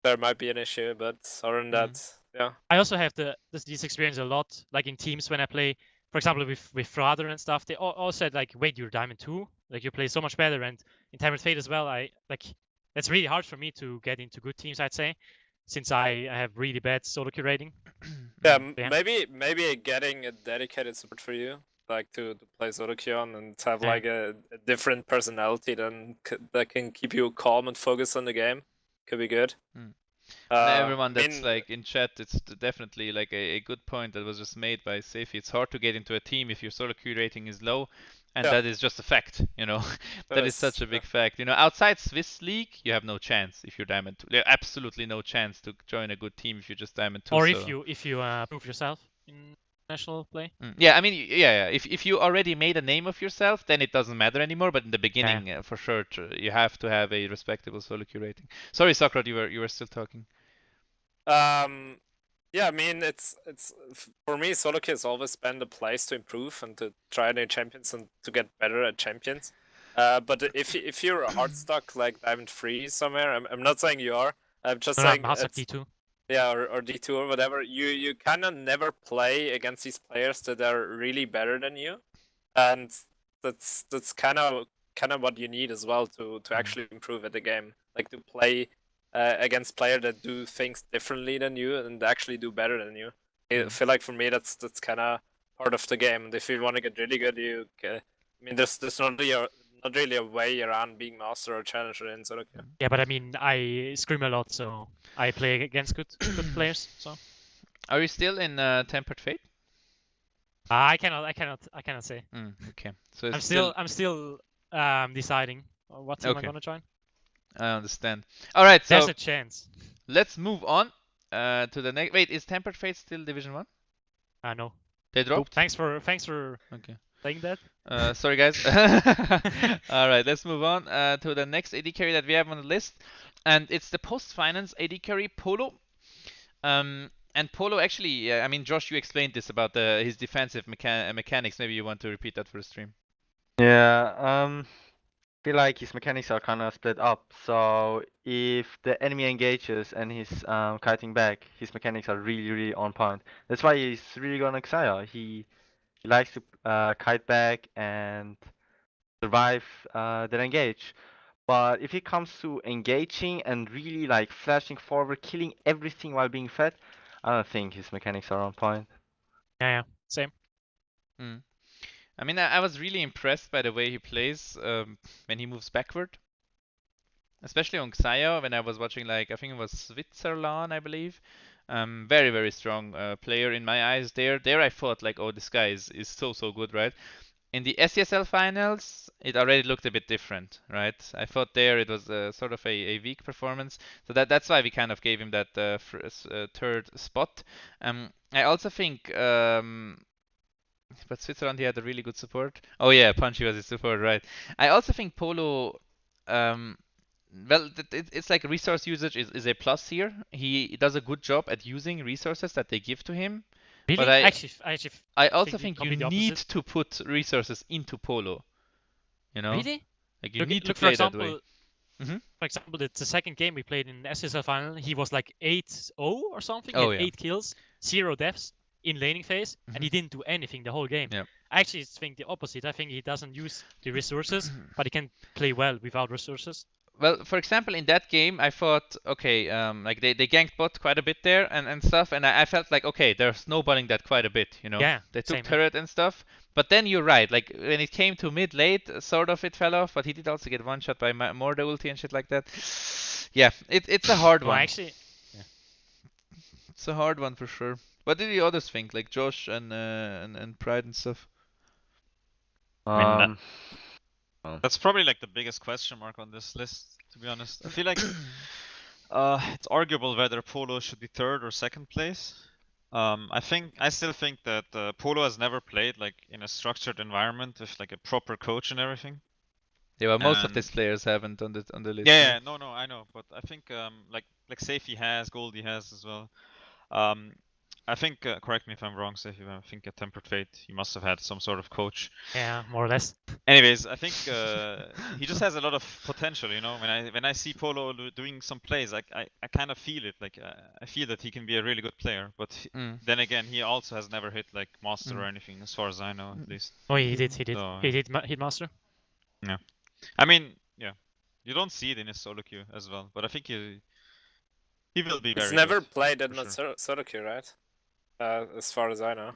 there might be an issue, but other than that, yeah. I also have this experience a lot, like in teams when I play, for example, with Frader and stuff. They all said like, "Wait, you're Diamond 2? Like you play so much better." And in Terran Fate as well, I like that's really hard for me to get into good teams, I'd say, since I have really bad solo queue rating. Yeah, maybe getting a dedicated support for you, like to play solo queue on and have like a different personality that can keep you calm and focused on the game could be good. Everyone that's like in chat, it's definitely like a good point that was just made by Seifi. It's hard to get into a team if your solo queue rating is low, and that is just a fact, you know. That is such a big fact. You know, outside Swiss League, you have no chance if you're Diamond 2. There's absolutely no chance to join a good team if you're just Diamond 2. Or if you prove yourself in national play. Yeah, I mean, yeah. If you already made a name of yourself, then it doesn't matter anymore. But in the beginning, for sure, you have to have a respectable solo queue rating. Sorry, Socrat, you were still talking. Yeah, I mean, it's for me, solo queue has always been the place to improve and to try new champions and to get better at champions. But if you're hard stuck like Diamond 3 somewhere, I'm not saying you are. I'm just saying D2. Yeah, or D2 or whatever. You kind of never play against these players that are really better than you, and that's kind of what you need as well to actually improve at the game. Like to play against players that do things differently than you and actually do better than you. I feel like for me that's kind of part of the game. And if you want to get really good, I mean, there's not really a way around being master or challenger in solo queue. Yeah, but I mean, I scream a lot, so I play against good players. So. Are you still in Tempered Fate? I cannot say. Okay, so I'm still deciding what team I'm gonna join. I understand. All right, so there's a chance. Let's move on. To the next. Wait, is Tempered Fate still Division 1? No. They dropped? Thanks for Okay. saying that. Sorry guys. Alright, let's move on to the next AD carry that we have on the list. And it's the post-finance AD carry, Polo. And Polo actually, I mean, Josh, you explained this about his defensive mechanics. Maybe you want to repeat that for the stream. Yeah, feel like his mechanics are kind of split up. So if the enemy engages and he's kiting back, his mechanics are really on point. That's why he's really good on Xayah. He likes to kite back and survive that engage. But if it comes to engaging and really like flashing forward, killing everything while being fed, I don't think his mechanics are on point. Yeah, same. I mean, I was really impressed by the way he plays when he moves backward. Especially on Xayah, when I was watching, like, I think it was Switzerland, I believe. Very strong player in my eyes there. There I thought, like, oh, this guy is so good, right? In the SESL finals, it already looked a bit different, right? I thought there it was sort of a weak performance. So that's why we kind of gave him that third spot. I also think, but Switzerland, he had a really good support. Oh yeah, Punchy was his support, right? I also think Polo, well, it's like resource usage is a plus here. He does a good job at using resources that they give to him. Really? But I also think think you completely need opposite. to put resources into Polo. You know? Really? Like you Look, need to look, play for that example, way. Mhm. For example, the second game we played in SSL final, he was like 8-0 or something. He Oh, had yeah. 8 kills, 0 deaths in laning phase, and he didn't do anything the whole game. Yeah. I actually think the opposite. I think he doesn't use the resources, but he can play well without resources. Well, for example, in that game, I thought, okay, like they ganked bot quite a bit there and stuff, and I felt like, okay, they're snowballing that quite a bit, you know? Yeah, They took same, yeah. turret and stuff, but then you're right, like when it came to mid-late, sort of it fell off, but he did also get one shot by Morda ulti and shit like that. Yeah, it's a hard Well, one. actually, yeah. It's a hard one for sure. What did the others think, like Josh and Pride and stuff? I mean, that's probably like the biggest question mark on this list, to be honest. I feel like it's arguable whether Polo should be third or second place. I still think that Polo has never played like in a structured environment with like a proper coach and everything. Yeah, well, most of these players haven't on the list. Yeah, no, I know, but I think like Safety has, Goldie has as well. I think, correct me if I'm wrong, Safety, I think at Tempered Fate he must have had some sort of coach. Yeah, more or less. Anyways, I think he just has a lot of potential, you know. When I see Polo doing some plays, I kind of feel it. Like I feel that he can be a really good player. But then again, he also has never hit like Master or anything, as far as I know, at least. Oh, he did. So, He did hit Master. Yeah, I mean, yeah, you don't see it in his solo queue as well, but I think he will be very. He's never good, played that for much sure. solo queue, right? As far as I know.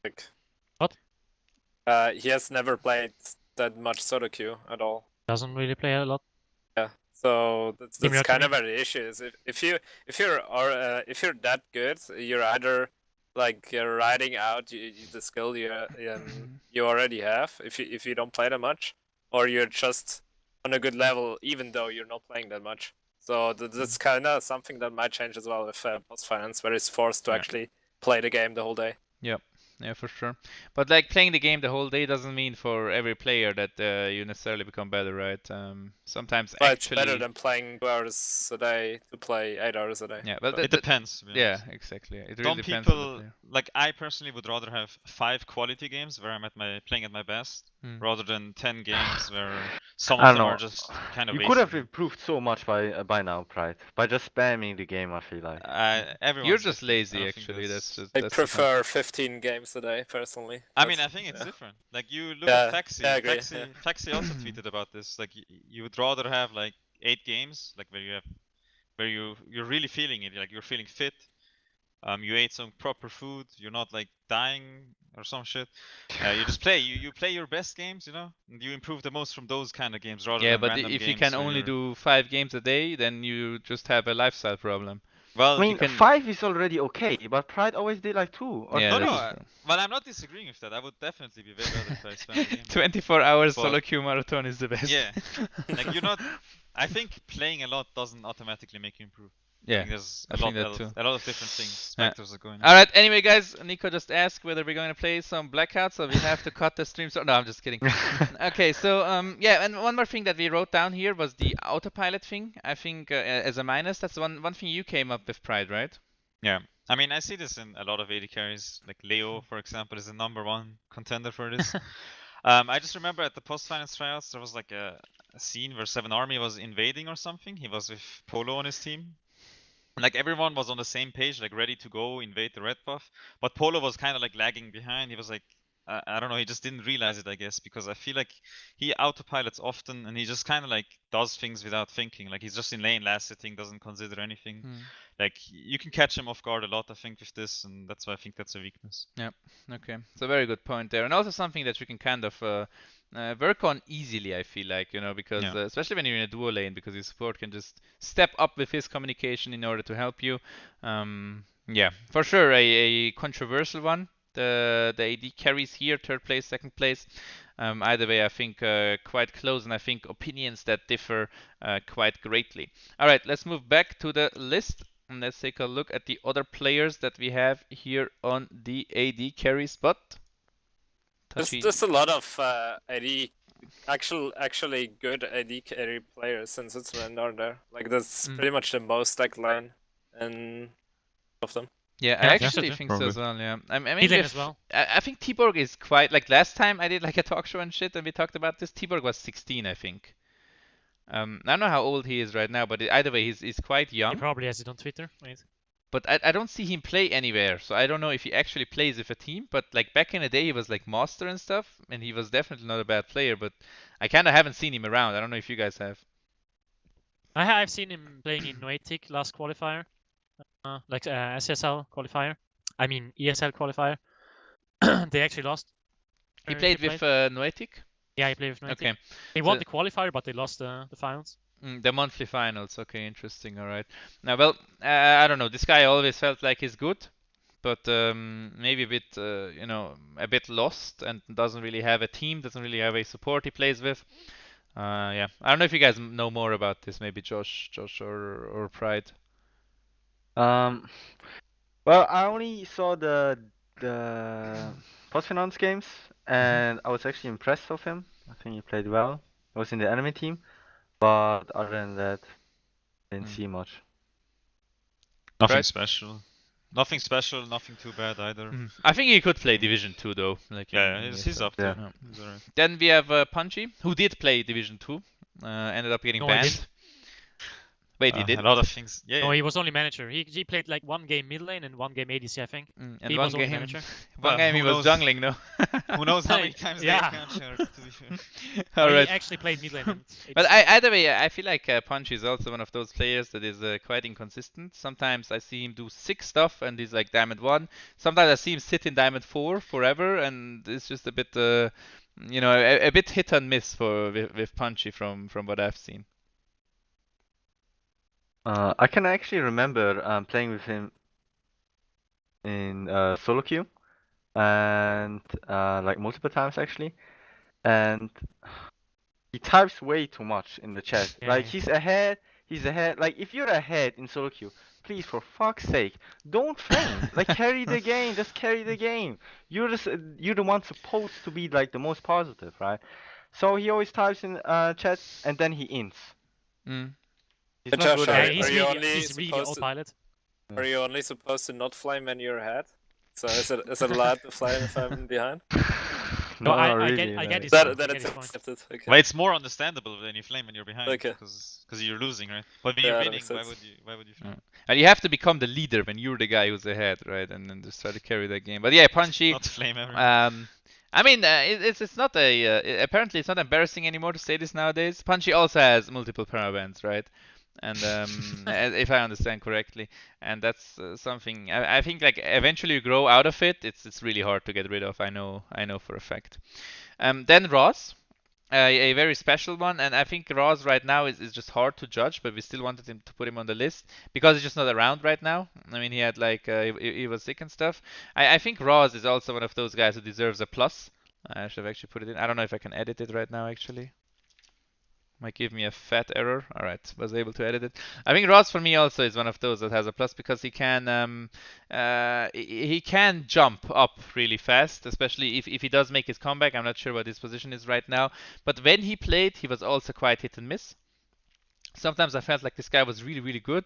Like, what? He has never played that much solo queue at all. Doesn't really play a lot. Yeah, so that's kind of where the issue is. If you're that good, you're either like you're riding out the skill you already have if you don't play that much, or you're just on a good level even though you're not playing that much. So that's kind of something that might change as well with post finance, where he's forced to actually play the game the whole day. Yep. Yeah, for sure. But like playing the game the whole day doesn't mean for every player that you necessarily become better, right? Sometimes But actually. it's better than playing 2 hours a day to play 8 hours a day. Yeah, well, it depends. Yeah, exactly. It really Some depends people, on the player. like I personally would rather have 5 quality games where I'm playing at my best, rather than 10 games where some of them are just kind of. You could have improved so much by now, Pride, by just spamming the game. I feel like. You're just lazy, actually. That's just. I prefer 15 games a day personally. I mean, I think it's different. Like you look at Faxi. Yeah, I agree. Faxi also tweeted about this. Like you would rather have like 8 games, like where you're really feeling it. Like you're feeling fit. You ate some proper food. You're not like dying or some shit. You just play. You play your best games, you know. And you improve the most from those kind of games rather than random games. Yeah, but if you can only do 5 games a day, then you just have a lifestyle problem. Well, I mean, 5 is already okay, but Pride always did like 2 or 3. Well, I'm not disagreeing with that. I would definitely be very better if I spent the game. 24 hours solo queue marathon is the best. Yeah, like you're not. I think playing a lot doesn't automatically make you improve. Yeah, think there's I think that too. a lot of different things Yeah. factors are going on. All right. Anyway, guys, Nico just asked whether we're going to play some Blackouts, so we have to cut the stream. So no, I'm just kidding. Okay, so yeah, and one more thing that we wrote down here was the autopilot thing. I think as a minus, that's one thing you came up with, Pride, right? Yeah, I mean I see this in a lot of AD carries. Like Leo, for example, is the #1 contender for this. I just remember at the post-finance tryouts there was like a scene where Seven Army was invading or something. He was with Polo on his team. Like everyone was on the same page, like ready to go invade the red buff. But Polo was kind of like lagging behind. He was like, I don't know, he just didn't realize it, I guess, because I feel like he autopilots often and he just kind of like does things without thinking. Like he's just in lane last sitting, doesn't consider anything. Like you can catch him off guard a lot, I think, with this, and that's why I think that's a weakness. Yeah. Okay. It's a very good point there, and also something that you can kind of work on easily. I feel like, you know, because Yeah. especially when you're in a duo lane, because your support can just step up with his communication in order to help you. Yeah, for sure, a controversial one. The AD carries here, third place, second place. Either way, I think quite close, and I think opinions that differ quite greatly. All right, let's move back to the list. And let's take a look at the other players that we have here on the AD carry spot. There's a lot of AD, actually good AD carry players in Switzerland are there. Like that's pretty much the most like line in of them. Yeah, Yeah, I I think so actually too. think so Probably. as well. Yeah, I mean, Mid lane with- as well. I think T-Borg is quite like last time I did like a talk show and shit, and we talked about this. T-Borg was 16, I think. I don't know how old he is right now, but either way, he's quite He young. probably has it on Twitter. Wait. But I don't see him play anywhere, so I don't know if he actually plays with a team. But like back in the day, he was like master and stuff, and he was definitely not a bad player. But I kind of haven't seen him around. I don't know if you guys have. I've seen him playing in Noetic last qualifier, like SSL qualifier. I mean ESL qualifier. They actually lost. He Where played with Noetic. Yeah, he played with Noetic. Okay. They won So- the qualifier, but they lost the finals. The monthly finals. Okay, interesting. All right. Now, well, I don't know. This guy always felt like he's good, but maybe a bit, you know, a bit lost and doesn't really have a team, doesn't really have a support he plays with. Yeah, I don't know if you guys know more about this. Maybe Josh, or Pride. Well, I only saw the post-finance games, and I was actually impressed of him. I think he played well. He was in the enemy team, but other than that, didn't see much. Nothing Right. special. Nothing special, nothing too bad either. I think he could play Division 2 though. Like Yeah, in he's ESL. up there. Yeah. He's alright. Then we have Punchy, who did play Division 2, ended up getting No, he banned. didn't. Wait, he A didn't? lot of things. Yeah. No, he was only manager. He played like one game mid lane and one game ADC, I think. And He one was only game, manager. one Well, game he who was knows? jungling, no? Who knows how many times Yeah. they can share, to be fair. All No, right. He actually played mid lane. And But ADC. either way, I feel like Punch is also one of those players that is quite inconsistent. Sometimes I see him do 6 stuff and he's like Diamond 1. Sometimes I see him sit in Diamond 4 forever, and it's just a bit, you know, a bit hit and miss with Punchy from what I've seen. I can actually remember playing with him in solo queue, and like multiple times actually, and he types way too much in the chat. Yeah, Like yeah. he's ahead. Like if you're ahead in solo queue, please for fuck's sake, don't flame. Like carry the game, just carry the game. You're the one supposed to be like the most positive, right? So he always types in chat and then he ints. Mm. He's But not Josh, good Yeah, at it. are he's you really, only he's really supposed to- autopilot. Are you only supposed to not flame when you're ahead? So is it allowed to flame if I'm behind? No, not I really, get like- his That point. I that get it's his point. accepted. Okay. Well, it's more understandable when you flame when you're behind, Okay. because you're losing, right? But when Yeah, you're that winning, makes why sense. would you flame? And you have to become the leader when you're the guy who's ahead, right? And then just try to carry that game. But yeah, Punchy. Not flame everyone. I mean, it's not apparently it's not embarrassing anymore to say this nowadays. Punchy also has multiple permabans, right? And if I understand correctly, and that's something I think like eventually you grow out of it. It's really hard to get rid of. I know for a fact. Then Ross, a very special one, and I think Ross right now is just hard to judge, but we still wanted him to put him on the list because he's just not around right now. I mean, he had like he was sick and stuff. I think Ross is also one of those guys who deserves a plus. I should have actually put it in. I don't know if I can edit it right now. Actually, Might give me a fat error. Alright, was able to edit it. I think Ross for me also is one of those that has a plus because he can he can jump up really fast, especially if he does make his comeback. I'm not sure what his position is right now, but when he played, he was also quite hit and miss. Sometimes I felt like this guy was really, really good,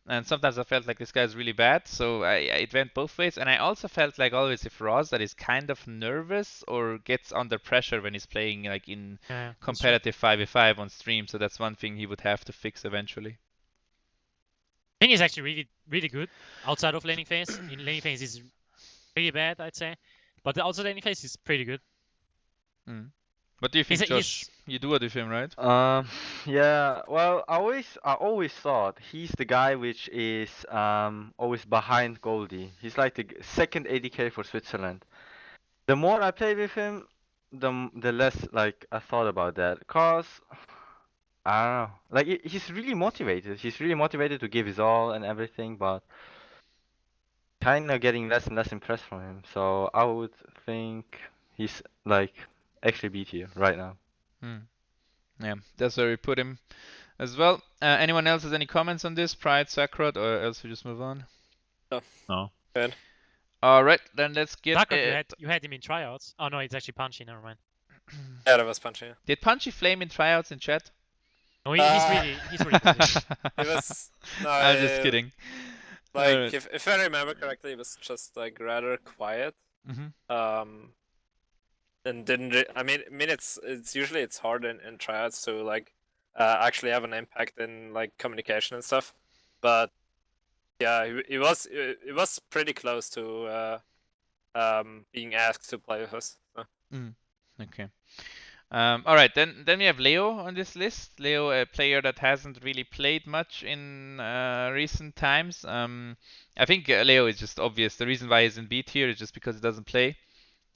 and sometimes I felt like this guy is really bad. So it went both ways. And I also felt like always if Ross that is kind of nervous or gets under pressure when he's playing like in Yeah, that's true. competitive 5v5 on stream. So that's one thing he would have to fix eventually. I think he's actually really, really good outside of laning phase. In laning phase, he's pretty bad, I'd say. But the outside laning phase is pretty good. What do you think, He's- Josh? You do it with him, right? Yeah. Well, I always thought he's the guy which is always behind Goldie. He's like the second ADK for Switzerland. The more I played with him, the less like I thought about that. Cause I don't know. Like he's really motivated. He's really motivated to give his all and everything, but kind of getting less and less impressed from him. So I would think he's like actually B tier right now. Yeah, that's where we put him as well. Anyone else has any comments on this? Pride, Sakrot, or else we just move on? No. Good. All right, then let's get. Sakura, you had him in tryouts. Oh no, it's actually Punchy. Never mind. Yeah, that was Punchy. Did Punchy flame in tryouts in chat? No, he's really good. It was no. I'm just kidding. Like Alright. if I remember correctly, it was just like rather quiet. And didn't. I mean, it's usually it's hard in tryouts to like actually have an impact in like communication and stuff. But yeah, it was pretty close to being asked to play with us. So. Okay. All right, then we have Leo on this list. Leo, a player that hasn't really played much in recent times. I think Leo is just obvious. The reason why he's in B tier is just because he doesn't play.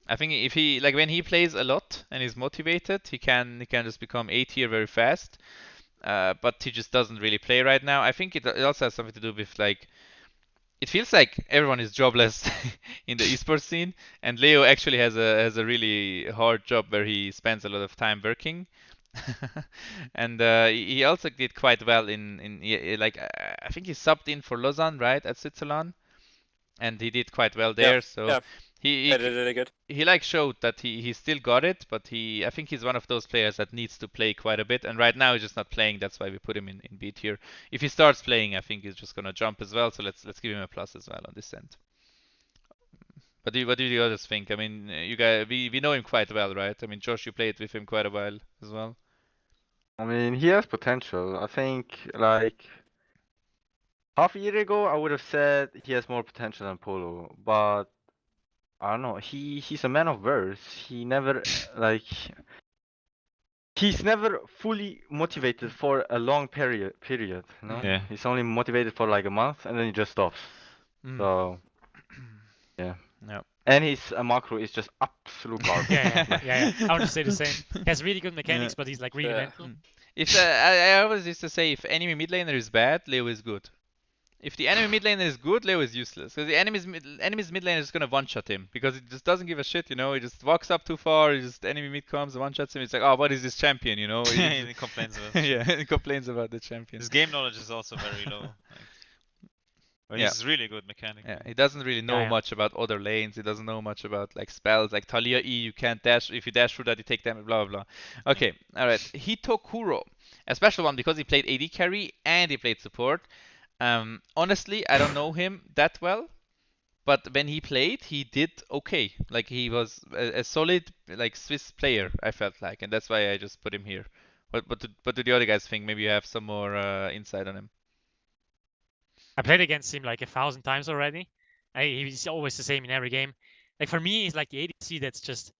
I think if he like when he plays a lot and is motivated, he can just become A tier very fast. But he just doesn't really play right now. I think it also has something to do with like it feels like everyone is jobless in the esports scene, and Leo actually has a really hard job where he spends a lot of time working. And he also did quite well in like I think he subbed in for Lausanne, right, at Switzerland, and he did quite well there. Yeah, So yeah. he Yeah, did really good. he like showed that he still got it, but I think he's one of those players that needs to play quite a bit, and right now he's just not playing. That's why we put him in B tier. If he starts playing, I think he's just gonna jump as well. So let's give him a plus as well on this end. But what do you others think? I mean, you guys, we know him quite well, right? I mean, Josh, you played with him quite a while as well. I mean, he has potential. I think like half a year ago, I would have said he has more potential than Polo, but I don't know. He's a man of words. He never like he's never fully motivated for a long period. You know? Yeah. He's only motivated for like a month and then he just stops. So yeah. Yeah. And his macro is just absolute garbage. Yeah. I want to say the same. He has really good mechanics, but he's like really mental. If I always used to say if enemy mid laner is bad, Leo is good. If the enemy mid laner is good, Leo is useless. Because the enemy's mid laner is just gonna one-shot him. Because he just doesn't give a shit, you know? He just walks up too far, enemy mid comes, one-shots him, it's like, oh, what is this champion, you know? He complains about yeah, he complains about the champion. His game knowledge is also very low. But Yeah. he's really good mechanically. Yeah, he doesn't really know Yeah. much about other lanes. He doesn't know much about like spells, like Talia E. You can't dash. If you dash through that, you take damage. Blah blah blah. Okay, all right. Hitokuro, a special one because he played AD carry and he played support. Honestly, I don't know him that well, but when he played, he did okay. Like he was a solid like Swiss player. I felt like, and that's why I just put him here. But do the other guys think maybe you have some more insight on him? I played against him like 1,000 times already. He's always the same in every game. Like for me, he's like the ADC that's just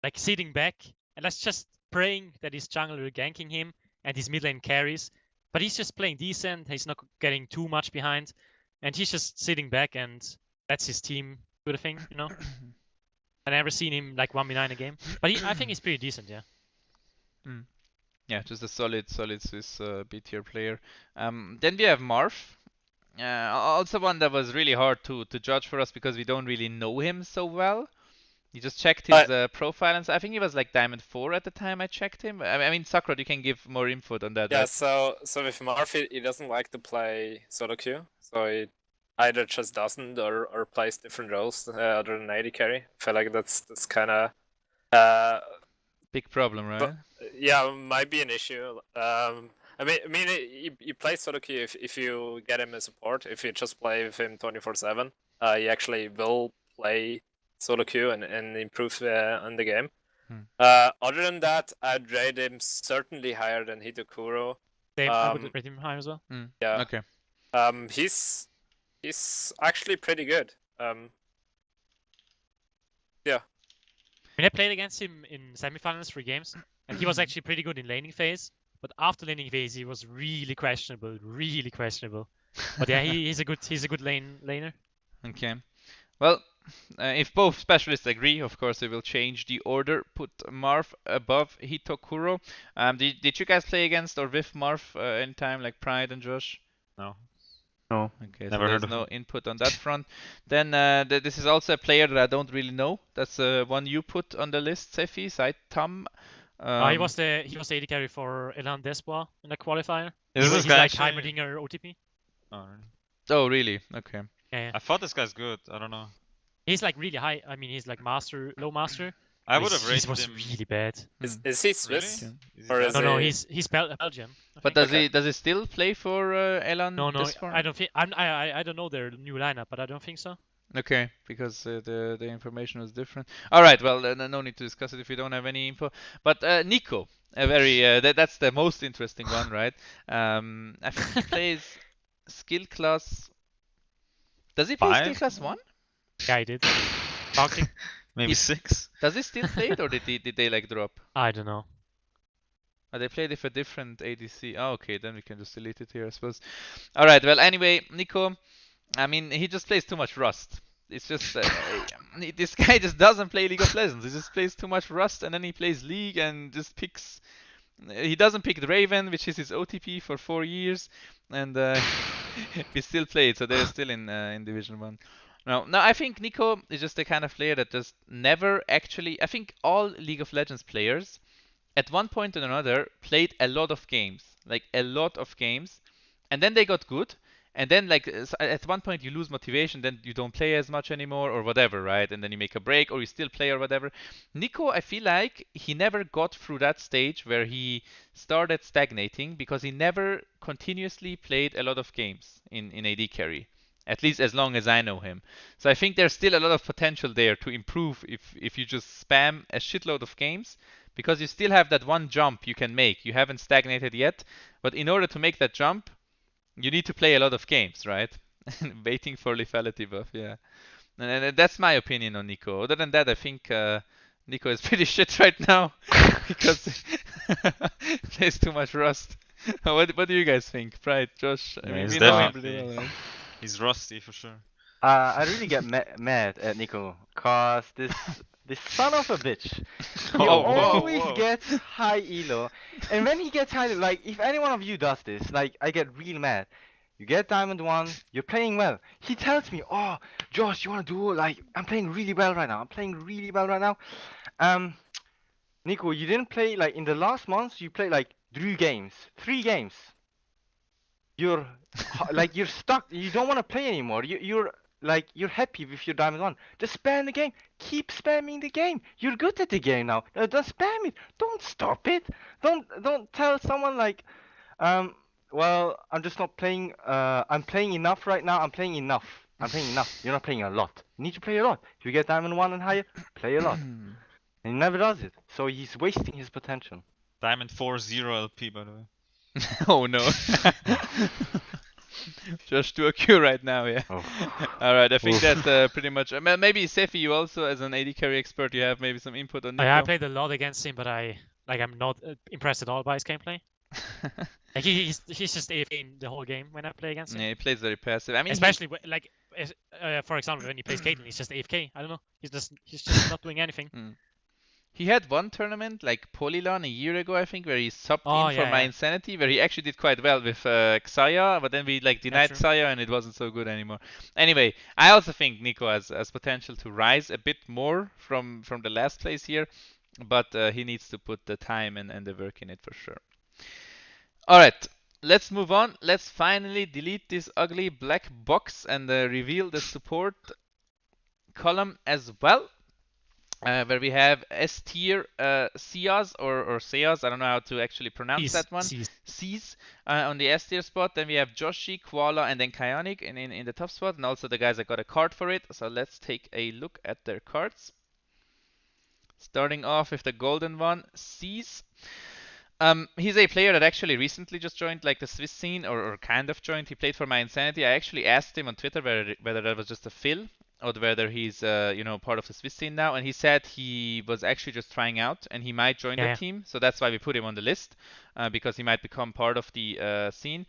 like sitting back and that's just praying that his jungler ganking him and his mid lane carries. But he's just playing decent. He's not getting too much behind, and he's just sitting back and lets his team do the thing, you know. I never seen him like 1v9 a game, but I think he's pretty decent, yeah. Yeah, just a solid Swiss B tier player. Then we have Marv. Also one that was really hard to judge for us because we don't really know him so well. You just checked his profile, and I think he was like Diamond 4 at the time I checked him. I mean, Sakura, you can give more input on that. Yeah, Right? so with Marv, he doesn't like to play solo queue, so he either just doesn't or plays different roles other than AD carry. I feel like that's kind of big problem, right? Yeah, might be an issue. I mean, you play solo queue if you get him as support. If you just play with him 24/7, he actually will play solo queue and improve on the game. Other than that, I'd rate him certainly higher than Hitokuro. Same, I would rate him higher as well. Yeah. Okay. He's actually pretty good. Yeah. I mean, I played against him in semifinals 3 games, and he was actually pretty good in laning phase. But after laning phase, he was really questionable, really questionable. But yeah, he's a good laner. Okay. Well, if both specialists agree, of course, they will change the order. Put Marv above Hitokuro. Did you guys play against or with Marv anytime, like Pride and Josh? No. No. Okay, Never so heard there's of no him. input on that front. Then this is also a player that I don't really know. That's one you put on the list, Sefi, Saitam. He was the AD carry for Elan Despois in the qualifier. Is this He's guy like actually... Heimerdinger OTP. Oh, really? Oh, really? Okay. Yeah. I thought this guy's good. I don't know. He's like really high. I mean, he's like low master. I would have He rated was him. really bad. Is he Swiss? Really? Is he Or is bad? No, he- he's Belgium. I But think. does he still play for Elan? No, Despoir? I don't think. I don't know their new lineup, but I don't think so. Okay, because the information was different. All right, well, no need to discuss it if you don't have any info. But Nico, a very that's the most interesting one, right? I think he plays skill class. Does he play skill 5? class 1? Yeah, I did. Talking. Maybe 6? Does he still play it, or did they like drop? I don't know. They played it for different ADC. Oh, okay, then we can just delete it here, I suppose. All right, well, anyway, Nico, I mean, he just plays too much Rust. It's just this guy just doesn't play League of Legends. He just plays too much Rust, and then he plays League and just picks. He doesn't pick the Raven, which is his OTP for 4 years, and we still play it. So they're still in Division 1. No, I think Nico is just the kind of player that just never actually. I think all League of Legends players, at one point or another, played a lot of games, like a lot of games, and then they got good. And then, like, at one point you lose motivation, then you don't play as much anymore or whatever, right? And then you make a break or you still play or whatever. Nico, I feel like he never got through that stage where he started stagnating because he never continuously played a lot of games in AD carry, at least as long as I know him. So I think there's still a lot of potential there to improve if you just spam a shitload of games, because you still have that one jump you can make. You haven't stagnated yet, but in order to make that jump, you need to play a lot of games, right? Waiting for lethality buff, yeah. And that's my opinion on Nico. Other than that, I think Nico is pretty shit right now because he plays too much Rust. What do you guys think? Pride, Josh? I Yeah, mean, he's we know him definitely- pretty well, right? He's rusty for sure. I really get mad at Nico, cause this son of a bitch, he Oh, always whoa. gets high elo, and when he gets high, like if any one of you does this, like I get real mad. You get Diamond 1, you're playing well. He tells me, "Oh, Josh, you wanna do like I'm playing really well right now. I'm playing really well right now." Nico, you didn't play like in the last months. You played like 3 games. You're like you're stuck. You don't want to play anymore. You're happy with your Diamond 1. Just spam the game. Keep spamming the game. You're good at the game now. Don't spam it. Don't stop it. Don't tell someone like, well, I'm just not playing. I'm playing enough right now. I'm playing enough. You're not playing a lot. You need to play a lot. If you get Diamond 1 and higher, play a lot. And he never does it. So he's wasting his potential. Diamond 4-0 LP, by the way. Oh no. Just do a Q right now, yeah. Oh. Alright, I think that's pretty much. Maybe Sefi, you also, as an AD carry expert, you have maybe some input on Nico. I played a lot against him, but I'm not impressed at all by his gameplay. Like he's just AFK in the whole game when I play against him. Yeah, he plays very passive. I mean, Especially for example, when he plays Caitlyn, he's just AFK. I don't know. He's just not doing anything. He had one tournament, like Polylon, a year ago, I think, where he subbed Oh, in for yeah, my yeah. Insanity, where he actually did quite well with Xayah, but then we like denied true. Xayah and it wasn't so good anymore. Anyway, I also think Nico has potential to rise a bit more from the last place here, but he needs to put the time and the work in it for sure. Alright, let's move on. Let's finally delete this ugly black box and reveal the support column as well. Where we have S tier Sias or Seas, I don't know how to actually pronounce that one. C's on the S tier spot. Then we have Joshy, Koala, and then Kionic in the top spot, and also the guys that got a card for it. So let's take a look at their cards. Starting off with the golden one, C's. He's a player that actually recently just joined like the Swiss scene, or kind of joined. He played for my Insanity. I actually asked him on Twitter whether that was just a fill or whether he's part of the Swiss scene now, and he said he was actually just trying out and he might join the team. So that's why we put him on the list, because he might become part of the scene.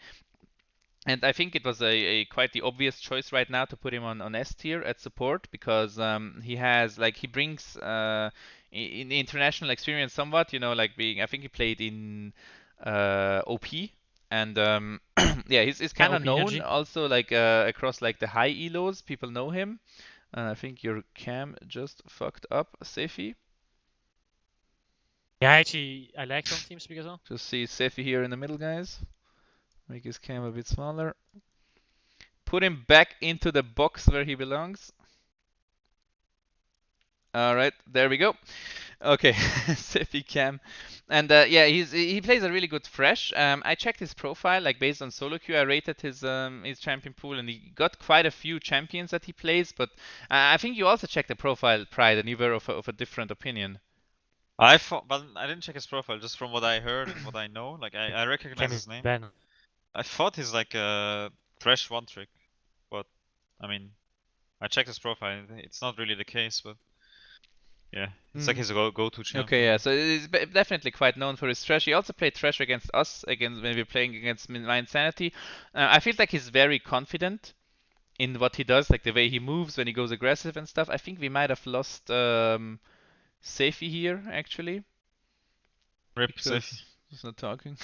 And I think it was a quite the obvious choice right now to put him on S tier at support, because he brings in the international experience somewhat, like being, I think he played in OP, and yeah, he's kind of known energy. also like across like the high elos, people know him. I think your cam just fucked up, Sefi. Yeah, actually, I like some teams because of. Just see Sefi here in the middle, guys. Make his cam a bit smaller. Put him back into the box where he belongs. All right, there we go. Okay, Sefi cam, and yeah, he plays a really good fresh. I checked his profile, like based on solo queue. I rated his champion pool, and he got quite a few champions that he plays. But I think you also checked the profile, Pride, and you were of a different opinion. I thought, but I didn't check his profile. Just from what I heard and what I know, like I recognize his name. Ben. I thought he's like a Thresh one trick, but I mean, I checked his profile. It's not really the case, but yeah, it's like his go-to champion. Okay, yeah, so he's definitely quite known for his Thresh. He also played Thresh against us, when we were playing against my Insanity. I feel like he's very confident in what he does, like the way he moves when he goes aggressive and stuff. I think we might have lost Sefi here, actually. Rip Sefi. He's not talking.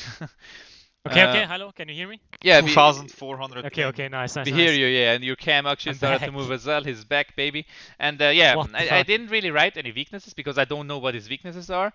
Okay, hello, can you hear me? Yeah, 2,400. Okay, nice. We hear you, yeah, and your cam actually started to move as well. He's back, baby. And yeah, I didn't really write any weaknesses because I don't know what his weaknesses are.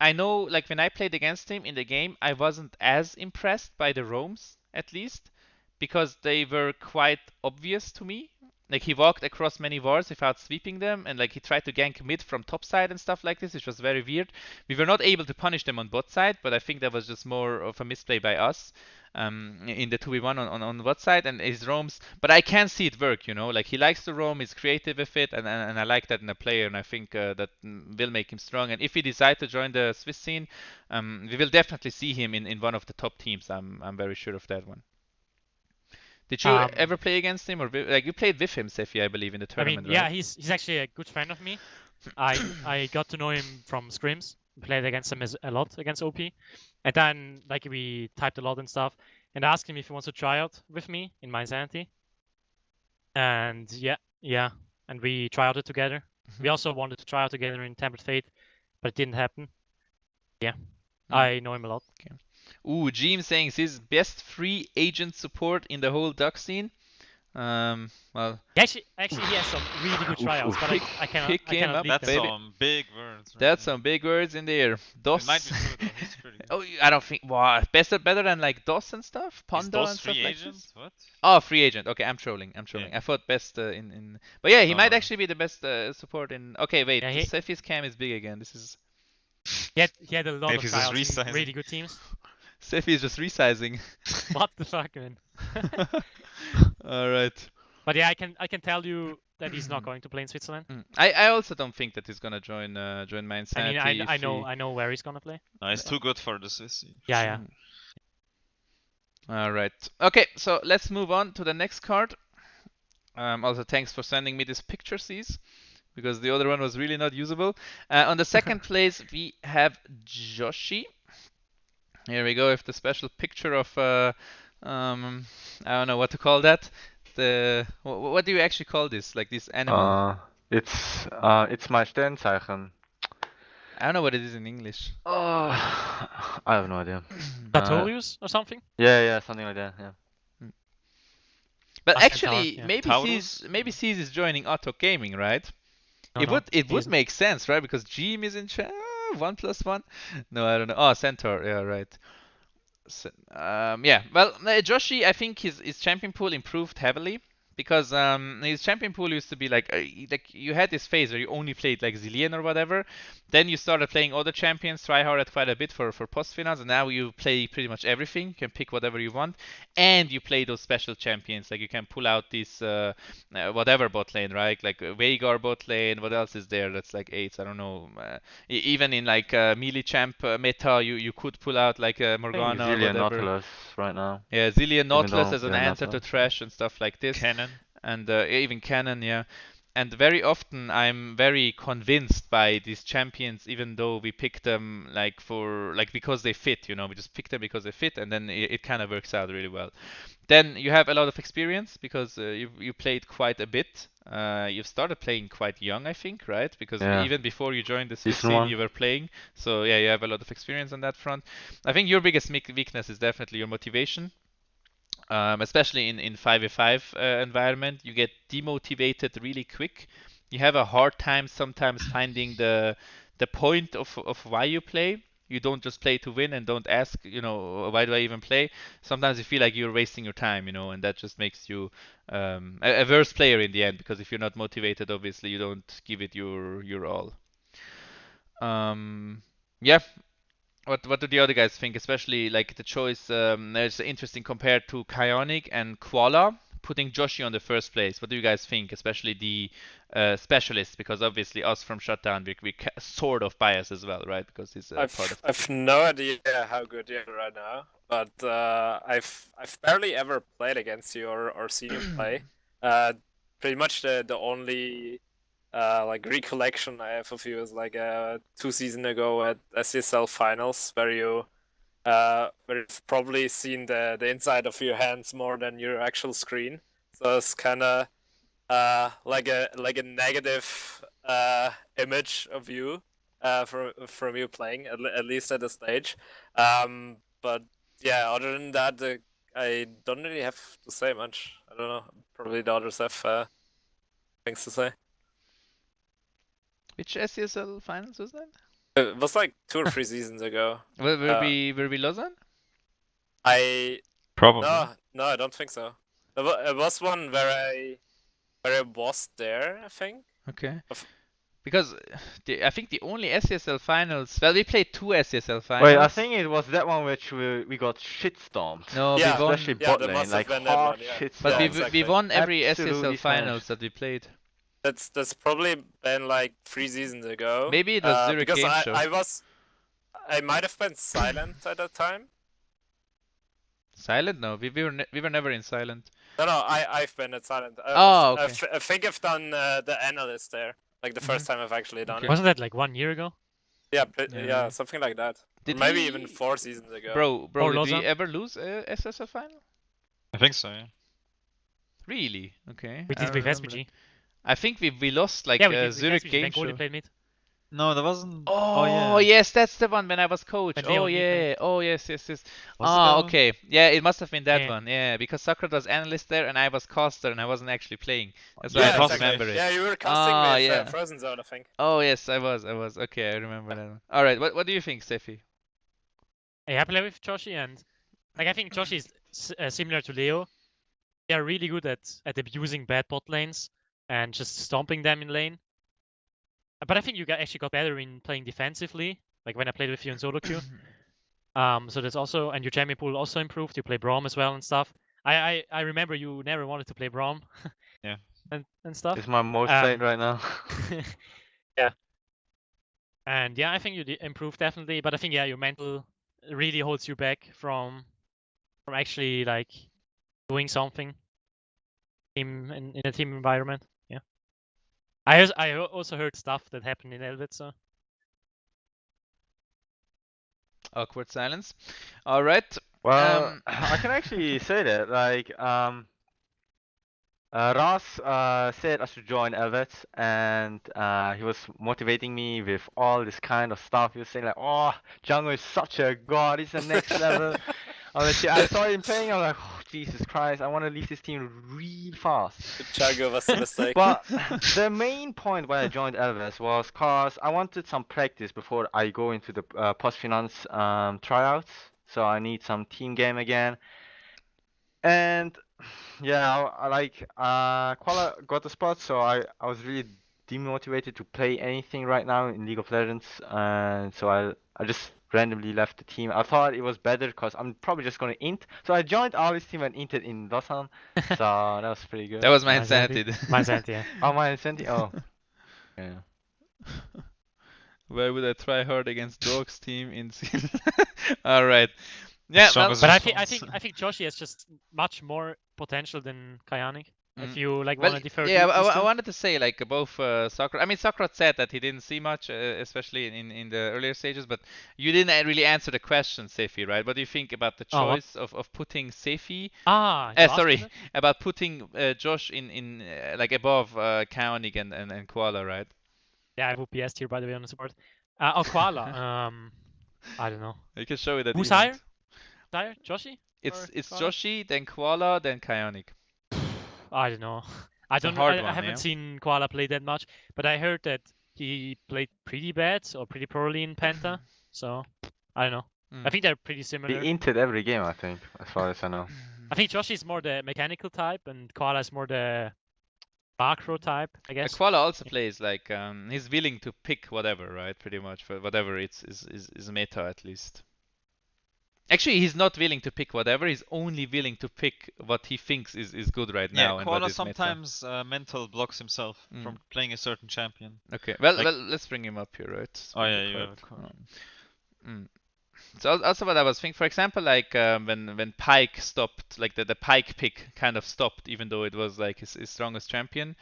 I know, like, when I played against him in the game, I wasn't as impressed by the roams, at least, because they were quite obvious to me. Like, he walked across many wards without sweeping them, and like he tried to gank mid from top side and stuff like this, which was very weird. We were not able to punish them on bot side, but I think that was just more of a misplay by us in the 2v1 on bot side, and his roams. But I can see it work, like he likes to roam, he's creative with it, and I like that in a player, and I think that will make him strong. And if he decides to join the Swiss scene, we will definitely see him in one of the top teams. I'm very sure of that one. Did you ever play against him, or like you played with him, Sefi, I believe, in the tournament? I mean, yeah, he's actually a good friend of me. I got to know him from scrims. Played against him a lot against OP, and then like we typed a lot and stuff. And I asked him if he wants to try out with me in my Insanity. And yeah, and we try out it together. We also wanted to try out together in Tempered Fate, but it didn't happen. Yeah, I know him a lot. Okay. Ooh, Jim saying he's best free agent support in the whole duck scene. Well, actually, he has some really good tryouts, but I cannot. That's some big words. Right? That's some big words in there. DOS. It might be true though. He's pretty good. Oh, I don't think. Wow, better than like DOS and stuff. Panda and stuff free like agent? this. What? Oh, free agent. Okay, I'm trolling. Yeah. I thought best in. But yeah, he might actually be the best support in. Okay, wait. Yeah, Sefi's cam is big again. This is. He had a lot of tryouts in really good teams. Sefi is just resizing. What the fuck, man? All right. But yeah, I can tell you that he's not going to play in Switzerland. I also don't think that he's gonna join my Insanity. I mean, I know where he's gonna play. No, he's too good for the Swiss. Yeah. All right. Okay, so let's move on to the next card. Also, thanks for sending me this picture, C's, because the other one was really not usable. On the second place, we have Joshy. Here we go with the special picture of I don't know what to call that. What do you actually call this? Like this animal? It's my Sternzeichen. I don't know what it is in English. Oh, I have no idea. Sartorius or something? Yeah, something like that. Yeah. But Centaur, actually, yeah. maybe C's is joining Auto Gaming, right? No, It no, would he isn't. make sense, right? Because Gm is in 1+1. No, I don't know. Oh, Centaur. Yeah, right. Yeah. Well, Joshy, I think his champion pool improved heavily because his champion pool used to be like you had this phase where you only played like Zillion or whatever. Then you started playing other champions, tryharded quite a bit for post finals, and now you play pretty much everything. You can pick whatever you want, and you play those special champions. Like you can pull out this whatever bot lane, right? Like Veigar bot lane. What else is there? That's like eights. I don't know. Even in like melee champ meta, you could pull out like a I think Morgana or Zillion whatever. Nautilus right now. Yeah, Zillion Even Nautilus though as an yeah, answer to Nautilus. Thresh and stuff like this, Cannon. and even Cannon, yeah. And very often I'm very convinced by these champions, even though we pick them like because they fit, you know, we just pick them because they fit, and then it kind of works out really well. Then you have a lot of experience because you played quite a bit. You've started playing quite young, I think, right? Because Yeah. even before you joined the Swiss Season scene, 1. you were playing. So yeah, you have a lot of experience on that front. I think your biggest weakness is definitely your motivation. Especially in 5v5 environment, you get demotivated really quick. You have a hard time sometimes finding the point of why you play. You don't just play to win and don't ask, you know, why do I even play? Sometimes you feel like you're wasting your time, you know, and that just makes you a worse player in the end, because if you're not motivated, obviously you don't give it your all. Yeah, what do the other guys think? Especially like the choice is interesting compared to Kionic and Koala, putting Joshy on the first place. What do you guys think? Especially the specialists, because obviously us from Shutdown we sort of bias as well, right? Because he's part of the I've no idea how good you are right now, but I've barely ever played against you or seen you play. Pretty much the only like recollection I have of you is like 2 seasons ago at SSL finals, where you've probably seen the inside of your hands more than your actual screen. So it's kind of like a negative image of you from you playing, at least at the stage. But yeah, other than that, I don't really have to say much. I don't know. Probably the others have things to say. Which SESL finals was that? It was like 2 or 3 seasons ago. Were we Lausanne? Probably. No, I don't think so. It was one where I was there, I think. Okay. Of- Because I think the only SESL finals. Well, we played 2 SESL finals. Wait, I think it was that one which we got shit stomped. No, Yeah, we won. Especially yeah, bot there lane, must have like been that hard one, yeah. shit But Yeah, we stomped. we won every Absolutely SESL finals smashed. that we played. That's probably been like 3 seasons ago. Maybe it was Zurich because Game Show. I might have been silent at that time. Silent? No, we were never in silent. No, I've been at silent. Oh, okay. I think I've done the analyst there, like the first time I've actually done Okay. it. Wasn't that like 1 year ago? Yeah, Yeah. yeah, something like that. Did Or maybe we- even 4 seasons ago. Bro, Or did we Lausanne? ever lose a SSL final? I think so, yeah. Really? Okay. We I did don't with remember SPG. that. I think we lost like Yeah, we did with Zurich SPG. Game When Goldie Show. played mid. No, there wasn't. Oh, yeah. yes, that's the one when I was coach. When Oh Leon yeah. played. Oh yes. Was it Ah, that one? okay. Yeah, it must have been that Yeah. one. Yeah, because Socrates was analyst there and I was caster and I wasn't actually playing. That's why Yeah, I don't exactly. remember it. Yeah, you were casting Ah, with yeah. Frozen Zone, I think. Oh yes, I was. Okay, I remember that one. All right. What do you think, Steffi? Yeah, I play with Joshy, and like I think Joshy is similar to Leo. They are really good at abusing bad bot lanes and just stomping them in lane. But I think you actually got better in playing defensively, like when I played with you in solo queue. So that's also, and your champion pool also improved. You play Braum as well and stuff. I remember you never wanted to play Braum. Yeah. and stuff. It's my most played right now. Yeah. And yeah, I think you improved definitely, but I think yeah, your mental really holds you back from actually like doing something in a team environment. Yeah. I also heard stuff that happened in Elbit, so Awkward silence. All right. Well, I can actually say that. Like, Ross said I should join Elvet, and he was motivating me with all this kind of stuff. He was saying like, "Oh, jungle is such a god. It's the next level." I saw him playing. I was like, "Oh, Jesus Christ! I want to leave this team real fast." Jungle was a mistake. But the main point why I joined Elves was cause I wanted some practice before I go into the post-finance tryouts. So I need some team game again. And yeah, I like Koala got the spot, so I was really demotivated to play anything right now in League of Legends, and so I just randomly left the team. I thought it was better because I'm probably just gonna int, so I joined Ali's team and inted in Dosan, so that was pretty good. That was my Mine's empty. insanity. Mine's empty, yeah. Oh, my incentive. Oh, yeah. Where would I try hard against Dog's team in All right. Yeah, Strong well, as But I response. think Joshy has just much more potential than Kayanic. If Mm. you like well, want to differ yeah, these I two. wanted to say like both Socrates. I mean, Socrates said that he didn't see much, especially in the earlier stages. But you didn't really answer the question, Sefi, right? What do you think about the Oh, what? choice of putting Sefi? Ah, you asked me Sorry, that? about putting Josh in like above Kaonik and Koala, right? Yeah, I would be S tier by the way on the support. Oh, Koala. I don't know. You can show it at Who's event. higher? Joshi? It's Or Koala? Joshi, then Koala, then Kaonik. I don't know. It's a hard I one, haven't yeah? seen Koala play that much, but I heard that he played pretty bad or pretty poorly in Penta. So I don't know. I Mm. think they're pretty He similar. inted every game, I think, as far as I know. I think Joshi is more the mechanical type, and Koala is more the macro type, I guess. Koala also plays like he's willing to pick whatever, right? Pretty much for whatever is meta at least. Actually, he's not willing to pick whatever. He's only willing to pick what he thinks is good right Yeah, now and what Koala is meta. sometimes mental blocks himself from playing a certain champion. Okay, well, Like- well, let's bring him up here, right? Oh yeah, you have a Card. card. So also what I was thinking, for example, like when Pyke stopped, like the Pyke pick kind of stopped, even though it was like his strongest champion.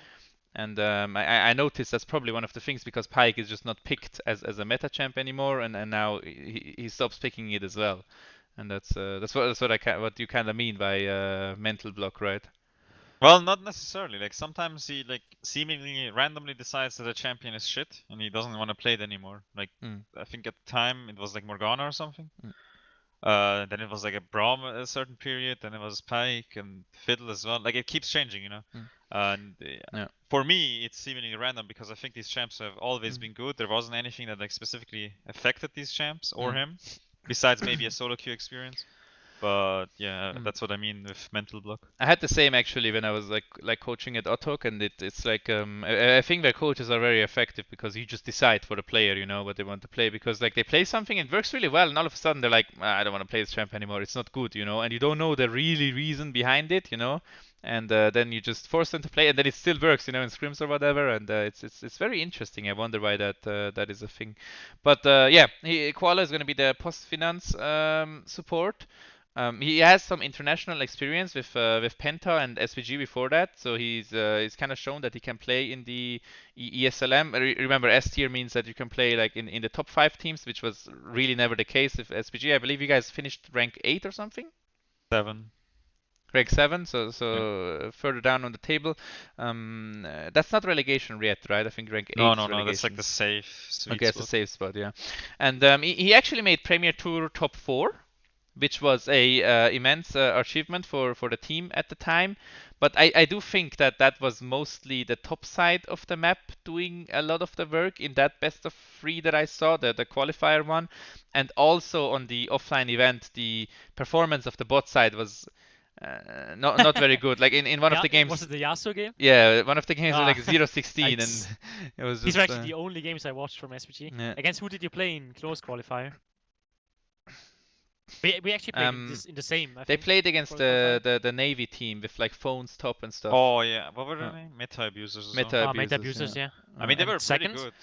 And I noticed that's probably one of the things because Pyke is just not picked as a meta champ anymore, and now he stops picking it as well. And that's what you kind of mean by mental block, right? Well, not necessarily. Like sometimes he like seemingly randomly decides that a champion is shit and he doesn't want to play it anymore. Like I think at the time it was like Morgana or something. Then it was like a Braum at a certain period. Then it was Pyke and Fiddle as well. Like it keeps changing, you know. And for me, it's seemingly random because I think these champs have always been good. There wasn't anything that like specifically affected these champs or him, besides maybe a solo queue experience. But yeah, that's what I mean with mental block. I had the same actually when I was like coaching at Ottok, and it's like I think their coaches are very effective because you just decide for the player, you know, what they want to play, because like they play something and it works really well, and all of a sudden they're like, I don't want to play this champ anymore. It's not good, you know, and you don't know the really reason behind it, you know, and then you just force them to play, and then it still works, you know, in scrims or whatever, and it's very interesting. I wonder why that is a thing, but yeah, Koala is going to be the post finance support. He has some international experience with Penta and SVG before that, so he's kind of shown that he can play in the ESLM. Remember, S tier means that you can play like in the top 5 teams, which was really never the case with SVG. I believe you guys finished rank 8 or something. 7. Rank 7, so further down on the table. That's not relegation yet, right? I think rank 8 is relegation. No, that's like the safe sweet Okay, spot. it's a safe spot, yeah. And he actually made Premier Tour top 4. Which was a immense achievement for the team at the time. But I do think that was mostly the top side of the map doing a lot of the work in that best of 3 that I saw, the qualifier one. And also on the offline event, the performance of the bot side was not very good. Like in one of the games. Was it the Yasuo game? Yeah, one of the games was like Ah, 0-16 and it was just. These were actually the only games I watched from SVG. Yeah. Against who did you play in close qualifier? We actually played in the same. I They think, played against close qualifier. the Navy team with like phones top and stuff. Oh yeah, what were their name? Meta abusers. Or Meta something. Meta abusers, abusers, yeah. I mean, they And were pretty second? good.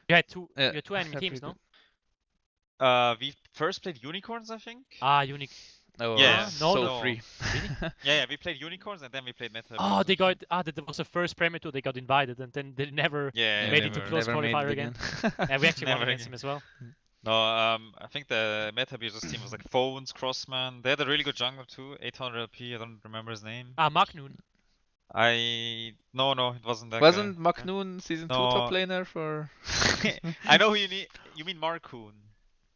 You had two Yeah, enemy they're teams, pretty no? We first played unicorns, I think. Unique. Oh, Yeah, so no. free. Yeah, we played unicorns and then we played meta. Oh, abusers. they got that was the first Premier Tour they got invited, and then they never Yeah, made it to close never made qualifier it again. And we actually won Never against again. him as well. No, I think the meta abusers team was like Phones, Crossman. They had a really good jungler too, 800 LP. I don't remember his name. Magnoon. No, it wasn't that Wasn't guy. Maknoon season 2 top No, laner for? I know who you mean Markoon.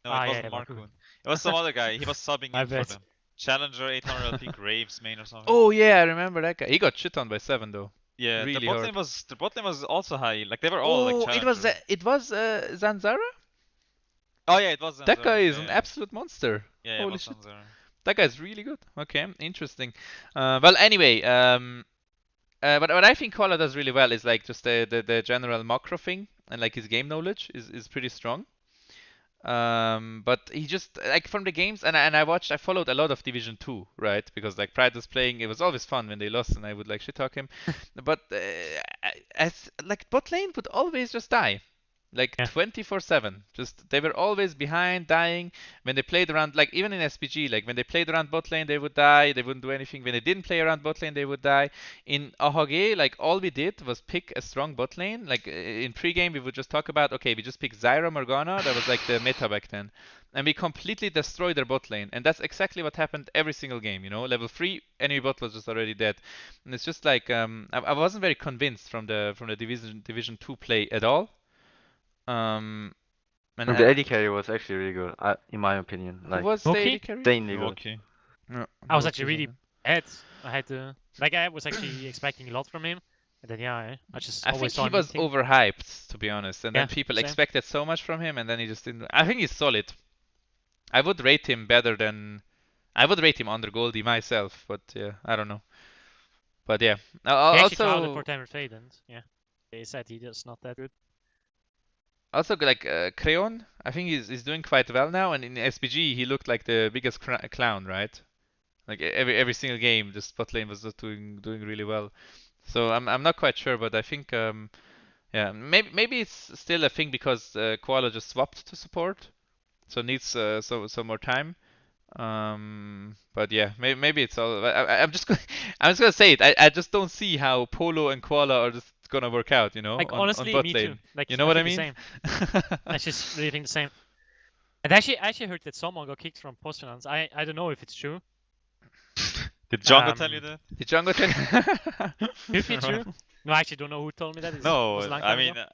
No, it Ah, yeah, wasn't Marco. Markoon. It was some other guy. He was subbing My in for bad. them. Challenger 800 LP Graves main or something. Oh yeah, I remember that guy. He got shit on by 7 though. Yeah, Really their hard. bot lane was also high. Like they were all like Oh, challenger. it was Zanzara? Oh yeah, it was That guy Zanzara. is an absolute monster. Yeah, it Holy was shit. Zanzara. That guy's really good. Okay, interesting. Well, anyway, but what I think Koala does really well is like just the general macro thing and like his game knowledge is pretty strong. But he just like from the games and I followed a lot of Division 2, right? Because like Pride was playing, it was always fun when they lost and I would like shit talk him. But as like bot lane would always just die. Like Yeah. 24/7. Just they were always behind, dying. When they played around, like even in SPG, like when they played around bot lane, they would die. They wouldn't do anything. When they didn't play around bot lane, they would die. In AHG, like all we did was pick a strong bot lane. Like in pre-game, we would just talk about, okay, we just pick Zyra Morgana. That was like the meta back then, and we completely destroyed their bot lane. And that's exactly what happened every single game. You know, level 3, enemy bot was just already dead. And it's just like I wasn't very convinced from the Division 2 play at all. And The AD carry was actually really good, in my opinion. who Like, was the Nuki? AD carry? insanely good. Okay. No, I was Nuki actually really something. bad. I had to like I was actually expecting a lot from him, and then yeah, I just I always think saw he him was eating. overhyped, to be honest, and Yeah, then people same. expected so much from him, and then he just didn't. I think he's solid. I would rate him better than. I would rate him under Goldie myself, but yeah, I don't know. But yeah, He actually tried it for also Tamer Fade, and yeah, they said he just not that good. like Creon, I think he's doing quite well now, and in SPG he looked like the biggest clown, right? Like every single game, the spot lane was just doing really well. So I'm not quite sure, but I think yeah, maybe it's still a thing because Koala just swapped to support, so needs so more time. But yeah, maybe it's all. I'm just I'm just gonna say it. I just don't see how Polo and Koala are just gonna work out, you know, Like on honestly, bot me lane. too. Like You know I what I think the mean? same. I just really think the same. And I actually heard that someone got kicked from Postulance. I don't know if it's true. Did Django tell you that? Did Django tell? Could be true. No, I actually don't know who told me that. It No, was a long I time mean, ago.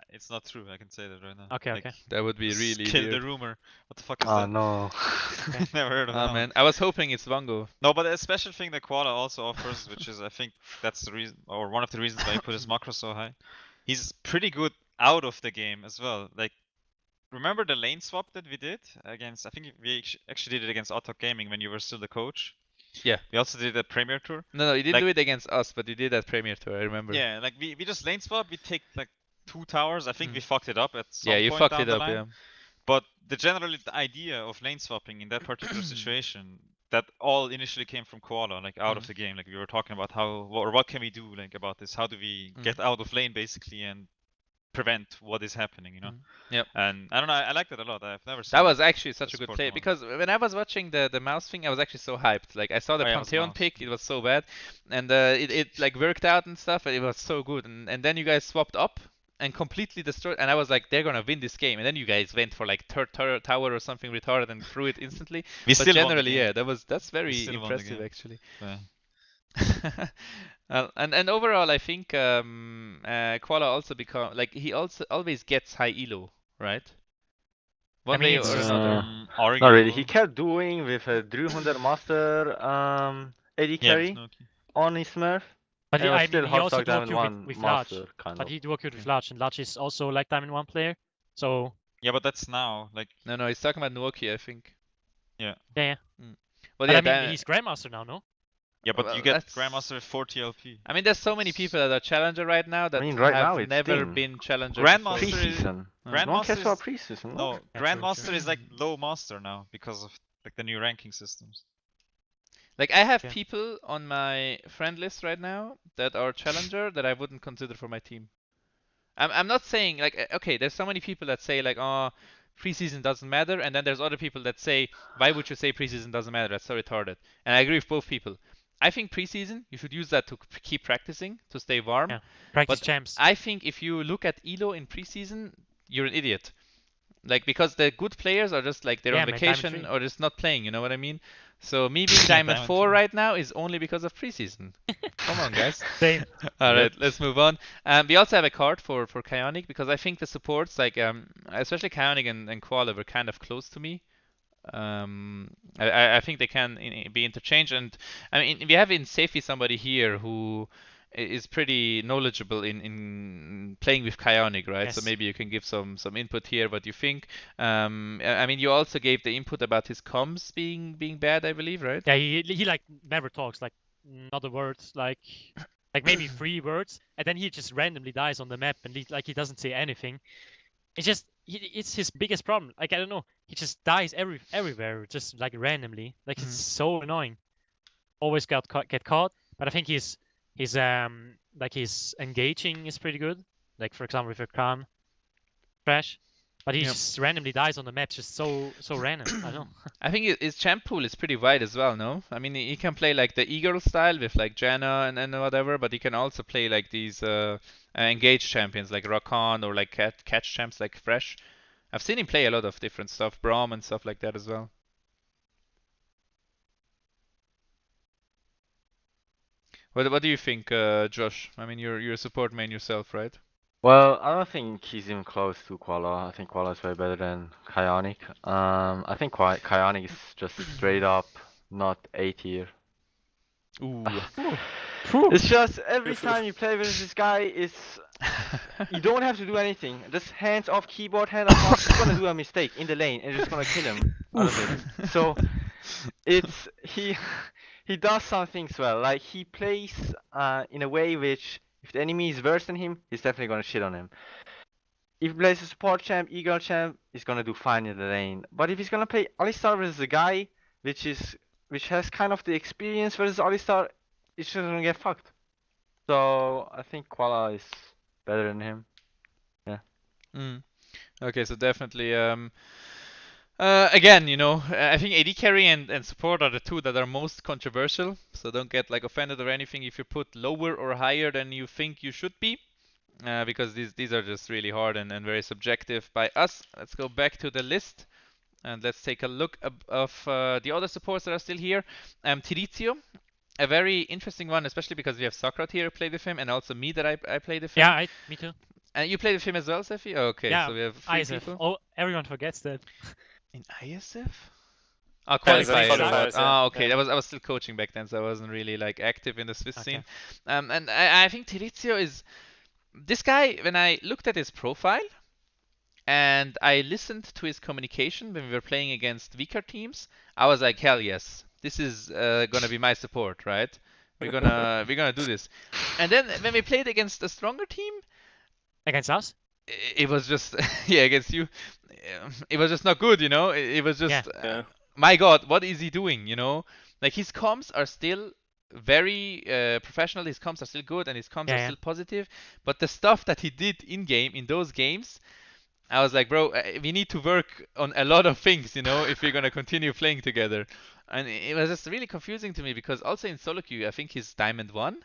it's not true. I can say that right now. Okay, Like, okay. That would be really kill weird. the rumor. What the fuck is Oh that? no. Never heard of Oh that. man, I was hoping it's Vango. No, but a special thing that Koala also offers, which is I think that's the reason, or one of the reasons why he put his macro so high. He's pretty good out of the game as well. Like, remember the lane swap that we did against? I think we actually did it against Autok Gaming when you were still the coach. Yeah. We also did it at Premier Tour. No, you didn't Like- do it against us, but you did at Premier Tour. I remember. Yeah, like we just lane swap. We take like 2 towers. I think Mm. we fucked it up at some Yeah, you point fucked down it the up. line. Yeah. But the idea of lane swapping in that particular situation, that all initially came from Koala, like out of the game. Like we were talking about what can we do like about this? How do we get out of lane basically and prevent what is happening, you know? Yep. And I don't know, I like that a lot. I've never seen That was actually such a good support play model. because when I was watching the mouse thing, I was actually so hyped. Like I saw the Oh, yeah, it was Pantheon mouse. pick, it was so bad, and it like worked out and stuff, and it was so good. And then you guys swapped up and completely destroyed, and I was like, they're gonna win this game. And then you guys went for like third tower or something retarded and threw it instantly. We But still won the generally, game. yeah, that's very still won the impressive game. actually. Yeah. And overall, I think Koala also become like he also always gets high elo, right? One mean, way it's or just- another. Not really. He kept doing with a 300 master AD Yeah, carry Snooki. on his Smurf. But And it was I still mean, he also Hardstock dual Diamond queued 1 with Large. master, kind But of. he dual queued with Large, and Large is also like Diamond 1 player. So Yeah, but that's now. Like, No, he's talking about Nuoki, I think. yeah. Well, But yeah, I mean, he's Grandmaster now, no? yeah, but Well, you get that's- Grandmaster with 40 LP. I mean, there's so many people that are challenger right now that I mean, right now have it's never Sting. been challenger Grandmaster before. is- Preseason. No one Grandmaster cares about is- preseason, no? No, Yeah, true, Grandmaster true. is like low master now because of like the new ranking systems. Like, I have Yeah. people on my friend list right now that are challenger that I wouldn't consider for my team. I'm not saying, like, okay, there's so many people that say, like, oh, preseason doesn't matter, and then there's other people that say, why would you say preseason doesn't matter? That's so retarded. And I agree with both people. I think preseason, you should use that to keep practicing, to stay warm. Yeah. Practice But champs. I think if you look at Elo in preseason, you're an idiot. Like, because the good players are just like they're Yeah, on man, Diamond vacation 3. or just not playing, you know what I mean? So me being Yeah, Diamond Diamond 4 3. right now is only because of preseason. Come on, guys. Same. Alright, Yep. let's move on. We also have a card for Kionic because I think the supports, like especially Kionic and Koala, were kind of close to me. I think they can be interchanged, and I mean we have in Safety somebody here who is pretty knowledgeable in playing with Kionic, right? So Yes. maybe you can give some input here. What you think? I mean you also gave the input about his comms being bad, I believe, right? Yeah, he like never talks, like not a word, like maybe 3 words, and then he just randomly dies on the map, and he doesn't say anything. It's just it's his biggest problem. Like I don't know, he just dies everywhere, just like randomly. Like it's so annoying. Always get caught. But I think his engaging is pretty good. Like for example with a Khan crash, but he Yep. just randomly dies on the map, just so random. I don't know. I think his champ pool is pretty wide as well, no? I mean, he can play like the Eagle style with like Janna and whatever, but he can also play like these engaged champions like Rakan or like catch champs like Fresh. I've seen him play a lot of different stuff, Braum and stuff like that as well. What do you think, Josh? I mean, you're a support main yourself, right? Well, I don't think he's even close to Koala. I think Koala is way better than Kionic. I think Kionic is just straight up not A tier. Ooh. It's just every time you play with this guy, you don't have to do anything. Just hands off keyboard, hand off mouse. He's gonna do a mistake in the lane, and you're just gonna kill him out of it. So he does some things well. Like he plays in a way which, if the enemy is worse than him, he's definitely gonna shit on him. If he plays a support champ, Eagle champ, he's gonna do fine in the lane. But if he's gonna play Alistar versus a guy which has kind of the experience versus Alistar, it's just gonna get fucked. So I think Koala is better than him. Yeah. Okay, so definitely again, you know, I think AD carry and support are the two that are most controversial. So don't get like offended or anything if you put lower or higher than you think you should be. Because these are just really hard and very subjective by us. Let's go back to the list and let's take a look of the other supports that are still here. Tirizio, a very interesting one, especially because we have Sokrat here played with him, and also me that I played with him. Yeah, me too. And you played with him as well, Sefi? Okay, Yeah, so we have 3 ISF. people. Oh, everyone forgets that. In ISF? Oh, Yeah, it's qualifiers. qualifiers, yeah. Oh, okay. Yeah. I was still coaching back then, so I wasn't really like active in the Swiss Okay. scene. And I think Tirizio is this guy. When I looked at his profile and I listened to his communication when we were playing against weaker teams, I was like, hell yes, this is gonna be my support, right? We're gonna do this. And then when we played against a stronger team, Against us? it was just yeah, against you, it was just not good, you know. It was just Yeah. my God, what is he doing? You know, like his comms are still very professional. His comms are still good, and his comms are still positive. But the stuff that he did in game in those games, I was like, bro, we need to work on a lot of things, you know, if we're gonna continue playing together. And it was just really confusing to me because also in solo queue, I think he's Diamond 1.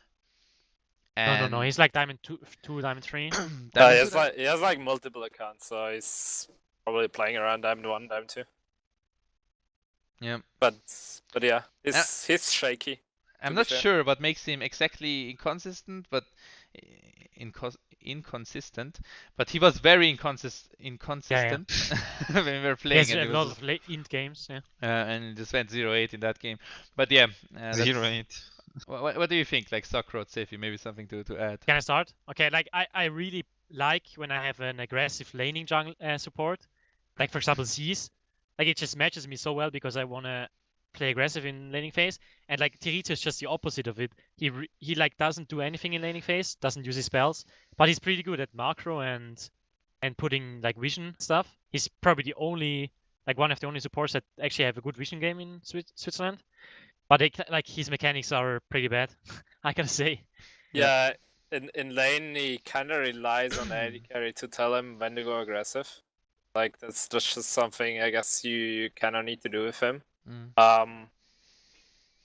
No. He's like Diamond 2, Diamond 3. He has like multiple accounts, so he's probably playing around Diamond 1, Diamond 2. Yeah. But yeah, he's shaky. I'm not sure what makes him exactly inconsistent, but inconsistent. But he was very inconsistent when we were playing. He has a lot of late int games, yeah. And just went 0-8 in that game. But yeah, 0-8. What do you think, like Socrot, Safi? Maybe something to add. Can I start? Okay, like I really like when I have an aggressive laning jungle support, like for example Z's. Like it just matches me so well because I wanna play aggressive in laning phase, and like Tirizio is just the opposite of it. He like doesn't do anything in laning phase, doesn't use his spells, but he's pretty good at macro and putting like vision stuff. He's probably the only one of the only supports that actually have a good vision game in Switzerland. But like his mechanics are pretty bad, I gotta say. Yeah, in lane he kind of relies on the AD carry to tell him when to go aggressive. Like that's just something I guess you kind of need to do with him. I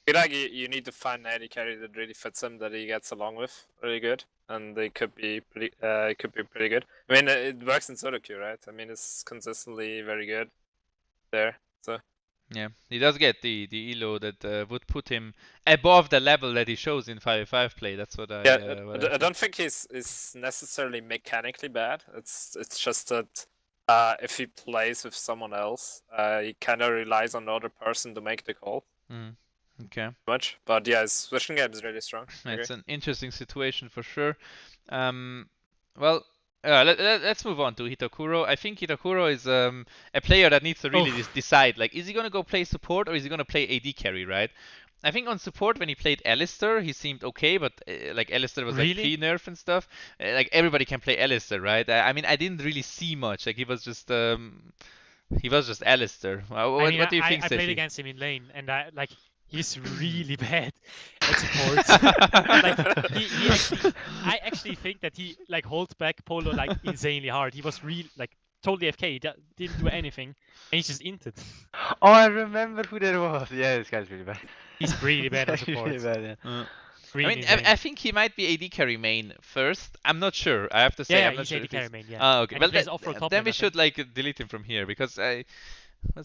feel like you need to find an AD carry that really fits him, that he gets along with really good. and they could be pretty. It could be pretty good. I mean, it works in solo queue, right? I mean, it's consistently very good there. So Yeah, he does get the elo that would put him above the level that he shows in 5v5 play. That's what I yeah, what I I don't think he's necessarily mechanically bad. It's just that if he plays with someone else, he kind of relies on the other person to make the call. Okay. Much, but yeah, his switching game is really strong. It's an interesting situation for sure. Well, let's move on to Hitakuro. I think Hitakuro is a player that needs to really decide, like, is he going to go play support or is he going to play AD carry, right? I think on support when he played Alistar, he seemed okay, but like Alistar was like pre-nerf and stuff. Like everybody can play Alistar, right? I mean, I didn't really see much. Like he was just Alistar. What do you think, I played Sefi? against him in lane, and he's really bad at support. Like I actually think that he like holds back Polo like insanely hard. He was like totally FK. He didn't do anything, and he just inted. Oh, I remember who that was. Yeah, this guy's really bad. He's really bad at He's support. really bad, yeah. Really I mean, I think he might be AD carry main first. I'm not sure. I have to say, I'm not he's sure AD if he's... carry main, yeah. Oh, okay. And Well, he plays off-road top then lane, we I should think. like delete him from here because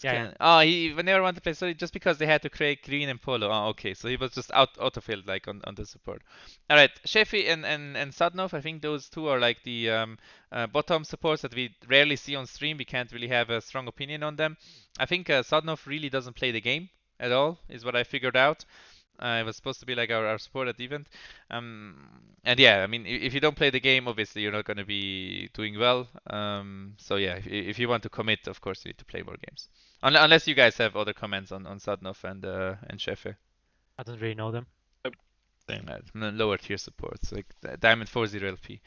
Yeah. Oh, he never wanted to play. So just because they had to create green and Polo. Oh, okay. So he was just autofilled like on the support. All right, Shefi and Sadnov. I think those two are like the bottom supports that we rarely see on stream. We can't really have a strong opinion on them. I think Sadnov really doesn't play the game at all, is what I figured out. It was supposed to be like our support at the event. And yeah, I mean, if you don't play the game, obviously you're not going to be doing well. So yeah, if you want to commit, of course you need to play more games. Unless you guys have other comments on Sadnov and Shefe. I don't really know them. Lower tier supports, like Diamond 40 LP.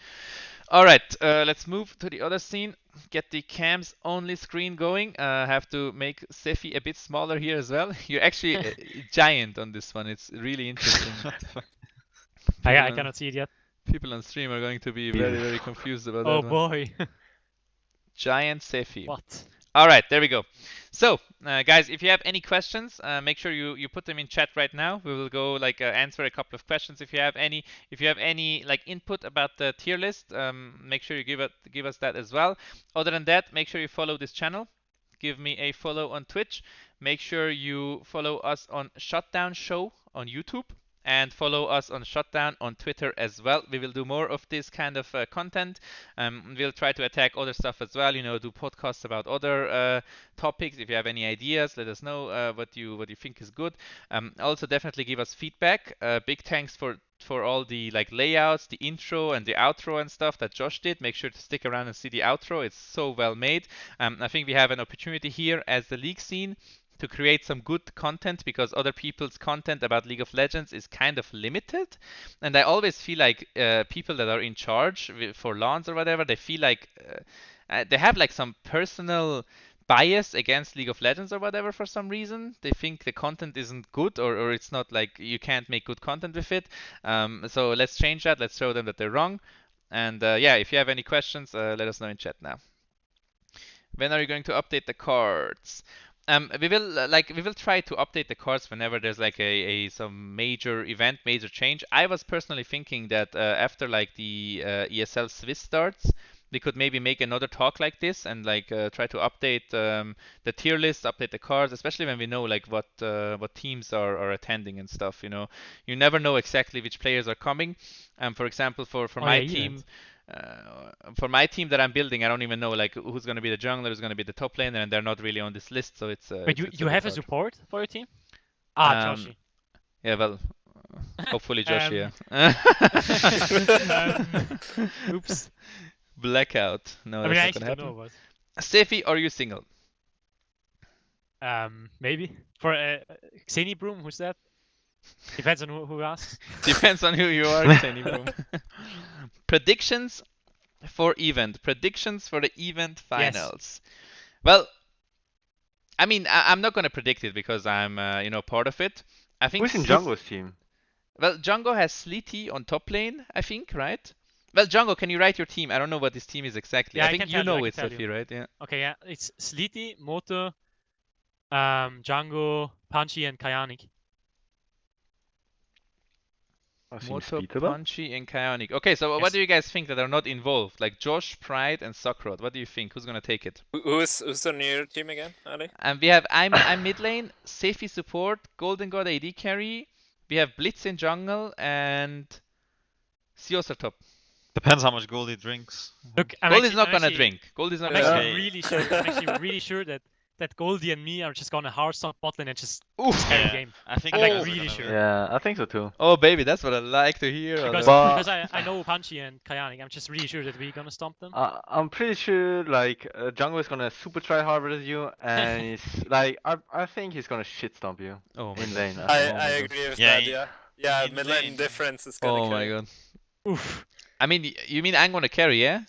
Alright, let's move to the other scene. Get the cams only screen going. Have to make Sefi a bit smaller here as well. You're actually a giant on this one. It's really interesting. I cannot see it yet. People on stream are going to be very, very confused about that one. Oh boy. Giant Sefi. What? Alright, there we go. So, guys, if you have any questions, make sure you put them in chat right now. We will go like answer a couple of questions if you have any. If you have any like input about the tier list, make sure you give us that as well. Other than that, make sure you follow this channel. Give me a follow on Twitch. Make sure you follow us on Shutdown Show on YouTube. And follow us on Shutdown on Twitter as well. We will do more of this kind of content. We'll try to attack other stuff as well. You know, do podcasts about other topics. If you have any ideas, let us know what you think is good. Also, definitely give us feedback. Big thanks for all the like layouts, the intro and the outro and stuff that Josh did. Make sure to stick around and see the outro. It's so well made. I think we have an opportunity here as the league scene to create some good content because other people's content about League of Legends is kind of limited. And I always feel like people that are in charge for LANs or whatever, they feel like they have like some personal bias against League of Legends or whatever for some reason. They think the content isn't good or it's not like you can't make good content with it. So let's change that. Let's show them that they're wrong. And yeah, if you have any questions, let us know in chat now. When are you going to update the cards? We will try to update the cards whenever there's like some major event, major change. I was personally thinking that after like the ESL Swiss starts, we could maybe make another talk like this and like try to update the tier list, update the cards, especially when we know like what teams are attending and stuff. You know, you never know exactly which players are coming. For example, for my team. For my team that I'm building, I don't even know like who's going to be the jungler, who's going to be the top laner, and they're not really on this list. So it's. But you have a support for your team? Joshy. Yeah, well, hopefully Joshy. Oops. Blackout. No, I mean, that's I not actually gonna don't happen. know, but. Sefi, are you single? Maybe for Xeni Broom. Who's that? Depends on who asks. Depends on who you are, Xeni Broom. Predictions for event. Predictions for the event finals. Yes. Well, I mean, I'm not gonna predict it because I'm part of it. I think. Who's in Django's team? Well, Django has Sleety on top lane, I think, right? Well, Django, can you write your team? I don't know what this team is exactly. Yeah, I think you know it, Sefi, right? Yeah. Okay, yeah. It's Sleety, Moto, Django, Punchy, and Kayanik. Oh, seems Moto, beatable. Punchy, and Kionic. Okay, so what Yes. do you guys think that are not involved? Like Josh, Pride, and Sokrod. What do you think? Who's gonna take it? Who's on your team again, Ali? And we have I'm mid lane, Safety support, Golden God AD carry. We have Blitz in jungle and Seos are top. Depends how much gold he drinks. Look, Gold is not gonna drink. Gold is not I'm gonna actually drink. really sure. I'm actually really sure that Goldie and me are just gonna hard stop bot lane and just Oof. carry the Yeah, game. I think I'm you like guys are really gonna sure. win. Yeah, I think so too. Oh baby, that's what I like to hear. Because, But- because I know Punchy and Kionic. I'm just really sure that we're gonna stomp them. I'm pretty sure like jungle is gonna super try hard with you, and it's like I think he's gonna shit stomp you Oh my in god. lane. I my God. agree with Yeah, that. he- Yeah, in mid lane. lane difference is gonna Oh my kill. god. Oof. I mean, you mean I'm gonna carry, yeah?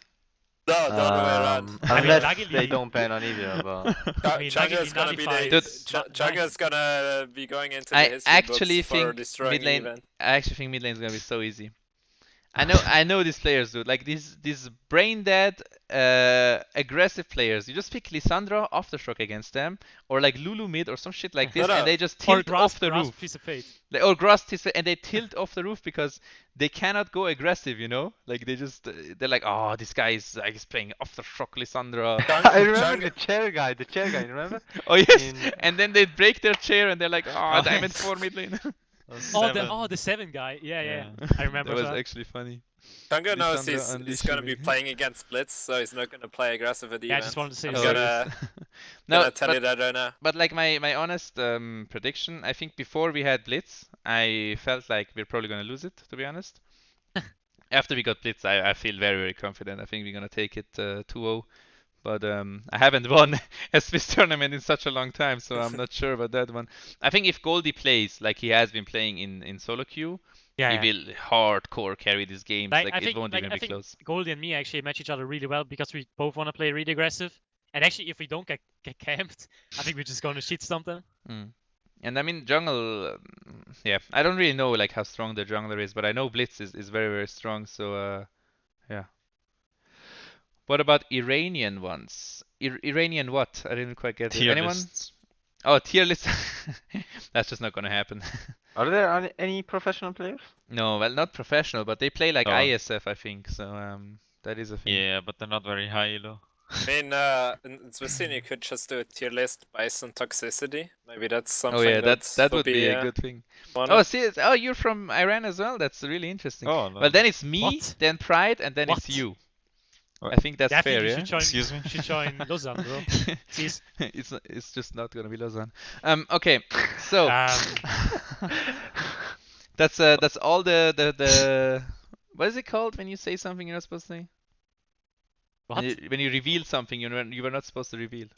No, the other way around. I mean, Unless luckily- they don't ban on either, but I mean, Chunga luckily is gonna be nullified. Dude. Chunga is gonna be going into the I history actually books for think destroying mid the lane. event. I actually think mid lane is gonna be so easy. I know these players, dude. Like these brain dead, aggressive players. You just pick Lissandra Aftershock against them, or like Lulu mid or some shit like this, No, no. and they just Or tilt grasp, off the grasp roof. piece of fate. Or grasp this, and they tilt off the roof because they cannot go aggressive, you know? Like they just they're like, oh, this guy is like he's playing Aftershock Lissandra. I remember the chair guy, you remember? Oh yes, In- and then they break their chair and they're like, oh, Diamond 4 mid lane. The 7 guy. Yeah. I remember that was that. actually funny. Chunga knows Lissandra he's unleashing gonna be me. playing against Blitz, so he's not gonna play aggressive at the Yeah, I event. just wanted to say I'm that. gonna, No, gonna tell you that right now. but like my honest prediction, I think before we had Blitz, I felt like we're probably gonna lose it, to be honest. After we got Blitz, I feel very confident. I think we're gonna take it 2-0. But I haven't won a Swiss tournament in such a long time, so I'm not sure about that one. I think if Goldie plays like he has been playing in solo queue, Yeah. he will hardcore carry these games. Like, I it think, won't even I be think close. Goldie and me actually match each other really well because we both want to play really aggressive. And actually, if we don't get camped, I think we're just gonna shit stomp them. And I mean jungle, yeah, I don't really know like how strong the jungler is, but I know Blitz is very strong. So yeah. What about Iranian ones? Iranian what? I didn't quite get it. Tier Anyone? lists. Oh, tier list. That's just not gonna happen. Are there any professional players? No, well, not professional, but they play like Oh. ISF, I think. So that is a thing. Yeah, but they're not very high elo. I mean, in Swiss you could just do a tier list based on toxicity. Maybe that's something. Oh yeah, that would be a uh, good thing. one. Oh, see, oh, you're from Iran as well. That's really interesting. Oh, no. Well, then it's me, What? then Pride, and then it's What? you. What? I think that's Yeah, I fair, think you yeah. should join. Excuse me? You should join Lausanne, bro. Jeez. It's just not gonna be Lausanne. Okay, so that's all the what is it called when you say something you're not supposed to say? What? When you reveal something you were not supposed to reveal.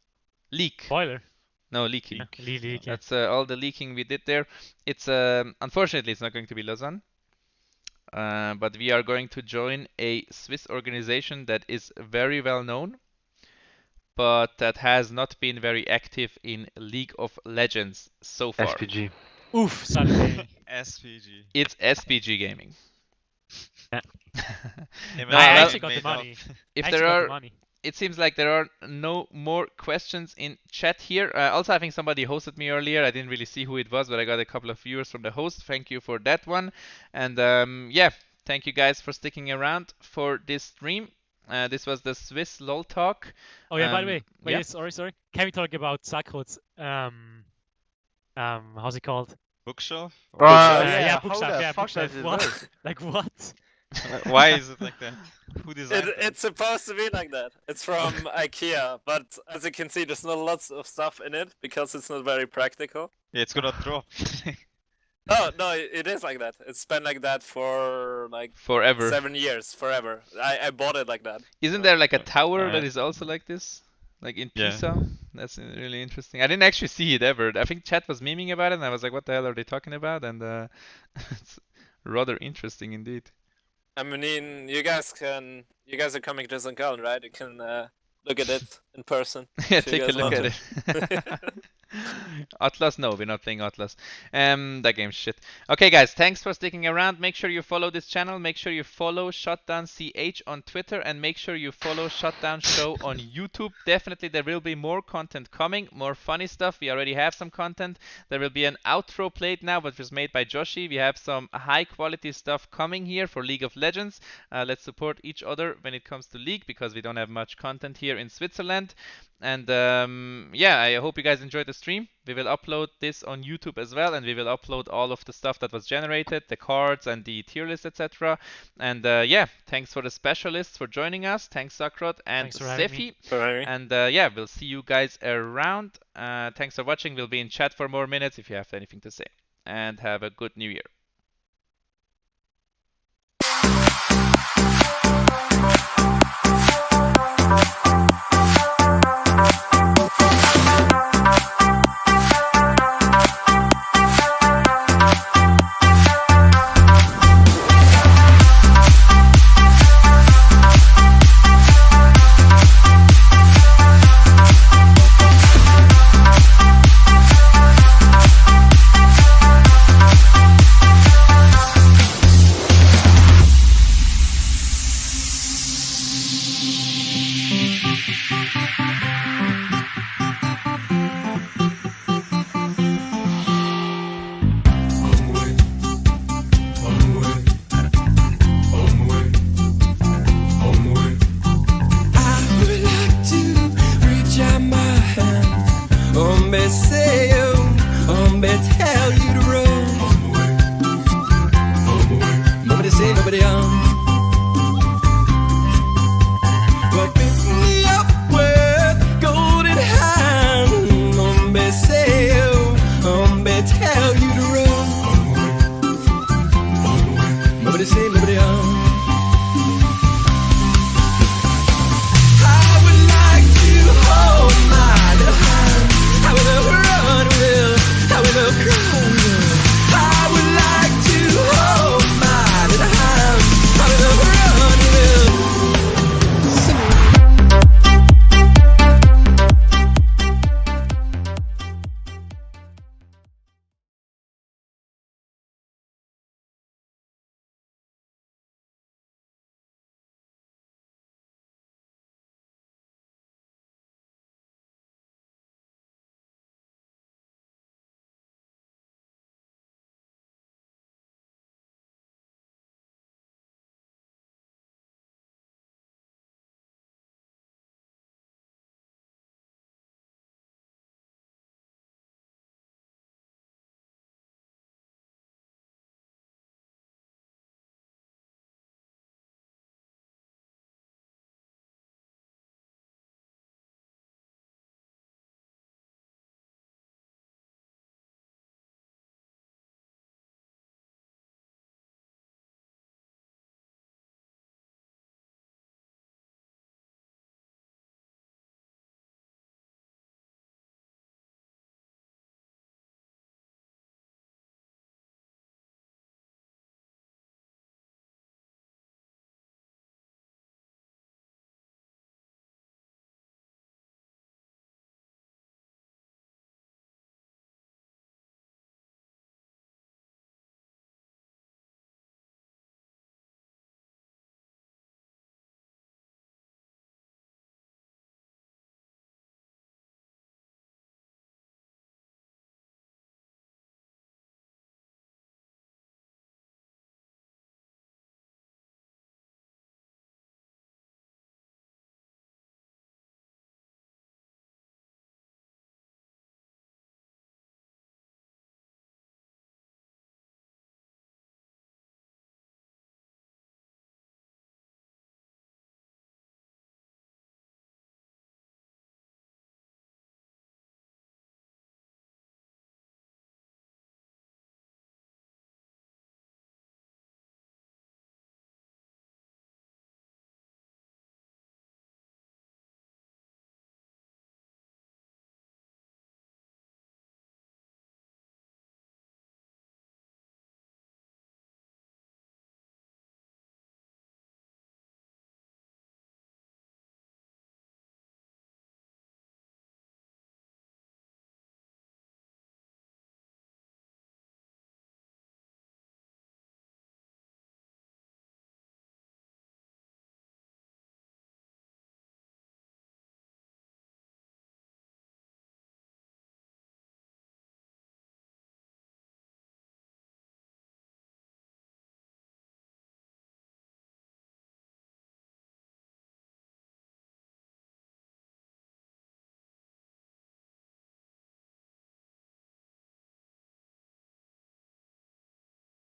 Leak. Spoiler. No, leaking. Yeah, leak, yeah. That's all the leaking we did there. It's unfortunately it's not going to be Lausanne. But we are going to join a Swiss organization that is very well known, but that has not been very active in League of Legends so far. SPG. Oof, Solid Gaming. SPG. It's SPG Gaming. Yeah. Him No, and I well, actually got the made up. money. If I actually there got the are, money. it seems like there are no more questions in chat here. Also, I think somebody hosted me earlier. I didn't really see who it was, but I got a couple of viewers from the host. Thank you for that one. And yeah, thank you guys for sticking around for this stream. This was the Swiss LoL talk. Oh yeah, by the way, wait, yeah. sorry. Can we talk about Sakhod's how's it called? Bookshelf? yeah, how bookshelf, the yeah, fuck bookshelf. does it What? work? Like what? Why is it like that? Who designed it? It's supposed to be like that. It's from IKEA, but as you can see, there's not lots of stuff in it because it's not very practical. Yeah, it's gonna drop. Oh no, it is like that. It's been like that for like Forever. 7 years, forever. I bought it like that. Isn't there like a tower that Yeah. is also like this? Like in Yeah. Pisa? That's really interesting. I didn't actually see it ever. I think chat was memeing about it and I was like, what the hell are they talking about? And it's rather interesting indeed. I mean, you guys are coming to St. Gallen, right? You can look at it in person. Yeah, if you take a guys look want at to. it. Atlas? No, we're not playing Atlas. That game's shit. Okay, guys, thanks for sticking around. Make sure you follow this channel. Make sure you follow Shutdown CH on Twitter, and make sure you follow Shutdown Show on YouTube. Definitely, there will be more content coming, more funny stuff. We already have some content. There will be an outro played now, which was made by Joshy. We have some high-quality stuff coming here for League of Legends. Let's support each other when it comes to League, because we don't have much content here in Switzerland. And yeah, I hope you guys enjoyed the stream. We will upload this on YouTube as well, and we will upload all of the stuff that was generated, the cards and the tier list, etc. And yeah, thanks for the specialists for joining us. Thanks Sakrot and Thanks for having me. Sefi. And yeah, we'll see you guys around. Thanks for watching. We'll be in chat for more minutes if you have anything to say. And have a good new year. Nobody else. Well, pick me up with golden hand. Hombre, say you, hombre, tell you to run. Nobody say, nobody else.